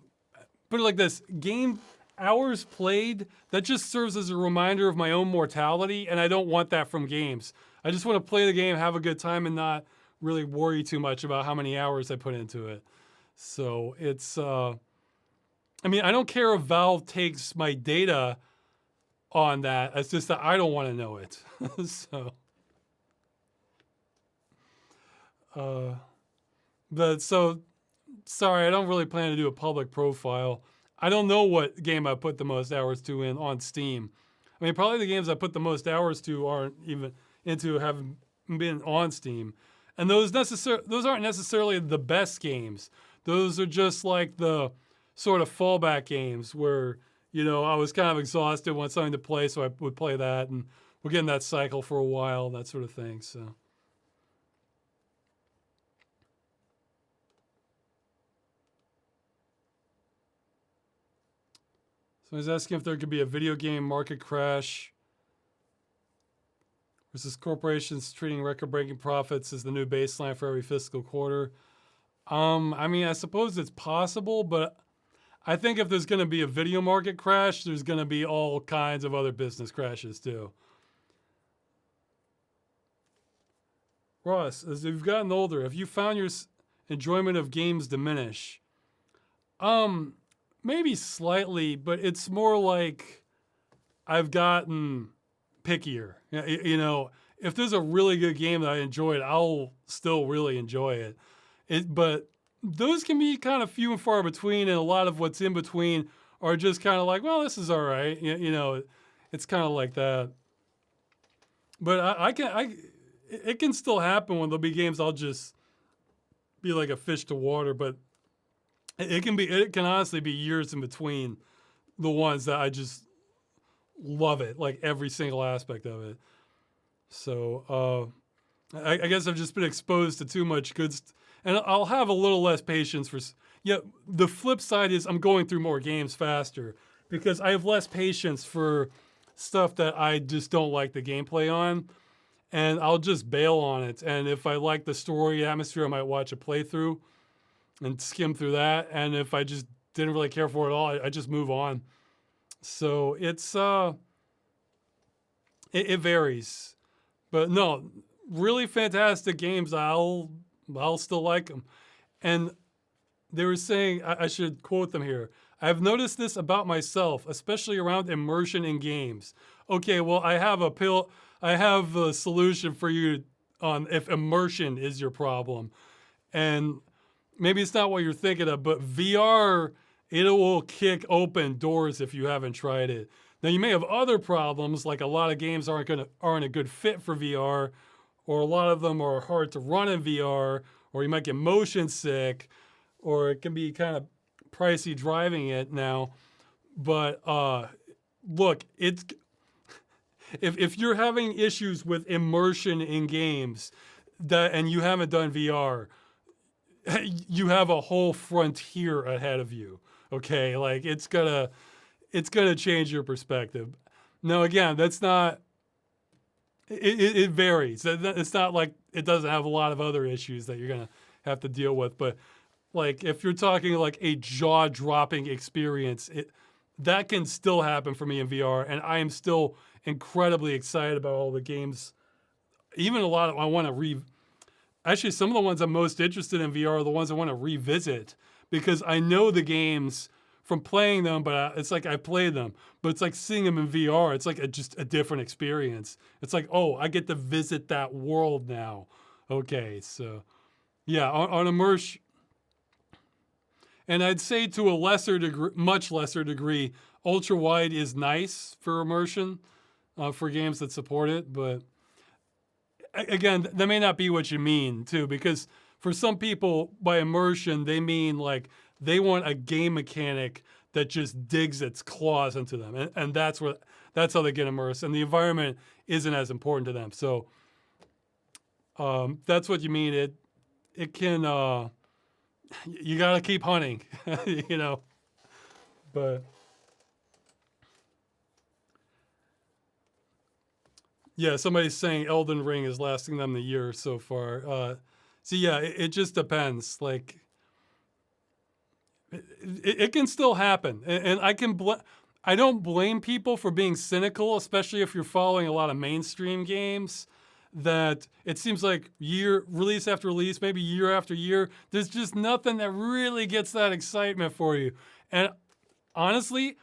put it like this, game hours played, that just serves as a reminder of my own mortality, and I don't want that from games. I just want to play the game, have a good time, and not really worry too much about how many hours I put into it. So it's, I mean, I don't care if Valve takes my data on that. It's just that I don't want to know it. So, but so, sorry, I don't really plan to do a public profile. I don't know what game I put the most hours to on Steam. I mean, probably the games I put the most hours to aren't even having been on Steam. And those aren't necessarily the best games. Those are just like the sort of fallback games where, I was kind of exhausted, want something to play, so I would play that, and we'll get in that cycle for a while, that sort of thing. So I was asking if there could be a video game market crash versus corporations treating record-breaking profits as the new baseline for every fiscal quarter. I mean, I suppose it's possible, but I think if there's going to be a video market crash, there's going to be all kinds of other business crashes too. Ross, as you've gotten older, have you found your enjoyment of games diminish? Maybe slightly, but it's more like I've gotten pickier. If there's a really good game that I enjoyed, I'll still really enjoy it. But those can be kind of few and far between, and a lot of what's in between are just kind of like, well, this is all right. It's kind of like that. But it can still happen when there'll be games I'll just be like a fish to water, but it can honestly be years in between the ones that I just love it, like every single aspect of it. So I guess I've just been exposed to too much and I'll have a little less patience for. Yeah, the flip side is I'm going through more games faster because I have less patience for stuff that I just don't like the gameplay on, and I'll just bail on it. And if I like the story atmosphere, I might watch a playthrough and skim through that. And if I just didn't really care for it at all, I just move on. So it varies, but no, really fantastic games. I'll still like them. And they were saying, I should quote them here. I've noticed this about myself, especially around immersion in games. Okay, well, I have a solution for you on if immersion is your problem. And maybe it's not what you're thinking of, but VR, it will kick open doors if you haven't tried it. Now, you may have other problems, like a lot of games aren't a good fit for VR, or a lot of them are hard to run in VR, or you might get motion sick, or it can be kind of pricey driving it now. But look, if you're having issues with immersion in games and you haven't done VR, you have a whole frontier ahead of you. Okay, like it's gonna change your perspective. Now, again, that's not. It varies. It's not like it doesn't have a lot of other issues that you're gonna have to deal with. But like if you're talking like a jaw-dropping experience, that can still happen for me in VR, and I am still incredibly excited about all the games. Even a lot of I want to Actually, some of the ones I'm most interested in VR are the ones I want to revisit because I know the games from playing them, but it's like I played them. But it's like seeing them in VR. It's like just a different experience. It's like, oh, I get to visit that world now. Okay, so yeah, on immersion. And I'd say to a lesser degree, much lesser degree, ultra wide is nice for immersion for games that support it. But again, that may not be what you mean too, because for some people by immersion, they mean like they want a game mechanic that just digs its claws into them. And that's how they get immersed. And the environment isn't as important to them. So that's what you mean. It can, you got to keep hunting, you know, but yeah, somebody's saying Elden Ring is lasting them the year so far. So yeah, it just depends. Like, it can still happen, and I don't blame people for being cynical, especially if you're following a lot of mainstream games. That it seems like release after release, maybe year after year, there's just nothing that really gets that excitement for you. And honestly,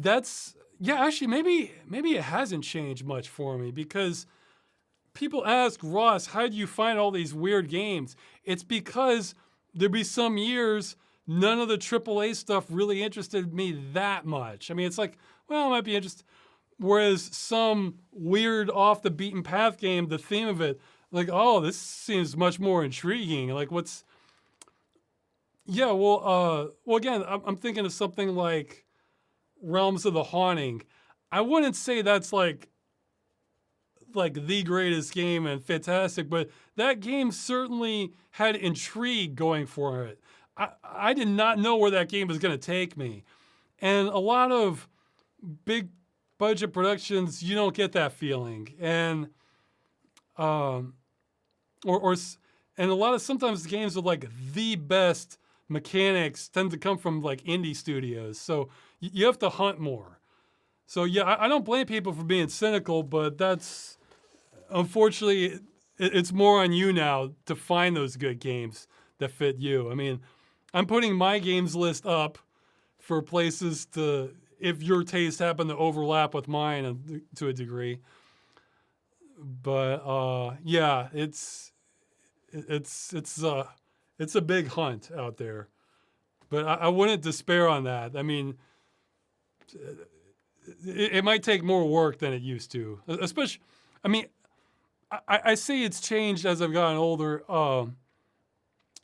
actually maybe it hasn't changed much for me because people ask Ross, how do you find all these weird games? It's because there'd be some years none of the AAA stuff really interested me that much. I mean, it's like, well, I might be interested. Whereas some weird off the beaten path game, the theme of it, like, oh, this seems much more intriguing. Like well, again, I'm thinking of something like Realms of the Haunting. I wouldn't say that's like the greatest game and fantastic, but that game certainly had intrigue going for it. I did not know where that game was going to take me. And a lot of big budget productions, you don't get that feeling. And and a lot of sometimes games with like the best mechanics tend to come from like indie studios. So you have to hunt more. So yeah, I don't blame people for being cynical, but that's unfortunately it's more on you now to find those good games that fit you. I mean, I'm putting my games list up for places if your taste happen to overlap with mine to a degree. But yeah, it's a big hunt out there. But I wouldn't despair on that. I mean, it might take more work than it used to. Especially, I mean, I say it's changed as I've gotten older.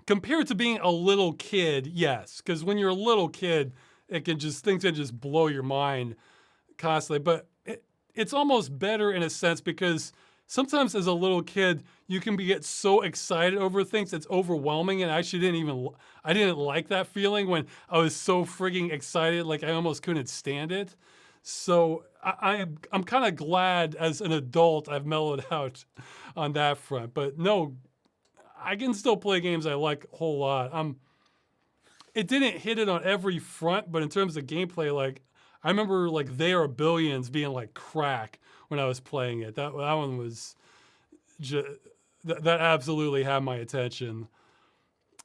Compared to being a little kid, yes. Because when you're a little kid, things can just blow your mind constantly, but it's almost better in a sense because sometimes as a little kid, you can get so excited over things, it's overwhelming, and I actually I didn't like that feeling when I was so frigging excited, like I almost couldn't stand it. So I'm kind of glad as an adult I've mellowed out on that front. But no, I can still play games I like a whole lot. It didn't hit it on every front, but in terms of gameplay, like I remember like They Are Billions being like crack when I was playing it. That one was that absolutely had my attention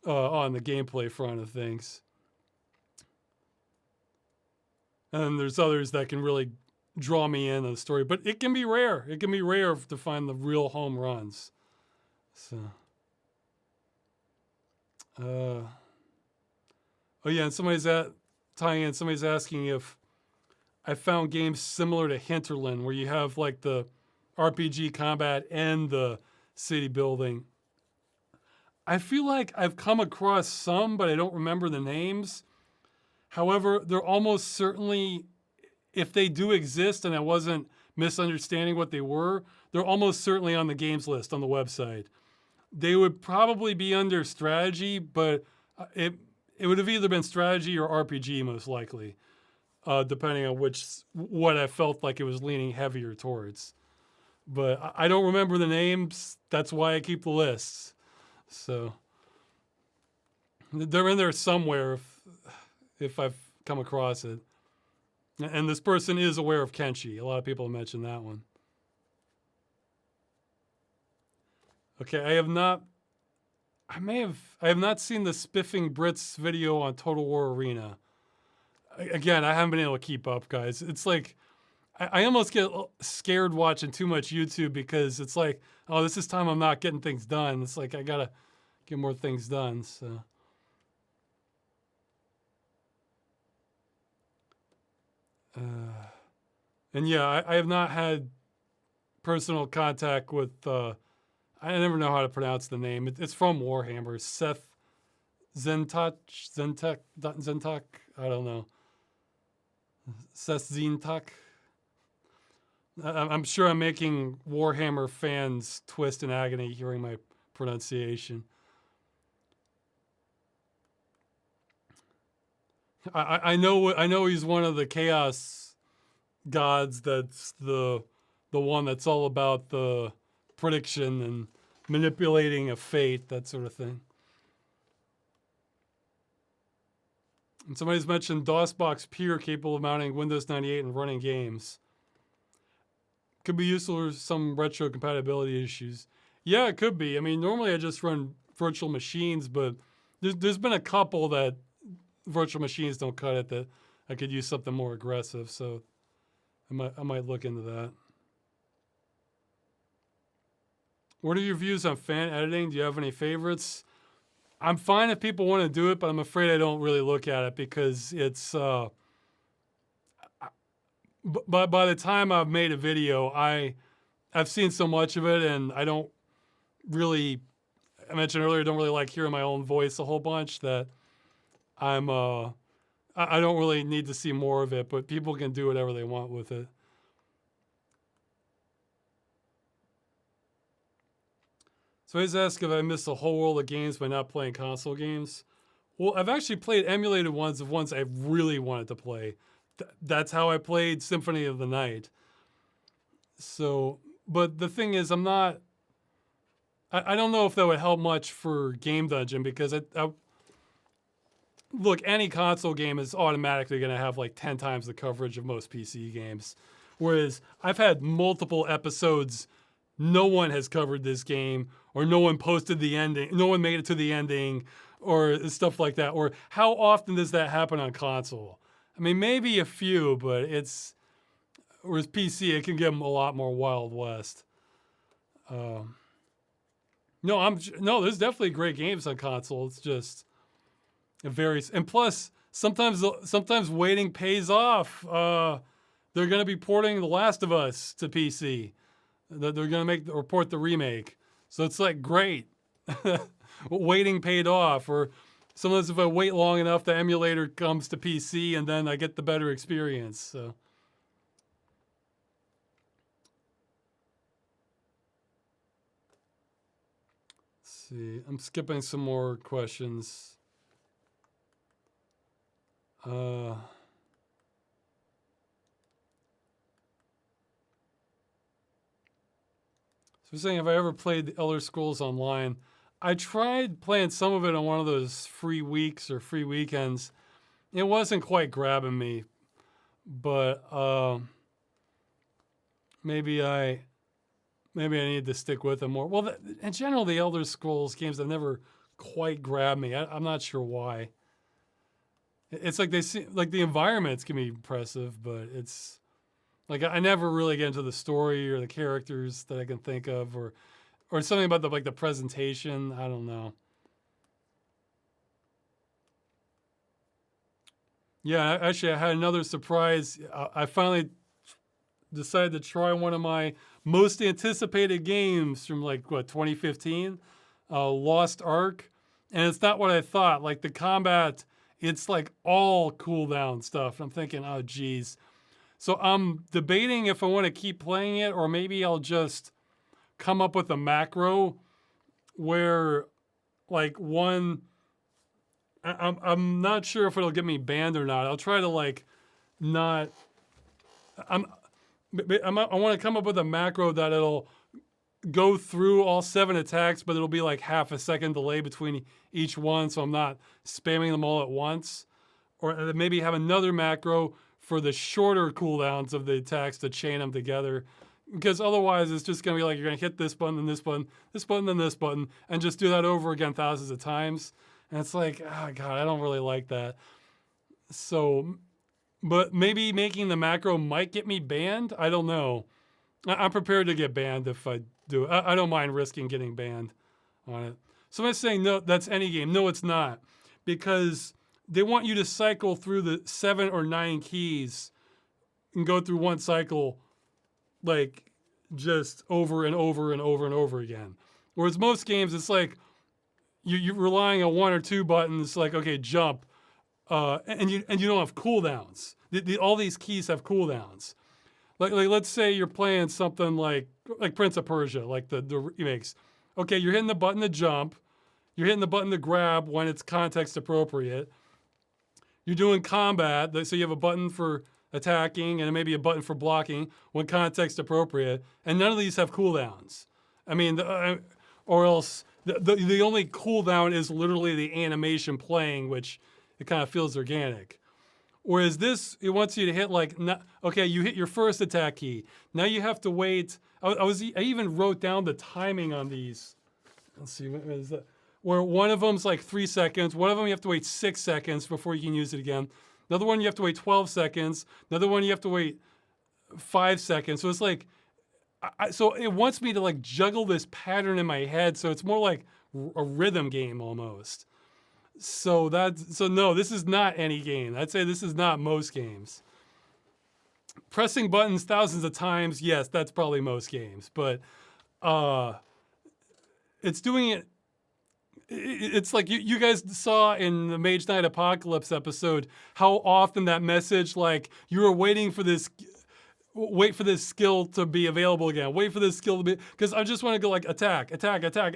on the gameplay front of things. And then there's others that can really draw me in on the story, but it can be rare. It can be rare to find the real home runs. So, oh yeah, and somebody's asking if I found games similar to Hinterland, where you have like the RPG combat and the city building. I feel like I've come across some, but I don't remember the names. However, they're almost certainly, if they do exist and I wasn't misunderstanding what they were, they're almost certainly on the games list on the website. They would probably be under strategy, but it would have either been strategy or RPG most likely, depending on what I felt like it was leaning heavier towards. But I don't remember the names. That's why I keep the lists. So they're in there somewhere if I've come across it. And this person is aware of Kenshi. A lot of people have mentioned that one. Okay, I have not seen the Spiffing Brits video on Total War Arena. Again, I haven't been able to keep up, guys. It's like, I almost get scared watching too much YouTube because it's like, oh, this is time I'm not getting things done. It's like, I gotta get more things done, so. And yeah, I have not had personal contact with, I never know how to pronounce the name. It's from Warhammer. Seth Zentak, I don't know. Seth Zentak. I'm sure I'm making Warhammer fans twist in agony hearing my pronunciation. I know he's one of the chaos gods. That's the one that's all about the prediction and manipulating of fate, that sort of thing. And somebody's mentioned DOSBox Peer capable of mounting Windows 98 and running games. Could be useful for some retro compatibility issues. Yeah, it could be. I mean, normally I just run virtual machines, but there's been a couple that virtual machines don't cut it, that I could use something more aggressive. So I might look into that. What are your views on fan editing? Do you have any favorites? I'm fine if people want to do it, but I'm afraid I don't really look at it because it's, by the time I've made a video, I've seen so much of it, and I don't really, I mentioned earlier, I don't really like hearing my own voice a whole bunch, that I don't really need to see more of it, but people can do whatever they want with it. So he's asked if I missed a whole world of games by not playing console games. Well, I've actually played emulated ones of ones I really wanted to play. That's how I played Symphony of the Night. So, but the thing is, I don't know if that would help much for Game Dungeon, because look, any console game is automatically going to have like 10 times the coverage of most PC games. Whereas I've had multiple episodes, no one has covered this game, or no one posted the ending, no one made it to the ending, or stuff like that. Or how often does that happen on console? I mean, maybe a few, but whereas PC, it can give them a lot more Wild West. No, there's definitely great games on console. It's just, it varies. And plus, sometimes waiting pays off. They're going to be porting The Last of Us to PC. They're going to report the remake. So it's like, great. Waiting paid off. Or sometimes if I wait long enough, the emulator comes to PC and then I get the better experience. So see. I'm skipping some more questions. So we're saying, have I ever played the Elder Scrolls Online? I tried playing some of it on one of those free weeks or free weekends. It wasn't quite grabbing me, but maybe I need to stick with them more. Well, in general, the Elder Scrolls games have never quite grabbed me. I'm not sure why. It's like they seem like the environments can be impressive, but it's like I never really get into the story or the characters that I can think of, or something about the presentation. I don't know. Yeah, actually, I had another surprise. I finally decided to try one of my most anticipated games from 2015, Lost Ark, and it's not what I thought. Like the combat, it's like all cooldown stuff. I'm thinking, oh geez. So I'm debating if I want to keep playing it, or maybe I'll just come up with a macro where I'm not sure if it'll get me banned or not. I'll try to not. I want to come up with a macro that it'll go through all 7 attacks, but it'll be like half a second delay between each one, so I'm not spamming them all at once. Or maybe have another macro for the shorter cooldowns of the attacks to chain them together. Because otherwise it's just going to be like you're going to hit this button, then this button, this button, then this button, and just do that over again thousands of times. And it's like, oh God, I don't really like that. So, but maybe making the macro might get me banned. I don't know. I'm prepared to get banned if I do. I don't mind risking getting banned on it. So I'm saying, no, that's any game. No, it's not. Because they want you to cycle through the 7 or 9 keys and go through one cycle just over and over and over and over again. Whereas most games, it's like you're relying on 1 or 2 buttons, like, okay, jump, and you don't have cooldowns. All these keys have cooldowns. Like let's say you're playing something like Prince of Persia, like the remakes. Okay, you're hitting the button to jump. You're hitting the button to grab when it's context appropriate. You're doing combat, so you have a button for attacking and maybe a button for blocking when context appropriate. And none of these have cooldowns. I mean, or else the only cooldown is literally the animation playing, which it kind of feels organic. Whereas this, it wants you to hit okay, you hit your first attack key. Now you have to wait. I even wrote down the timing on these. Let's see, what is that? Where one of them's 3 seconds. One of them you have to wait 6 seconds before you can use it again. Another one you have to wait 12 seconds. Another one you have to wait 5 seconds. So it's so it wants me to juggle this pattern in my head. So it's more like a rhythm game almost. So no, this is not any game. I'd say this is not most games. Pressing buttons thousands of times, yes, that's probably most games. But it's doing it. It's like you guys saw in the Mage Knight Apocalypse episode how often that message, you were waiting for this, wait for this skill to be available again. Wait for this skill to be, because I just want to go attack, attack, attack.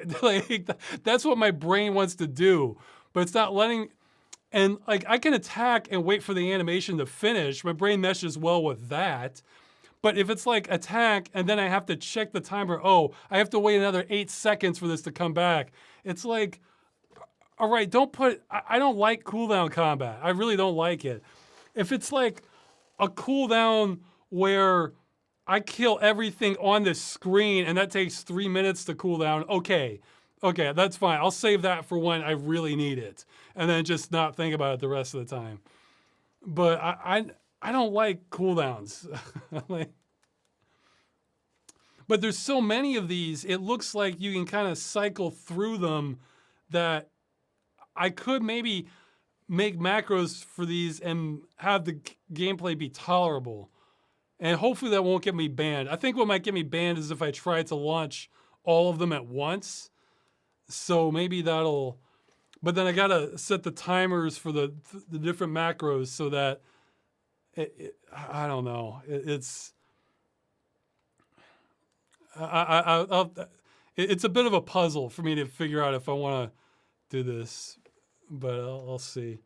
That's what my brain wants to do, but it's not letting. And I can attack and wait for the animation to finish. My brain meshes well with that. But if it's attack and then I have to check the timer, oh, I have to wait another 8 seconds for this to come back. It's all right, I don't like cooldown combat. I really don't like it. If it's a cooldown where I kill everything on the screen and that takes 3 minutes to cool down, okay, that's fine. I'll save that for when I really need it. And then just not think about it the rest of the time. But I don't like cooldowns. But there's so many of these, it looks like you can kind of cycle through them that I could maybe make macros for these and have the gameplay be tolerable. And hopefully that won't get me banned. I think what might get me banned is if I try to launch all of them at once. So maybe that'll, but then I gotta set the timers for the different macros so that I don't know. It's it's a bit of a puzzle for me to figure out if I want to do this, but I'll see.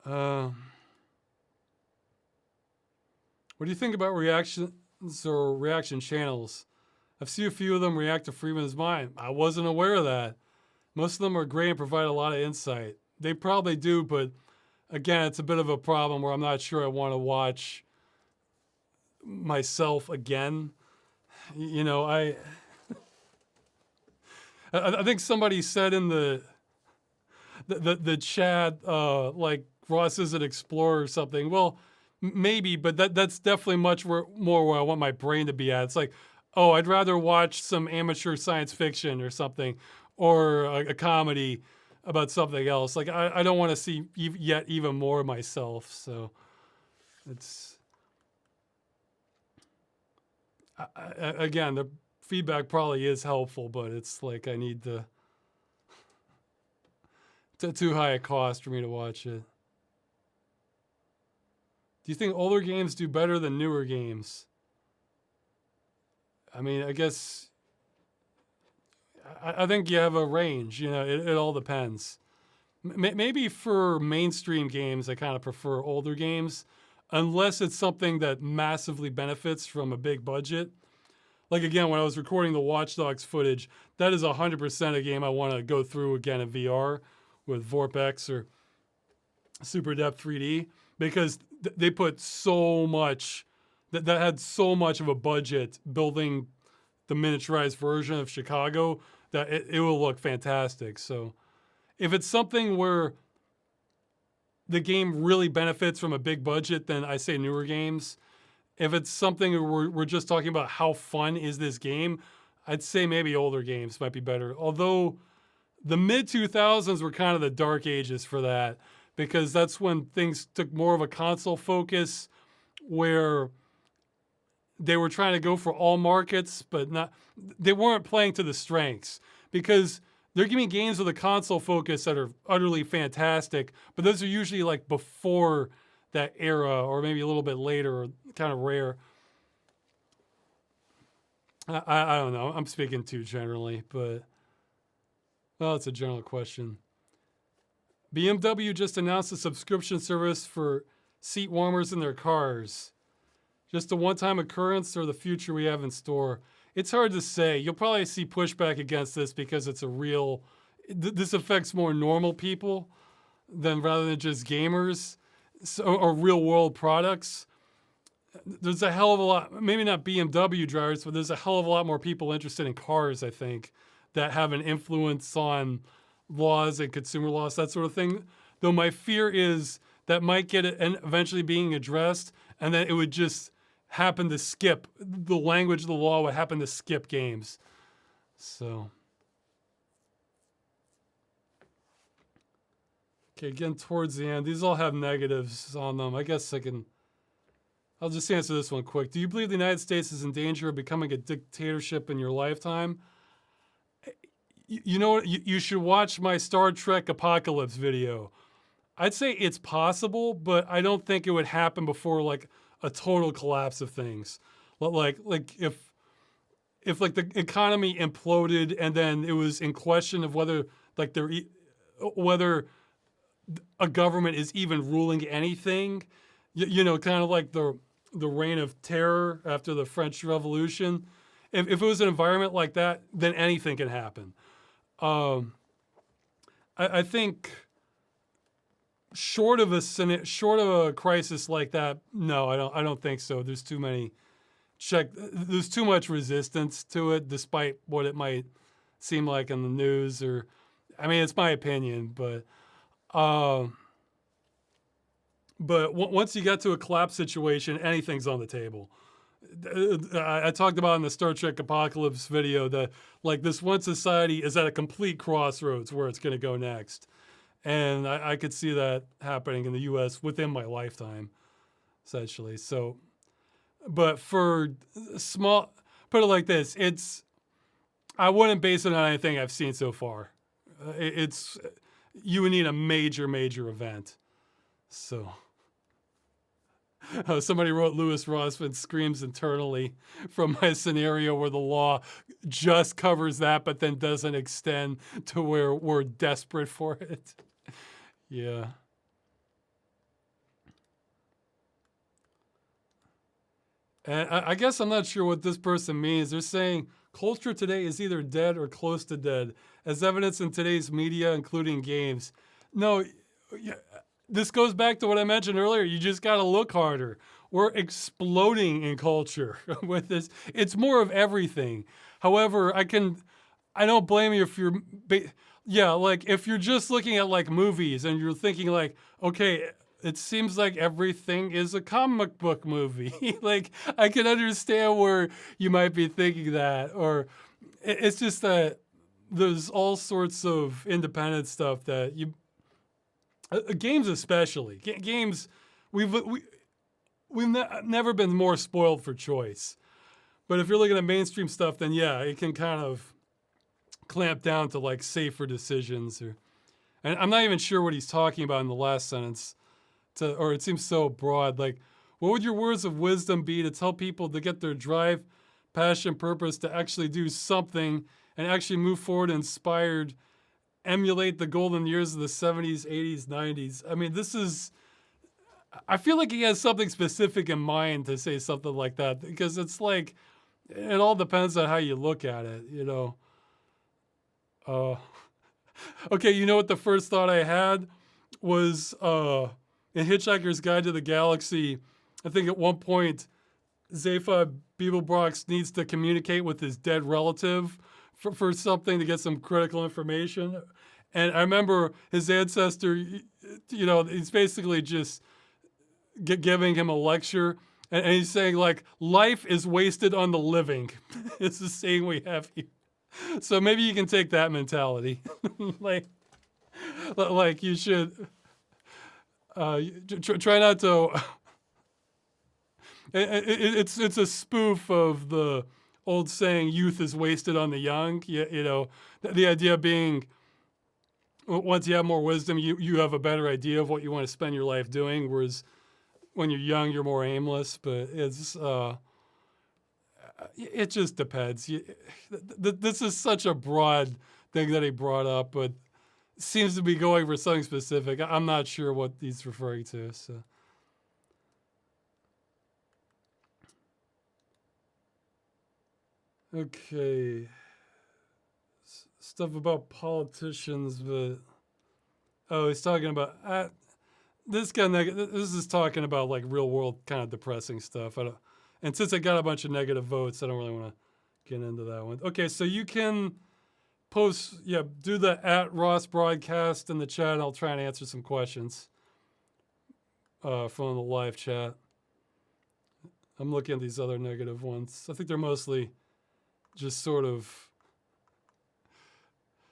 What do you think about reactions or reaction channels? I've seen a few of them react to Freeman's Mind. I wasn't aware of that. Most of them are great and provide a lot of insight. They probably do, but again, it's a bit of a problem where I'm not sure I want to watch myself again. You know, I think somebody said in the chat, like Ross is an explorer or something. Well, maybe, but that's definitely much more where I want my brain to be at. It's like, oh, I'd rather watch some amateur science fiction or something, or a comedy about something else. Like I don't want to see yet even more of myself. So it's again, the feedback probably is helpful, but it's like I need too high a cost for me to watch it. Do you think older games do better than newer games? I mean, I guess I think you have a range. You know, it all depends. Maybe for mainstream games, I kind of prefer older games, unless it's something that massively benefits from a big budget. Like again, when I was recording the Watch Dogs footage, that is 100% a game I want to go through again in VR with VorpX or Super Depth 3D, because they put so much, that had so much of a budget building the miniaturized version of Chicago that it will look fantastic. So if it's something where the game really benefits from a big budget, then I say newer games. If it's something where we're just talking about how fun is this game, I'd say maybe older games might be better. Although the mid-2000s were kind of the dark ages for that, because that's when things took more of a console focus, where they were trying to go for all markets, but they weren't playing to the strengths, because they're giving games with a console focus that are utterly fantastic, but those are usually like before that era, or maybe a little bit later, or kind of rare. I don't know. I'm speaking too generally, but well, it's a general question. BMW just announced a subscription service for seat warmers in their cars. Just a one-time occurrence or the future we have in store? It's hard to say. You'll probably see pushback against this because it's a real, this affects more normal people than rather than just gamers, or real world products. There's a hell of a lot, maybe not BMW drivers, but there's a hell of a lot more people interested in cars, I think, that have an influence on laws and consumer laws, that sort of thing. Though my fear is that might get it and eventually being addressed, and then it would just happen to skip, the language of the law would happen to skip games. So. Okay, again, towards the end, these all have negatives on them. I guess I'll just answer this one quick. Do you believe the United States is in danger of becoming a dictatorship in your lifetime? You know what? You should watch my Star Trek Apocalypse video. I'd say it's possible, but I don't think it would happen before like a total collapse of things. Like if like the economy imploded and then it was in question of whether like whether a government is even ruling anything, you know, kind of like the reign of terror after the French Revolution. If it was an environment like that, then anything can happen. I think short of a crisis like that, no, I don't think so. There's too much resistance to it, despite what it might seem like in the news. Or, I mean, it's my opinion, but once you get to a collapse situation, anything's on the table. I talked about in the Star Trek Apocalypse video that like this one society is at a complete crossroads where it's going to go next. And I could see that happening in the U.S. within my lifetime, essentially. So, but for small, put it like this, I wouldn't base it on anything I've seen so far. You would need a major event. So, Somebody wrote Louis Rossman screams internally from my scenario where the law just covers that, but then doesn't extend to where we're desperate for it. Yeah. And I guess I'm not sure what this person means. They're saying culture today is either dead or close to dead, as evidence in today's media, including games. No, this goes back to what I mentioned earlier. You just got to look harder. We're exploding in culture with this. It's more of everything. However, I don't blame you if you're, yeah, like if you're just looking at like movies and you're thinking like, okay, it seems like everything is a comic book movie. Like I can understand where you might be thinking that, or it's just that there's all sorts of independent stuff that games especially. Games, we've never been more spoiled for choice. But if you're looking at mainstream stuff, then yeah, it can kind of clamp down to like safer decisions. And I'm not even sure what he's talking about in the last sentence, or it seems so broad. Like, what would your words of wisdom be to tell people to get their drive, passion, purpose to actually do something and actually move forward inspired, emulate the golden years of the 70s, 80s, 90s? I mean, I feel like he has something specific in mind to say something like that, because it's like, it all depends on how you look at it, you know? Okay, you know what the first thought I had was, in Hitchhiker's Guide to the Galaxy, I think at one point, Zaphod Beeblebrox needs to communicate with his dead relative for something to get some critical information. And I remember his ancestor, you know, he's basically just giving him a lecture. And he's saying, like, life is wasted on the living. It's the saying we have here. So maybe you can take that mentality. like you should try not to. It's a spoof of the old saying, "Youth is wasted on the young." You know, the idea being, once you have more wisdom, you have a better idea of what you want to spend your life doing. Whereas when you're young, you're more aimless. But it just depends. This is such a broad thing that he brought up, but seems to be going for something specific. I'm not sure what he's referring to. So, okay, stuff about politicians, but he's talking about this guy. This is talking about like real world kind of depressing stuff. And since I got a bunch of negative votes, I don't really want to get into that one. Okay, so you can post, do the @Ross broadcast in the chat, and I'll try and answer some questions from the live chat. I'm looking at these other negative ones. I think they're mostly just sort of,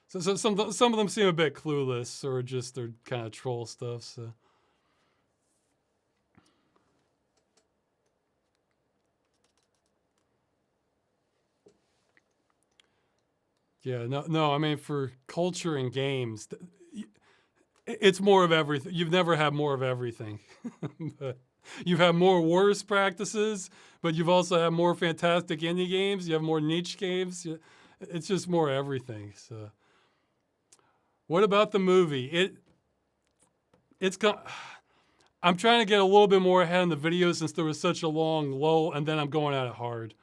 so some of them seem a bit clueless, or just they're kind of troll stuff. So. Yeah, no. I mean, for culture and games, it's more of everything. You've never had more of everything. But you've had more worse practices, but you've also had more fantastic indie games. You have more niche games. It's just more everything. So, what about the movie? I'm trying to get a little bit more ahead in the video since there was such a long lull, and then I'm going at it hard.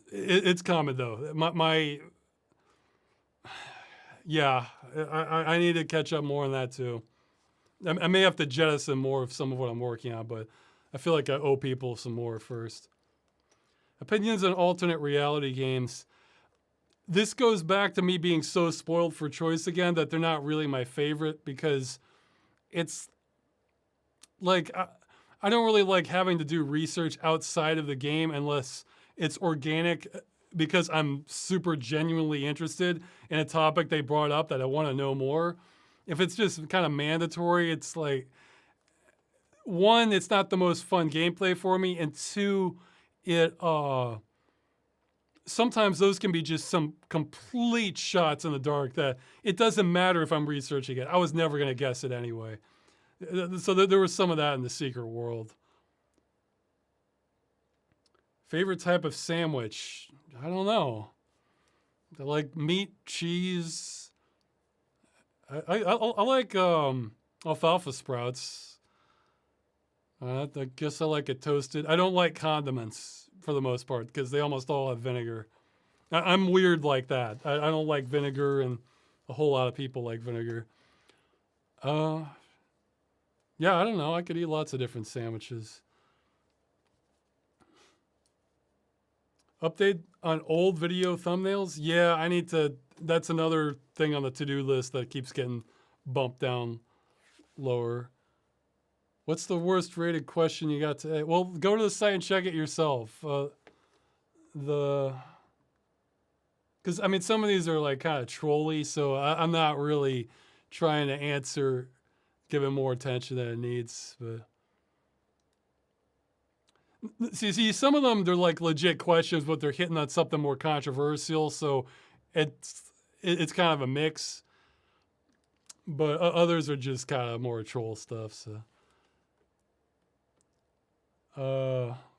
It's coming though. I need to catch up more on that too. I may have to jettison more of some of what I'm working on, but I feel like I owe people some more first. Opinions on alternate reality games. This goes back to me being so spoiled for choice again that they're not really my favorite, because it's like I don't really like having to do research outside of the game unless it's organic, because I'm super genuinely interested in a topic they brought up that I want to know more. If it's just kind of mandatory, it's like, one, it's not the most fun gameplay for me, and two, sometimes those can be just some complete shots in the dark that it doesn't matter if I'm researching it. I was never going to guess it anyway. So there was some of that in the Secret World. Favorite type of sandwich? I don't know. I like meat, cheese. I like alfalfa sprouts. I guess I like it toasted. I don't like condiments for the most part because they almost all have vinegar. I'm weird like that. I don't like vinegar, and a whole lot of people like vinegar. Uh, yeah, I don't know. I could eat lots of different sandwiches. Update on old video thumbnails? Yeah, I need to. That's another thing on the to-do list that keeps getting bumped down lower. What's the worst rated question you got today? Well, go to the site and check it yourself. Because I mean, some of these are like kind of trolly, so I'm not really trying to answer, giving more attention than it needs. But see, some of them they're like legit questions, but they're hitting on something more controversial, so it's kind of a mix. But others are just kind of more troll stuff. So,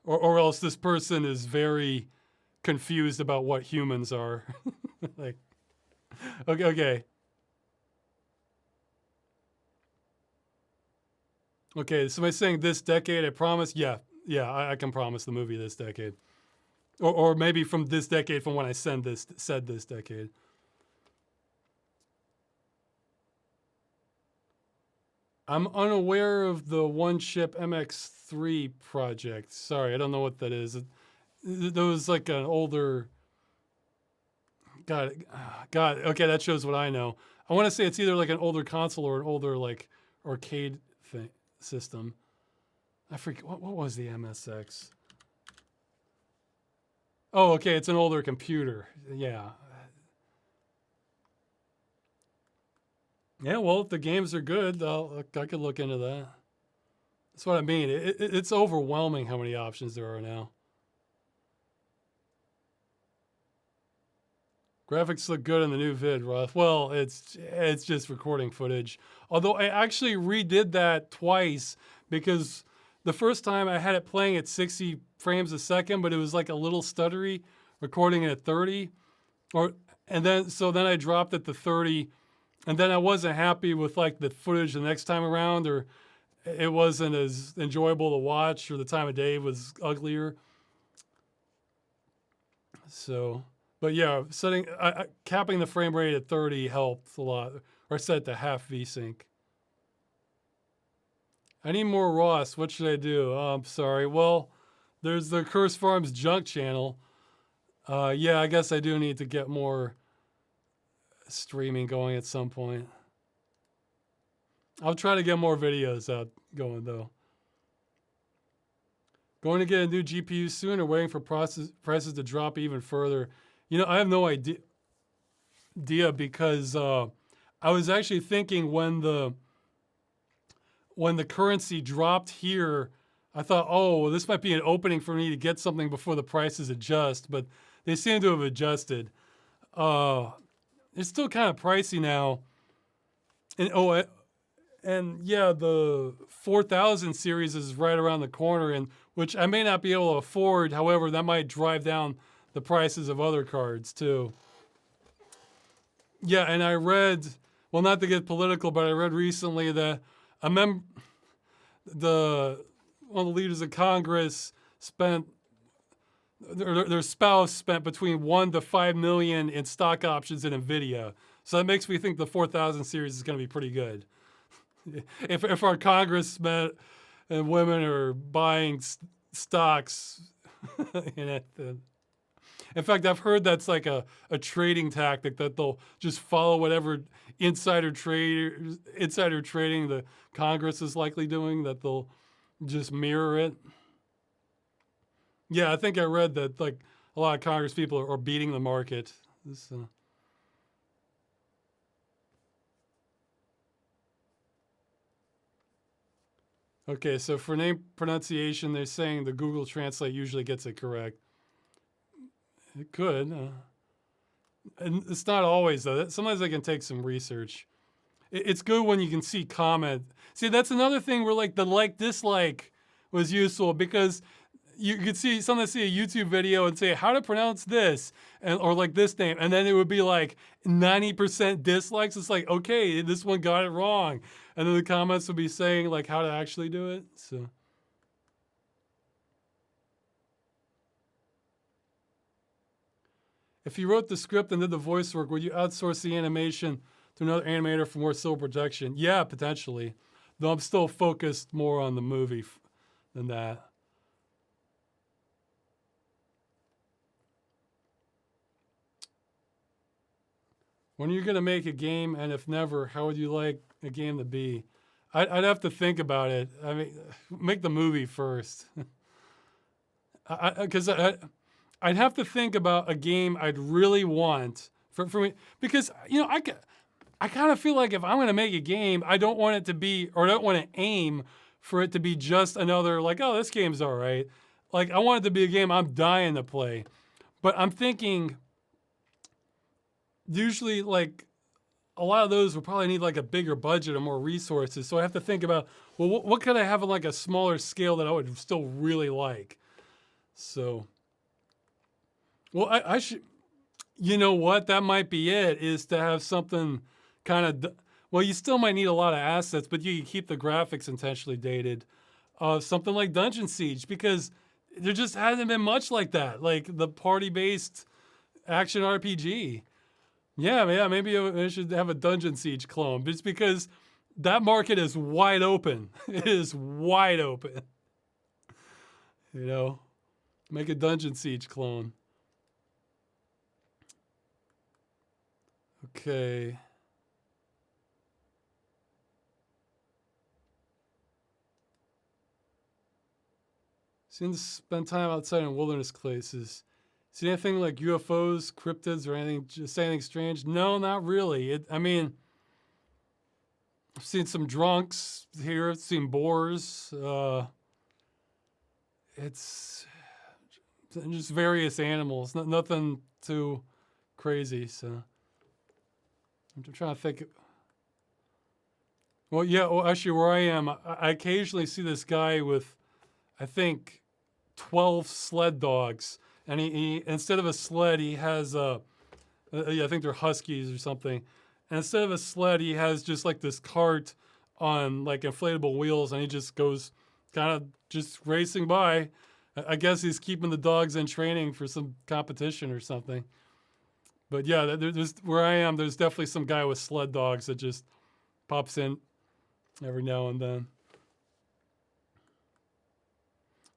or else this person is very confused about what humans are. Like, okay. Somebody's saying this decade. I promise. Yeah, I can promise the movie this decade, or maybe from this decade, from when I said this decade. I'm unaware of the one chip MX3 project. Sorry, I don't know what that is. There was like an older. Got it. Okay, that shows what I know. I want to say it's either like an older console or an older like arcade thing system. I forget what was the MSX. Oh, okay, it's an older computer. Yeah. Yeah, well, if the games are good, I could look into that. That's what I mean. It's overwhelming how many options there are now. Graphics look good in the new vid, Roth. Well, it's just recording footage. Although I actually redid that twice because the first time I had it playing at 60 frames a second, but it was like a little stuttery, recording it at 30. And then I dropped it to 30, and then I wasn't happy with like the footage the next time around, or it wasn't as enjoyable to watch, or the time of day was uglier. So, but yeah, capping the frame rate at 30 helped a lot, or set it to half VSync. I need more Ross. What should I do? Oh, I'm sorry. Well, there's the Curse Farms junk channel. Yeah, I guess I do need to get more streaming going at some point. I'll try to get more videos out going though. Going to get a new GPU soon, or waiting for prices to drop even further? I have no idea because I was actually thinking when the currency dropped here, I thought, oh, this might be an opening for me to get something before the prices adjust, but they seem to have adjusted. It's still kind of pricey now. And yeah, the 4000 series is right around the corner, and which I may not be able to afford. However, that might drive down the prices of other cards too. Yeah, and I read, well, not to get political, but I read recently that one of the leaders of Congress spent, their spouse spent between $1 to $5 million in stock options in Nvidia. So that makes me think the 4000 series is going to be pretty good. If our congressmen and women are buying stocks in it, then. In fact, I've heard that's like a trading tactic, that they'll just follow whatever insider trading the Congress is likely doing, that they'll just mirror it. Yeah, I think I read that like a lot of Congress people are beating the market. Okay, so for name pronunciation, they're saying the Google Translate usually gets it correct. It could. And it's not always, though. Sometimes I can take some research. it's good when you can see comment. See, that's another thing where like the like dislike was useful because you could see someone see a YouTube video and say how to pronounce this and or like this name, and then it would be like 90% dislikes. It's like, okay, this one got it wrong, and then the comments would be saying like how to actually do it. So. If you wrote the script and did the voice work, would you outsource the animation to another animator for more civil production? Yeah, potentially. Though I'm still focused more on the movie than that. When are you going to make a game, and if never, how would you like a game to be? I'd have to think about it. I mean, make the movie first. Because I'd have to think about a game I'd really want for me. Because, you know, I kind of feel like if I'm going to make a game, I don't want it to be, or I don't want to aim for it to be just another, like, oh, this game's all right. Like, I want it to be a game I'm dying to play. But I'm thinking, usually, like, a lot of those will probably need, like, a bigger budget or more resources. So I have to think about, well, what could I have on, like, a smaller scale that I would still really like? So, well, I should, you know what? That might be it, is to have something kind of, well, you still might need a lot of assets, but you can keep the graphics intentionally dated. Something like Dungeon Siege, because there just hasn't been much like that, like the party-based action RPG. Yeah, maybe I should have a Dungeon Siege clone, just because that market is wide open. It is wide open. You know, make a Dungeon Siege clone. Okay. Seems to spend time outside in wilderness places. See anything like UFOs, cryptids, or anything? Just anything strange? No, not really. I mean, I've seen some drunks here. I've seen boars. It's just various animals. Nothing too crazy. So I'm trying to think. Well, yeah. Well, actually, where I am, I occasionally see this guy with, I think, 12 sled dogs. And he instead of a sled, he has I think they're huskies or something. And instead of a sled, he has just like this cart on like inflatable wheels, and he just goes kind of just racing by. I guess he's keeping the dogs in training for some competition or something. But yeah, there's where I am, there's definitely some guy with sled dogs that just pops in every now and then.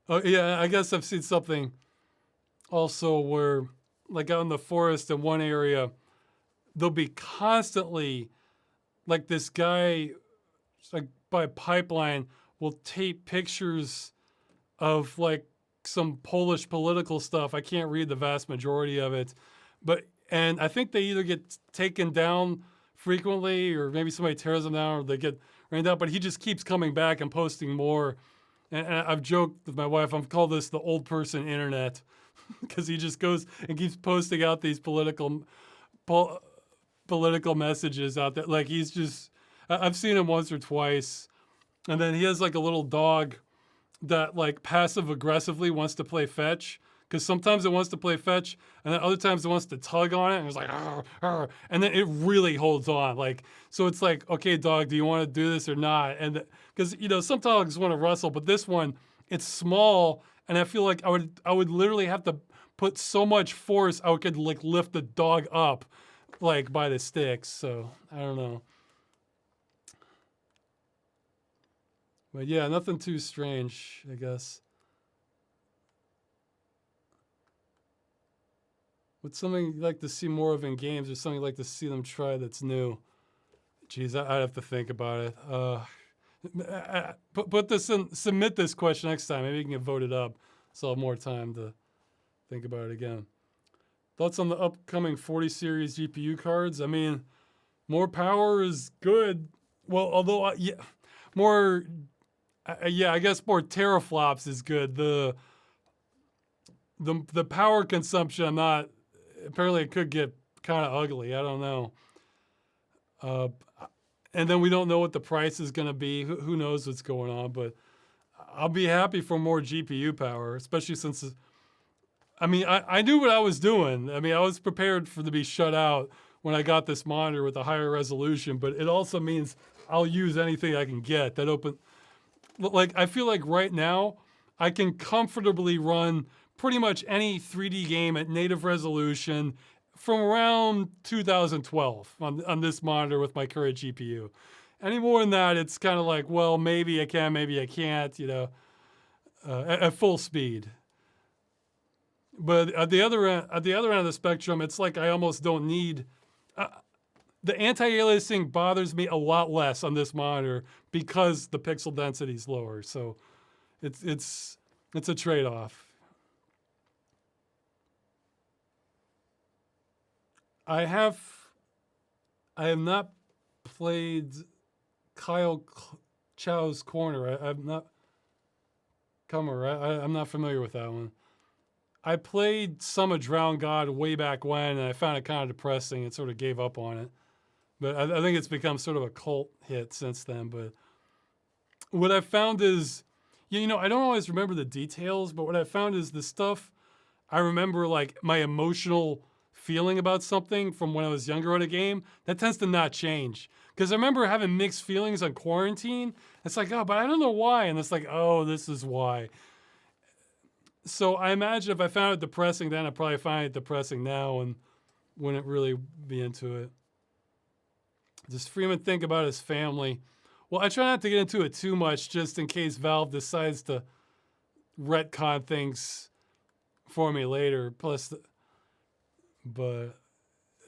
Oh yeah, I guess I've seen something also where, like out in the forest in one area, there'll be constantly, like this guy, like by a pipeline, will tape pictures of like some Polish political stuff. I can't read the vast majority of it, and I think they either get taken down frequently, or maybe somebody tears them down, or they get rained out. But he just keeps coming back and posting more. And I've joked with my wife, I've called this the old person internet, because he just goes and keeps posting out these political messages out there. Like he's just, I've seen him once or twice, and then he has like a little dog that like passive aggressively wants to play fetch, because sometimes it wants to play fetch, and then other times it wants to tug on it, and it's like, arr, arr, and then it really holds on. Like, so it's like, okay, dog, do you want to do this or not? And because you know some dogs want to wrestle, but this one, it's small, and I feel like I would literally have to put so much force I could like lift the dog up, like by the sticks. So I don't know. But yeah, nothing too strange, I guess. What's something you'd like to see more of in games, or something you'd like to see them try that's new? Geez, I'd have to think about it. Put this in, submit this question next time. Maybe you can get voted up, so I'll have more time to think about it again. Thoughts on the upcoming 40 series GPU cards? I mean, more power is good. Well, although, yeah, more, yeah, I guess more teraflops is good. The power consumption, I'm not, apparently it could get kind of ugly. I don't know. and then we don't know what the price is going to be. Who knows what's going on? But I'll be happy for more GPU power, especially since, I mean, I knew what I was doing. I mean, I was prepared to be shut out when I got this monitor with a higher resolution, but it also means I'll use anything I can get. Like, I feel like right now, I can comfortably run pretty much any 3D game at native resolution from around 2012 on this monitor with my current GPU. Any more than that, it's kind of like, well, maybe I can, maybe I can't, at full speed. But at the other end of the spectrum, it's like I almost don't need. The anti-aliasing bothers me a lot less on this monitor because the pixel density is lower. So it's a trade-off. I have not played Kyle Chow's Corner. I'm not I'm not familiar with that one. I played Some of Drowned God way back when, and I found it kind of depressing and sort of gave up on it. But I think it's become sort of a cult hit since then. But what I found is, I don't always remember the details, but what I found is the stuff I remember, like my emotional feeling about something from when I was younger on a game, that tends to not change. Because I remember having mixed feelings on Quarantine. It's like, oh, but I don't know why. And it's like, oh, this is why. So I imagine if I found it depressing then, I'd probably find it depressing now and wouldn't really be into it. Does Freeman think about his family? Well, I try not to get into it too much just in case Valve decides to retcon things for me later. But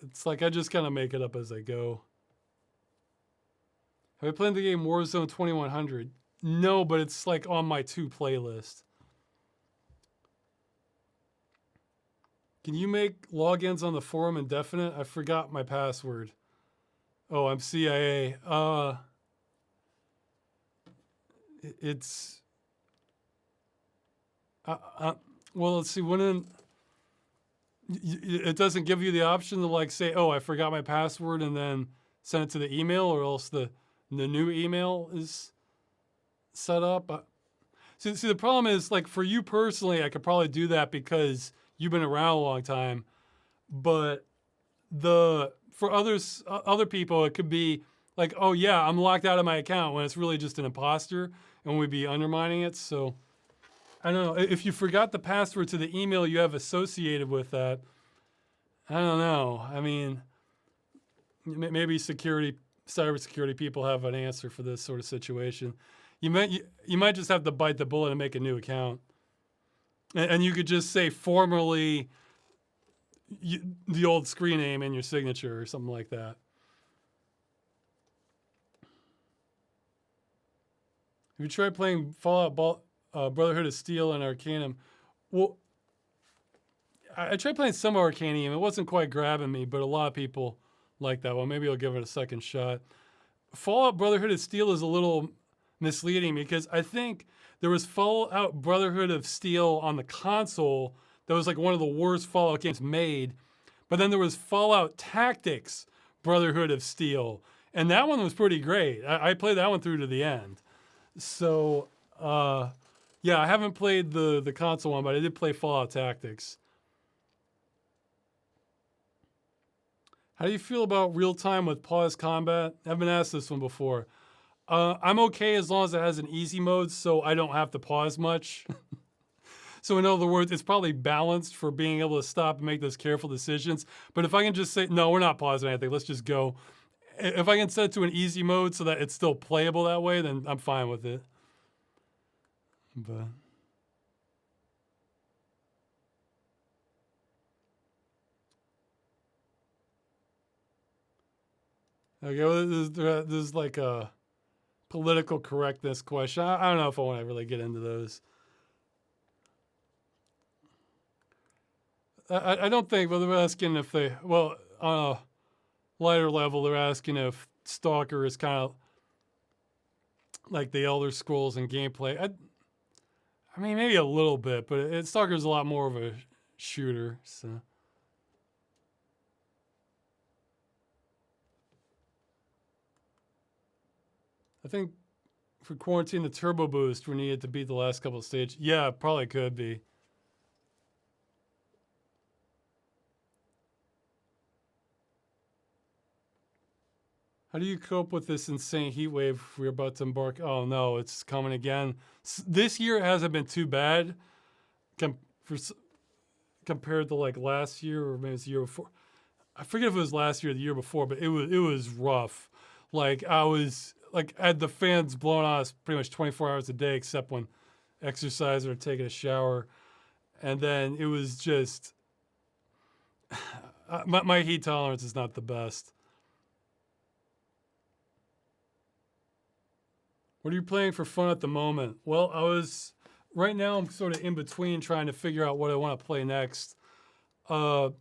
it's like I just kind of make it up as I go. Have I played the game Warzone 2100? No, but it's like on my 2 playlist. Can you make logins on the forum indefinite? I forgot my password. Oh, I'm CIA. Well, let's see. It doesn't give you the option to like say, oh, I forgot my password and then send it to the email, or else the new email is set up. See, the problem is, like, for you personally, I could probably do that because you've been around a long time. But for other people, it could be like, oh yeah, I'm locked out of my account, when it's really just an imposter and we'd be undermining it. So I don't know. If you forgot the password to the email you have associated with that, I don't know. I mean, maybe cybersecurity people have an answer for this sort of situation. You might just have to bite the bullet and make a new account. And you could just say formerly the old screen name in your signature or something like that. Have you tried playing Fallout Brotherhood of Steel and Arcanum? Well, I tried playing some Arcanum. It wasn't quite grabbing me, but a lot of people like that one. Maybe I'll give it a second shot. Fallout Brotherhood of Steel is a little misleading because I think there was Fallout Brotherhood of Steel on the console that was like one of the worst Fallout games made. But then there was Fallout Tactics Brotherhood of Steel, and that one was pretty great. I played that one through to the end. So, yeah, I haven't played the console one, but I did play Fallout Tactics. How do you feel about real-time with pause combat? I've been asked this one before. I'm okay as long as it has an easy mode, so I don't have to pause much. So in other words, it's probably balanced for being able to stop and make those careful decisions. But if I can just say, no, we're not pausing anything, let's just go. If I can set it to an easy mode so that it's still playable that way, then I'm fine with it. But okay, well, this is like a political correctness question. I don't know if I want to really get into those. I don't think, well, they're asking if on a lighter level, they're asking if Stalker is kind of like the Elder Scrolls in gameplay. I mean, maybe a little bit, but Stalker's a lot more of a shooter, so. I think for quarantine, the turbo boost we needed to beat the last couple of stages. Yeah, probably could be. How do you cope with this insane heat wave we're about to embark? Oh no, it's coming again. This year hasn't been too bad compared to like last year or maybe it's the year before. I forget if it was last year or the year before, but it was rough. Like I had the fans blowing on us pretty much 24 hours a day, except when exercising or taking a shower, and then it was just my heat tolerance is not the best. What are you playing for fun at the moment? Well, right now I'm sort of in between trying to figure out what I want to play next. Again,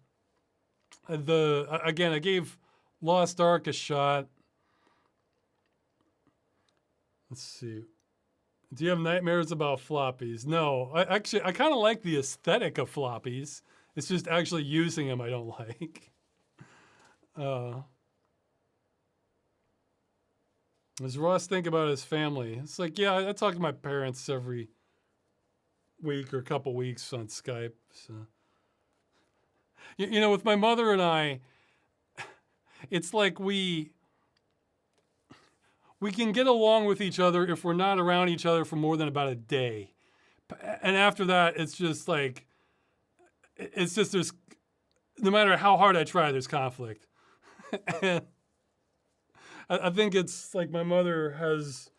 I gave Lost Ark a shot. Let's see. Do you have nightmares about floppies? No, I kind of like the aesthetic of floppies. It's just actually using them I don't like. Does Ross think about his family? It's like, yeah, I talk to my parents every week or couple weeks on Skype. So, you know, with my mother and I, it's like we can get along with each other if we're not around each other for more than about a day. And after that, it's just like, there's, no matter how hard I try, there's conflict. And I think it's like my mother has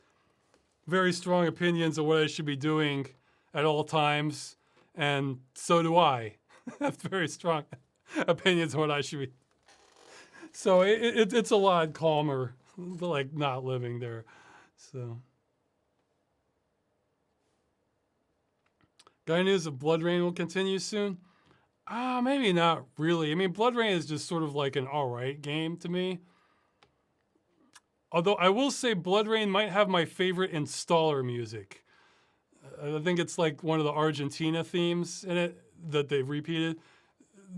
very strong opinions of what I should be doing at all times, and so do I. Have very strong opinions of what I should be. So it's a lot calmer, like not living there. So, got any news of Blood Rain will continue soon? Maybe not really. I mean, Blood Rain is just sort of like an all right game to me. Although I will say Blood Rain might have my favorite installer music. I think it's like one of the Argentina themes in it that they repeated.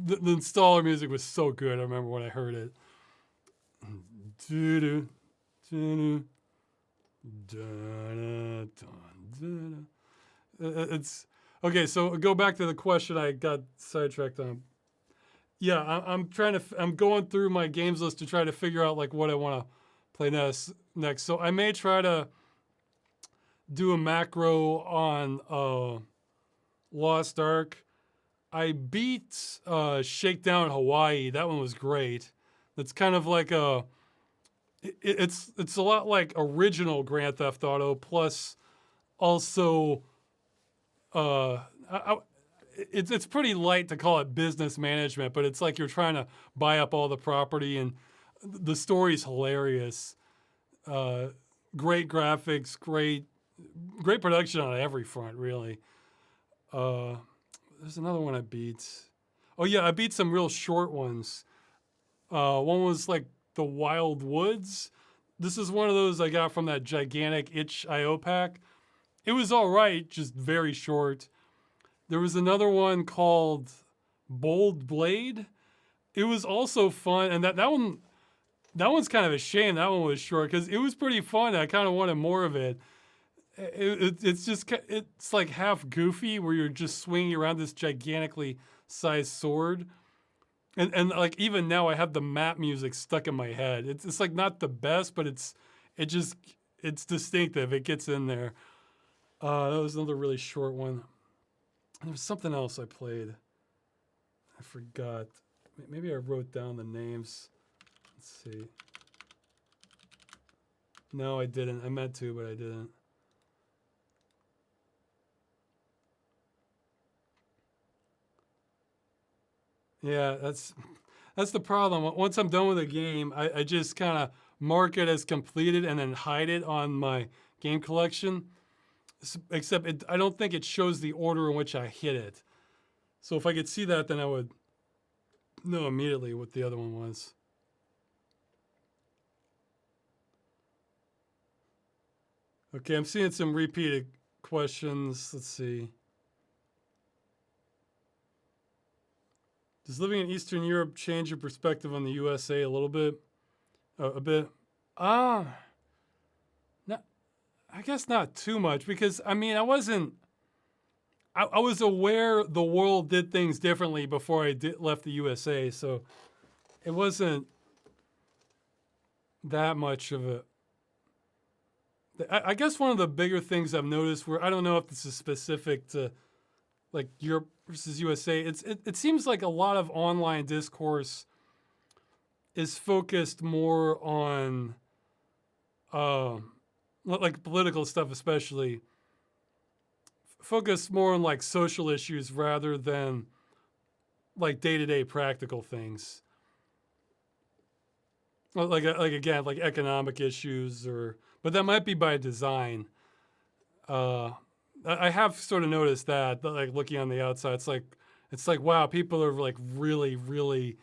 The installer music was so good. I remember when I heard it. It's okay. So go back to the question I got sidetracked on. Yeah, I'm going through my games list to try to figure out like what I want to play next. So I may try to do a macro on Lost Ark. I beat Shakedown Hawaii. That one was great. It's kind of like it's a lot like original Grand Theft Auto plus also it's pretty light to call it business management, but it's like you're trying to buy up all the property, and the story's hilarious. Great graphics, great production on every front, really. There's another one I beat. Oh yeah, I beat some real short ones. One was like the Wild Woods. This is one of those I got from that gigantic itch.io pack. It was all right, just very short. There was another one called Bold Blade. It was also fun, and that one's kind of a shame that one was short because it was pretty fun. I kind of wanted more of it. It's like half goofy where you're just swinging around this gigantically sized sword. And like even now I have the map music stuck in my head. It's like not the best, but it's distinctive. It gets in there. That was another really short one. And there was something else I played. I forgot. Maybe I wrote down the names. Let's see. No, I didn't. I meant to, but I didn't. Yeah, that's the problem. Once I'm done with a game, I just kind of mark it as completed and then hide it on my game collection. Except I don't think it shows the order in which I hit it. So if I could see that, then I would know immediately what the other one was. Okay, I'm seeing some repeated questions. Let's see. Does living in Eastern Europe change your perspective on the USA a little bit? A bit? Not I guess not too much because I mean I wasn't. I was aware the world did things differently before I left the USA, so it wasn't that much of a. I guess one of the bigger things I've noticed, where I don't know if this is specific to like Europe versus USA, it seems like a lot of online discourse is focused more on like political stuff, especially focused more on like social issues rather than like day-to-day practical things. Like again, like economic issues, but that might be by design. I have sort of noticed that, like looking on the outside, it's like wow, people are like really, really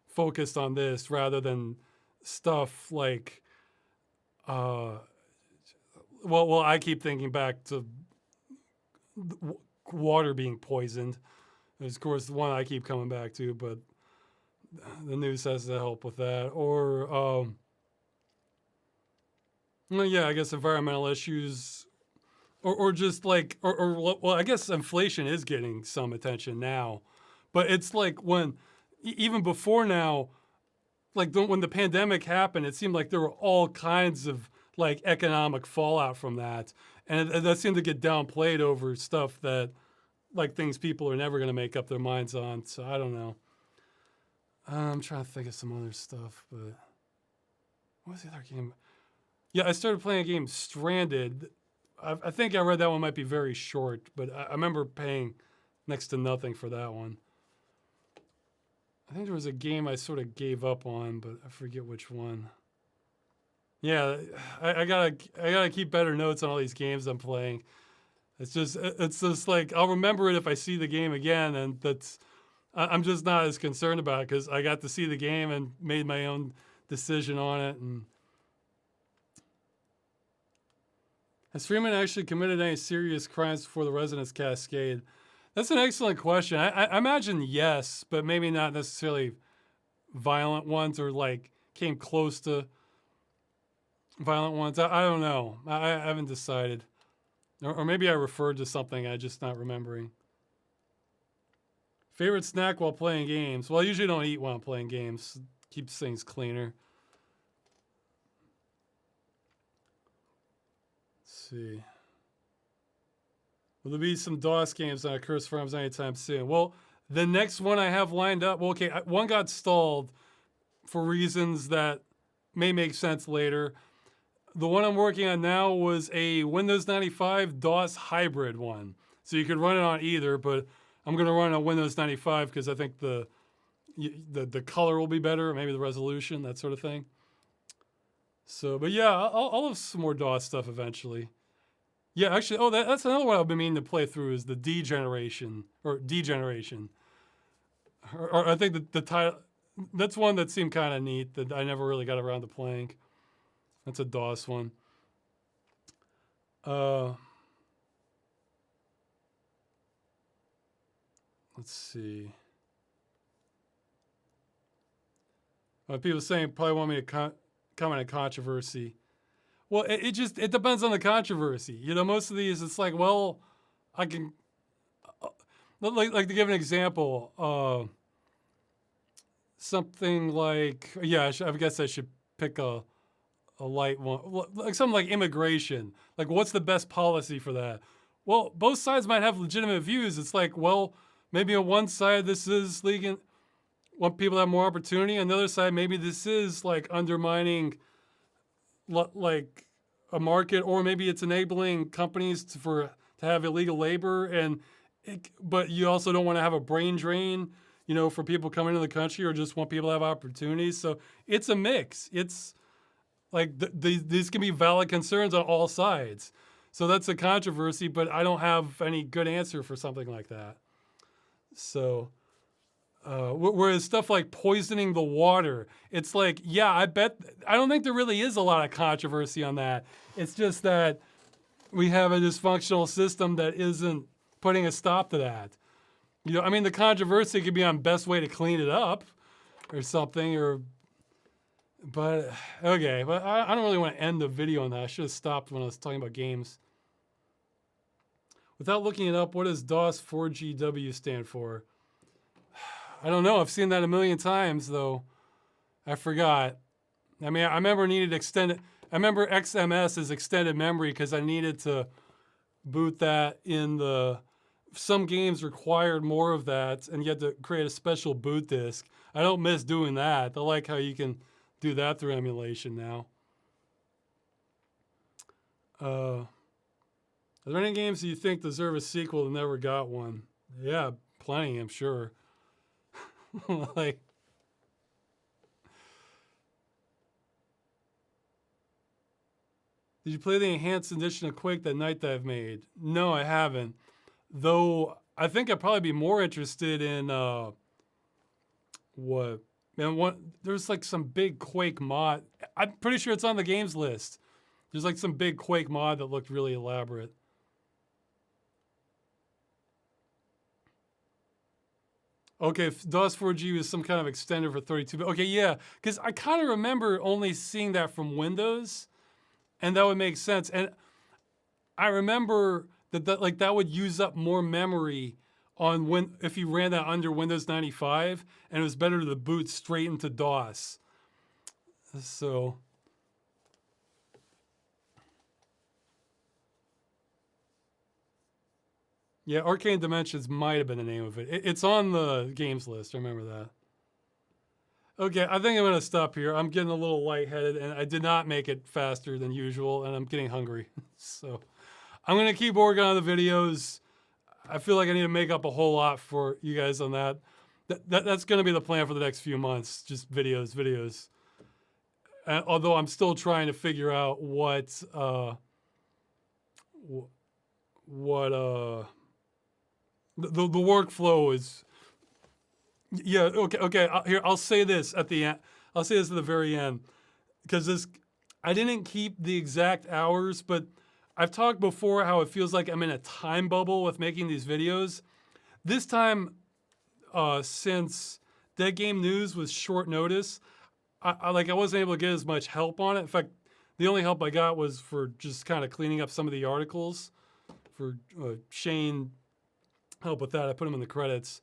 focused on this rather than stuff like, well, I keep thinking back to water being poisoned. It's, of course, the one I keep coming back to, but the news has to help with that. Or, well, yeah, I guess environmental issues, or just like, well, I guess inflation is getting some attention now, but it's like when, even before now, like when the pandemic happened, it seemed like there were all kinds of like economic fallout from that, and that seemed to get downplayed over stuff that, like things people are never going to make up their minds on. So I don't know. I'm trying to think of some other stuff, but what was the other game? Yeah, I started playing a game, Stranded. I think I read that one might be very short, but I remember paying next to nothing for that one. I think there was a game I sort of gave up on, but I forget which one. Yeah, I gotta keep better notes on all these games I'm playing. It's just like I'll remember it if I see the game again, and I'm just not as concerned about it because I got to see the game and made my own decision on it. And has Freeman actually committed any serious crimes before the Resonance Cascade? That's an excellent question. I imagine yes, but maybe not necessarily violent ones or like came close to violent ones. I don't know. I haven't decided. Or maybe I referred to something I'm just not remembering. Favorite snack while playing games? Well, I usually don't eat while I'm playing games. Keeps things cleaner. Let's see. Will there be some DOS games on Curse Farms anytime soon? Well, the next one I have lined up, well, okay, one got stalled for reasons that may make sense later. The one I'm working on now was a Windows 95 DOS hybrid one. So you could run it on either, but I'm going to run it on Windows 95 because I think the color will be better, maybe the resolution, that sort of thing. So, but yeah, I'll have some more DOS stuff eventually. Yeah, actually, that's another one I've been meaning to play through is the Degeneration. Or I think the title, that's one that seemed kind of neat that I never really got around to playing. That's a DOS one. Let's see. People saying probably want me to comment on controversy. Well, it depends on the controversy. You know, most of these, it's like, well, I can, like to give an example, something like, yeah, I guess I should pick a light one, like something like immigration. Like, what's the best policy for that? Well, both sides might have legitimate views. It's like, well, maybe on one side this is legal, want people to have more opportunity. On the other side, maybe this is like undermining like a market, or maybe it's enabling companies to have illegal labor, but you also don't want to have a brain drain, you know, for people coming into the country, or just want people to have opportunities. So it's a mix. It's like these can be valid concerns on all sides. So that's a controversy, but I don't have any good answer for something like that. So, whereas stuff like poisoning the water, it's like, yeah, I don't think there really is a lot of controversy on that. It's just that we have a dysfunctional system that isn't putting a stop to that. You know, I mean, the controversy could be on best way to clean it up or something, or But okay, but I don't really want to end the video on that. I should have stopped when I was talking about games. Without looking it up, what does DOS 4GW stand for? I don't know. I've seen that a million times though. I forgot. I mean, I remember needed extended. I remember XMS is extended memory because I needed to boot that in the. Some games required more of that, and you had to create a special boot disk. I don't miss doing that. I like how you can do that through emulation now. Are there any games that you think deserve a sequel that never got one? Yeah, plenty, I'm sure. Like, did you play the enhanced edition of Quake that Night Dive made? No, I haven't. Though I think I'd probably be more interested in what? Man, there's like some big Quake mod. I'm pretty sure it's on the games list. There's like some big Quake mod that looked really elaborate. Okay, if DOS 4G was some kind of extender for 32-bit. Okay, yeah, because I kind of remember only seeing that from Windows, and that would make sense. And I remember that would use up more memory on if you ran that under Windows 95, and it was better to boot straight into DOS. So. Yeah, Arcane Dimensions might have been the name of it. It's on the games list. I remember that. Okay, I think I'm going to stop here. I'm getting a little lightheaded, and I did not make it faster than usual, and I'm getting hungry. So I'm going to keep working on the videos. I feel like I need to make up a whole lot for you guys on that. That's going to be the plan for the next few months, just videos. Although I'm still trying to figure out what the workflow is. Yeah, okay. Here, I'll say this at the end. I'll say this at the very end, because I didn't keep the exact hours, but I've talked before how it feels like I'm in a time bubble with making these videos. This time, since Dead Game News was short notice, I wasn't able to get as much help on it. In fact, the only help I got was for just kind of cleaning up some of the articles. For Shane help with that, I put him in the credits.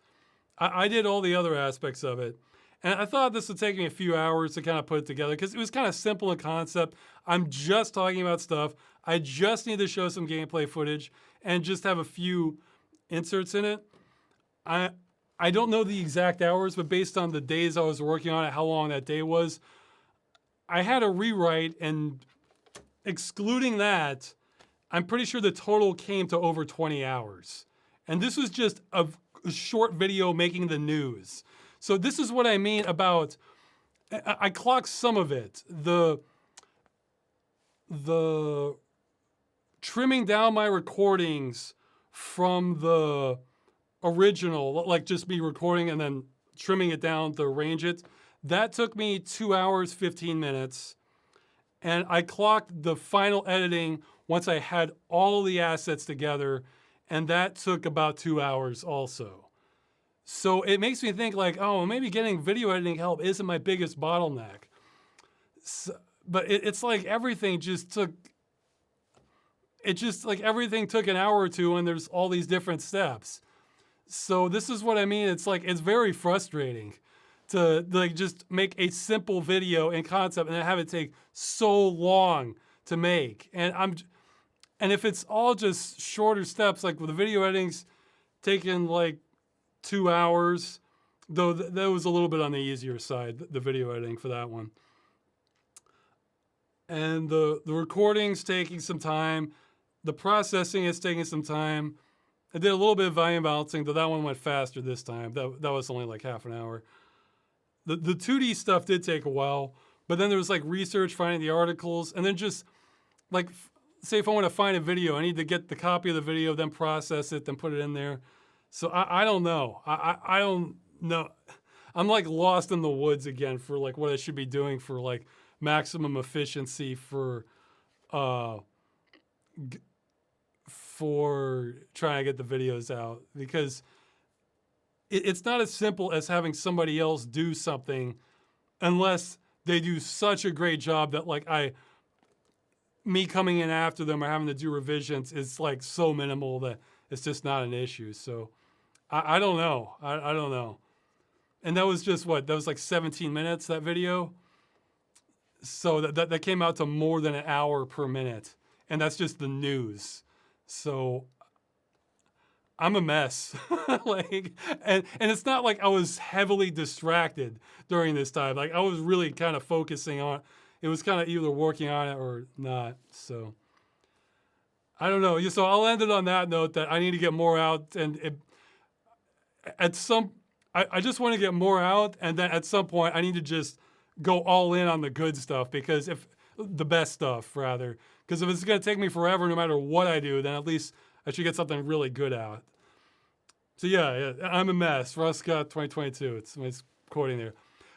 I did all the other aspects of it. And I thought this would take me a few hours to kind of put it together because it was kind of simple in concept. I'm just talking about stuff. I just need to show some gameplay footage and just have a few inserts in it. I don't know the exact hours, but based on the days I was working on it, how long that day was, I had a rewrite, and excluding that, I'm pretty sure the total came to over 20 hours. And this was just a short video making the news. So this is what I mean about, I clocked some of it. The trimming down my recordings from the original, like just me recording and then trimming it down to arrange it, that took me 2 hours, 15 minutes. And I clocked the final editing once I had all the assets together, and that took about 2 hours also. So it makes me think like, oh, maybe getting video editing help isn't my biggest bottleneck. But it's like everything took an hour or two, and there's all these different steps. So this is what I mean. It's like, it's very frustrating to just make a simple video in concept and have it take so long to make. And if it's all just shorter steps, like with the video editing's taking like 2 hours, though that was a little bit on the easier side, the video editing for that one. And the recording's taking some time. The processing is taking some time. I did a little bit of volume balancing, though that one went faster this time. That was only like half an hour. The 2D stuff did take a while, but then there was like research, finding the articles, and then just like, say if I want to find a video, I need to get the copy of the video, then process it, then put it in there. So I don't know. I don't know. I'm like lost in the woods again for like what I should be doing for like maximum efficiency for trying to get the videos out, because it's not as simple as having somebody else do something unless they do such a great job that like me coming in after them or having to do revisions is like so minimal that it's just not an issue. So I don't know. I don't know. And that was just what? That was like 17 minutes, that video. So that came out to more than an hour per minute. And that's just the news. So I'm a mess. Like, and it's not like I was heavily distracted during this time. Like I was really kind of focusing on, it was kind of either working on it or not. So I don't know. So I'll end it on that note that I need to get more out, and I just want to get more out, and then at some point I need to just go all in on the good stuff, because if the best stuff rather, because if it's going to take me forever no matter what I do, then at least I should get something really good out. So yeah, I'm a mess. Russ Scott 2022. It's my quoting there.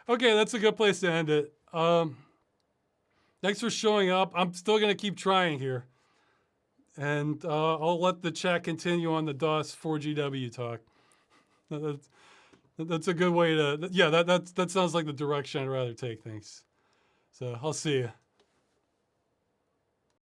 Okay, that's a good place to end it. Thanks for showing up. I'm still going to keep trying here. And I'll let the chat continue on the DOS 4GW talk. That's a good way to, yeah, that sounds like the direction I'd rather take things. So I'll see you.